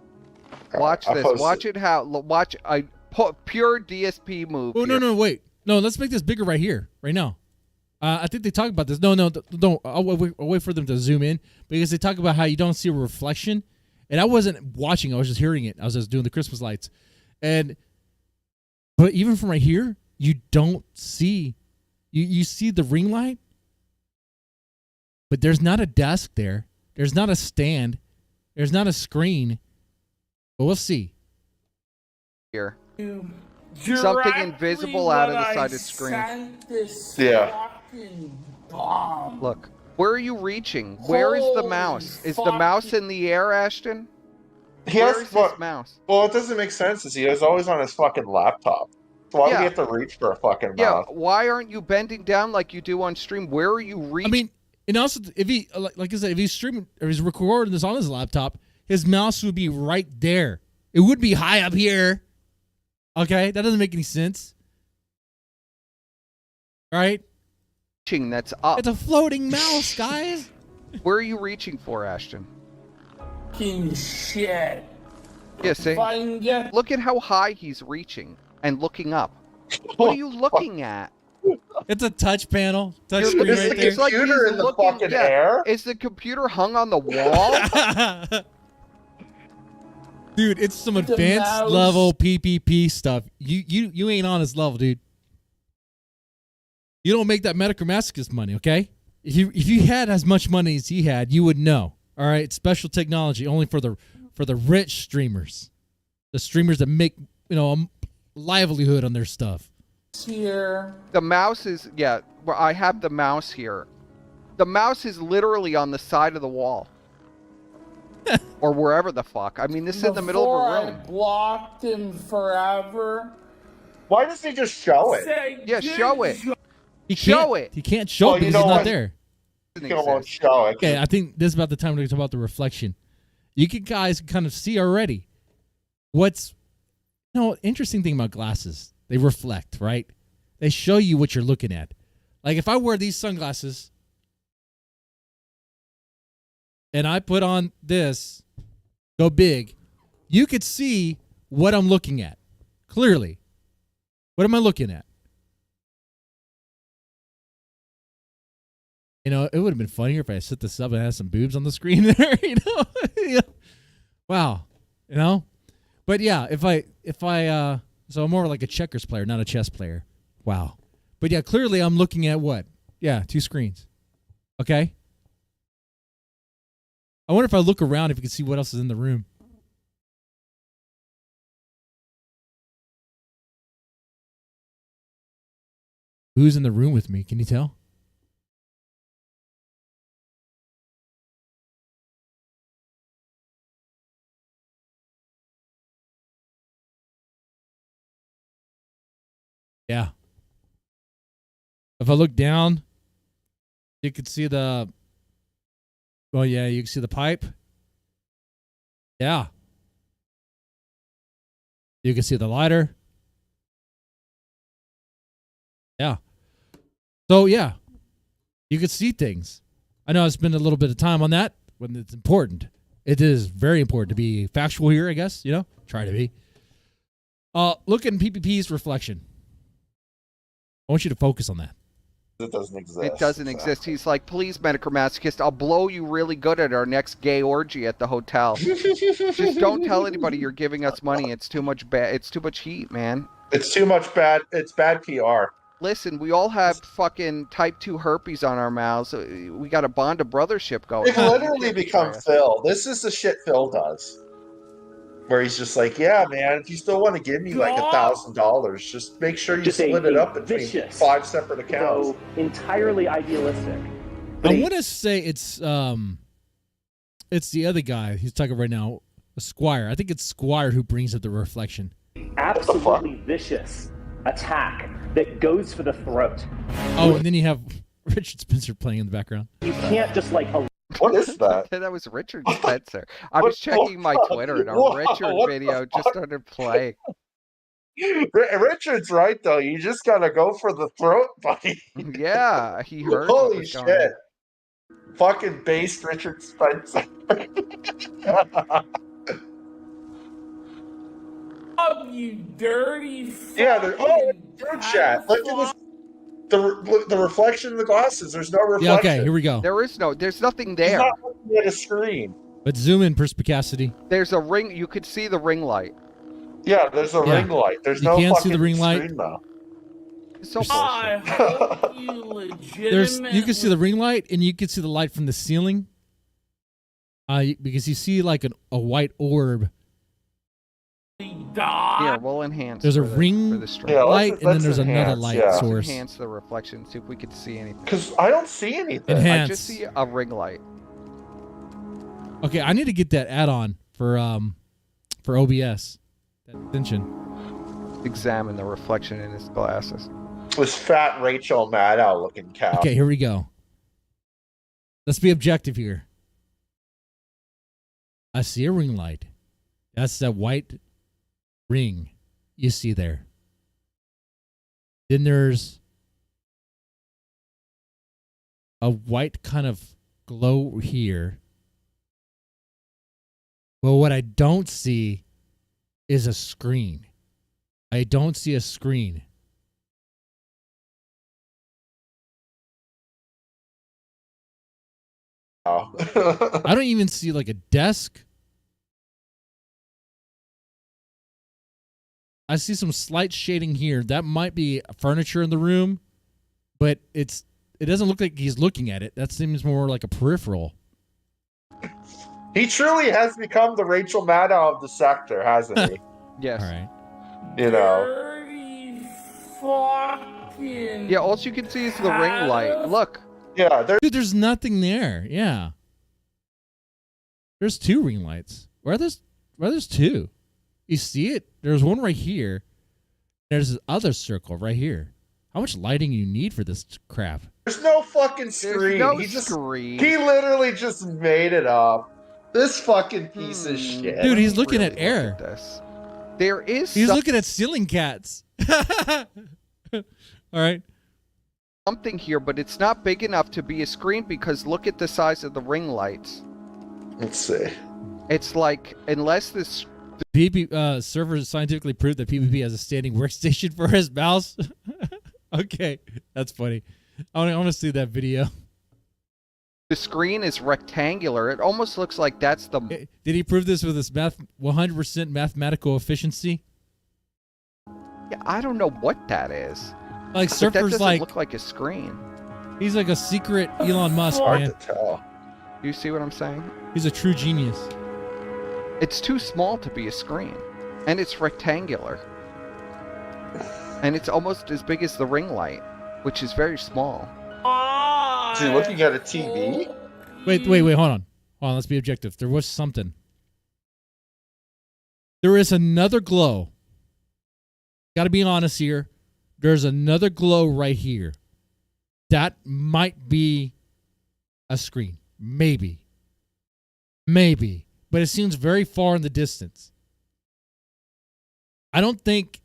All Watch right, I'll this. post Watch it. it how. Watch a pure DSP move. Oh, here. no, wait. No, let's make this bigger right here, right now. I think they talk about this. No, don't. I'll wait for them to zoom in because they talk about how you don't see a reflection. And I wasn't watching. I was just hearing it. I was just doing the Christmas lights. But even from right here, you don't see. You see the ring light, but there's not a desk there. There's not a stand. There's not a screen. But we'll see. Here. Directly Something invisible out of the when side I of the screen. sent this Yeah. fucking bomb. Look. Where are you reaching? Where is the Holy mouse? Is the mouse fucking- in the air, Ashton? He Where has, is this mouse? well, it doesn't make sense. Is he is always on his fucking laptop? So why would Yeah. he have to reach for a fucking Yeah. mouse? Why aren't you bending down like you do on stream? Where are you I reaching? mean, and also if he like I said, if he's streaming or he's recording this on his laptop, his mouse would be right there. It would be high up here. Okay, that doesn't make any sense. All right, That's up. it's a floating mouse, guys. Where are you reaching for, Ashton? Fucking shit. Yeah, see? If I can get Look at how high he's reaching and looking up. What are you looking at? It's a touch panel, touch You're- screen Is right the there. It's like computer he's in the looking- fucking yeah. air? Is the computer hung on the wall? Dude, it's some The advanced mouse. level PPP stuff. You ain't on his level, dude. You don't make that Medicomasochist money, okay? If you had as much money as he had, you would know. All right, special technology only for the rich streamers, the streamers that make a livelihood on their stuff. here. The mouse is, yeah, well, I have the mouse here. The mouse is literally on the side of the wall. Or wherever the fuck. I mean, this is in the middle of a Before room. I blocked him forever. Why doesn't he just show it? Say, Yeah, good show it. job. He Show can't, it. He can't show Well, it you because know he's not what? there. Doesn't He won't exist. show it. Okay, I think this is about the time to talk about the reflection. You guys can kind of see already what's interesting thing about glasses. They reflect, right? They show you what you're looking at. Like if I wear these sunglasses and I put on this, go big, you could see what I'm looking at clearly. What am I looking at? You know, it would have been funnier if I set this up and had some boobs on the screen there, you know? Yeah. Wow. You know? But yeah, so I'm more like a checkers player, not a chess player. Wow. But yeah, clearly I'm looking at what? Yeah, 2 screens. Okay? I wonder if I look around if you can see what else is in the room. Who's in the room with me? Can you tell? Yeah. If I look down, you can see the... Well, yeah, you can see the pipe. Yeah. You can see the lighter. Yeah. So, yeah. You can see things. I know I spend a little bit of time on that when it's important. It is very important to be factual here, I guess. You know? Try to be. Look at PPP's reflection. I want you to focus on that. It doesn't exist. It doesn't exist. He's like, please, Medicomasochist, I'll blow you really good at our next gay orgy at the hotel. Just don't tell anybody you're giving us money. It's too much It's too much heat, man. It's too much bad. It's bad PR. Listen, we all have fucking type 2 herpes on our mouths. We got a bond of brothership going. They've literally become Phil. This is the shit Phil does. Where he's just like, yeah, man, if you still want to give me like $1,000, just make sure you split it up between 5 separate accounts. So entirely idealistic. I want to say it's the other guy he's talking right now, Squire. I think it's Squire who brings up the reflection. Absolutely vicious attack that goes for the throat. Oh, and then you have Richard Spencer playing in the background. You can't just like... What is that? That was Richard Spencer. I was checking my Twitter and a Richard video just started playing. Richard's right, though. You just got to go for the throat, buddy. Yeah, he heard. Holy shit. Fucking based Richard Spencer. Oh, you dirty. Yeah, third chat. Look at this. The reflection of the glasses. There's no reflection. Yeah, okay, here we go. There's nothing there. He's not looking at a screen. Let's zoom in, Perspicacity. There's a ring. You could see the ring light. Yeah, there's a ring light. There's no can't fucking see the ring light. screen, though. So I hope you legitimately... You can see the ring light, and you can see the light from the ceiling. Because you see like a white orb. Here, we'll enhance. There's a for the ring stream. light, and then there's another light source. Enhance the reflection. See if we could see anything. Because I don't see anything. Enhance. I just see a ring light. Okay, I need to get that add-on for OBS. That extension. Examine the reflection in his glasses. This fat Rachel Maddow looking cow. Okay, here we go. Let's be objective here. I see a ring light. That's that white ring you see there. Then there's a white kind of glow here. Well, what I don't see is a screen. I don't see a screen. Oh. I don't even see like a desk. I see some slight shading here. That might be furniture in the room, but it doesn't look like he's looking at it. That seems more like a peripheral. He truly has become the Rachel Maddow of the sector, hasn't he? Yes. All right. You know. Dirty fucking... Yeah, all you can see is the ring light. Look. Yeah, Dude, there's nothing there. Yeah. There's 2 ring lights. Where there's 2? You see it? There's one right here. There's this other circle right here. How much lighting you need for this crap? there's no fucking screen. There's no screen. He literally just made it up. This fucking piece of shit. Dude, he's looking Really at air. this. There is He's looking at ceiling cats. All right. something here, but it's not big enough to be a screen because look at the size of the ring lights. Let's see. It's like, unless this... PPP server scientifically proved that PPP has a standing workstation for his mouse. Okay, that's funny. I want to see that video. The screen is rectangular. It almost looks like that's the... Did he prove this with his 100% mathematical efficiency? Yeah, I don't know what that is. Like But that Surfer's doesn't like look like a screen. he's like a secret Elon Musk, Hard man. to tell. You see what I'm saying? He's a true genius. It's too small to be a screen. And it's rectangular. And it's almost as big as the ring light, which is very small. Is he looking at a TV? Wait, hold on. Hold on, let's be objective. There was something. There is another glow. Got to be honest here. There's another glow right here. That might be a screen. Maybe. But it seems very far in the distance. I don't think...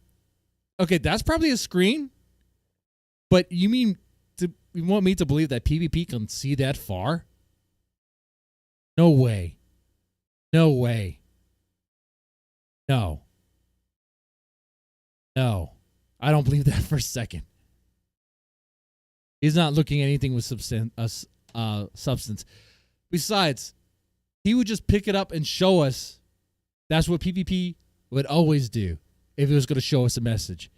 Okay, that's probably a screen. But you want me to believe that PvP can see that far? No way. No. I don't believe that for a second. He's not looking at anything with substance. Besides, he would just pick it up and show us. That's what PvP would always do if he was going to show us a message.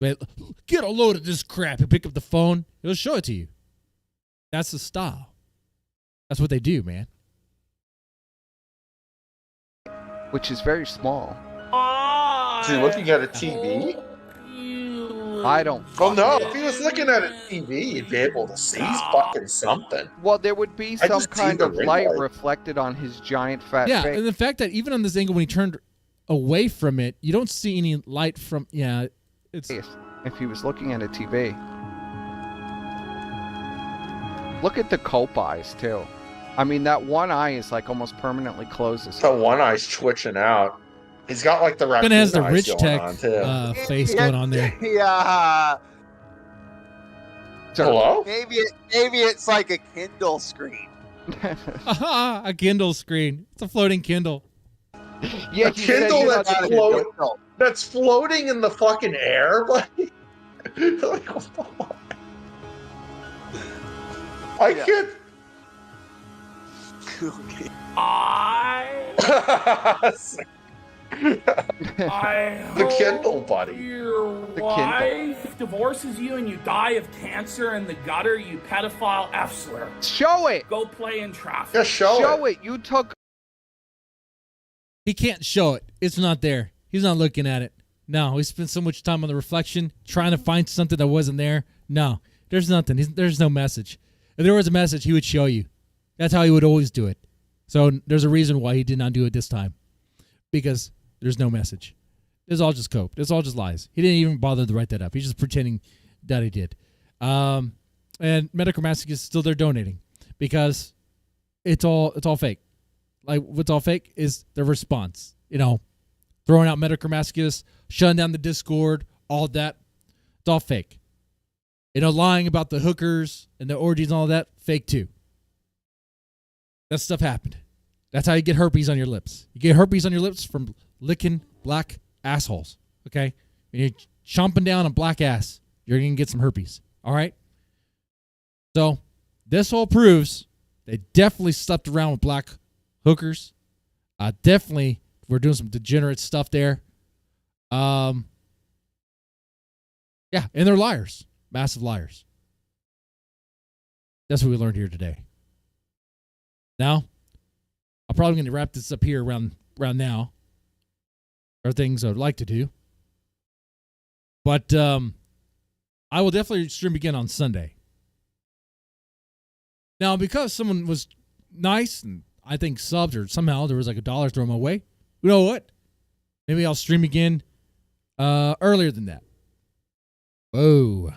But get a load of this crap and pick up the phone. He'll show it to you. That's the style. That's what they do, man. Which is very small. Is he looking at a TV? I don't... Oh no, if he was looking at a TV, he'd be able to see fucking something. Well, there would be I some just see kind the of ring light light. reflected on his giant fat Yeah, face. and the fact that even on this angle when he turned away from it, you don't see any light from... Yeah, it's... If he was looking at a TV. Look at the cope eyes, too. I mean, that one eye is like almost permanently closed. So one eye's twitching out. He's got like the It raccoon has the eyes rich going tech on, too. face going on there. Yeah. Hello? Maybe it's like a Kindle screen. A Kindle screen. It's a floating Kindle. Yeah, A Kindle that's Not a floating. Kindle. That's floating in the fucking air, buddy. I Yeah. can't. Okay. I The Kindle, buddy. Your wife divorces you and you die of cancer in the gutter, you pedophile F-slur. Show it! Go play in traffic. Just show it. You took... He can't show it. It's not there. He's not looking at it. No, he spent so much time on the reflection trying to find something that wasn't there. No, there's nothing. There's no message. If there was a message, he would show you. That's how he would always do it. So there's a reason why he did not do it this time. Because there's no message. It's all just cope. It's all just lies. He didn't even bother to write that up. He's just pretending that he did. And Metachromatic is still there donating. Because it's all fake. Like, what's all fake is the response. You know, throwing out Metachromaticus, shutting down the Discord, all that. It's all fake. You know, lying about the hookers and the orgies and all that, fake too. That stuff happened. That's how you get herpes on your lips. You get herpes on your lips from licking black assholes. Okay? When you're chomping down a black ass, you're going to get some herpes. All right? So, this all proves they definitely slept around with black hookers. Definitely, we're doing some degenerate stuff there. Yeah, and they're liars. Massive liars. That's what we learned here today. Now, I'm probably going to wrap this up here around now. There are things I would like to do. But I will definitely stream again on Sunday. Now, because someone was nice and I think subbed or somehow there was like $1 thrown my way, you know what? Maybe I'll stream again earlier than that. Whoa.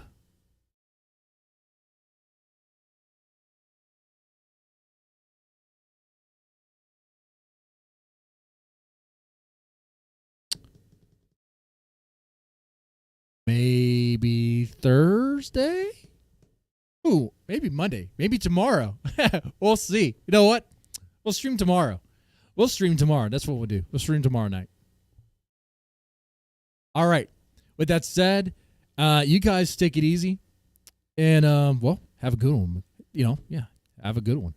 maybe Thursday. Ooh, maybe Monday, maybe tomorrow. We'll see. You know what? We'll stream tomorrow. That's what we'll do. We'll stream tomorrow night. All right. With that said, you guys take it easy, and well, have a good one. Have a good one.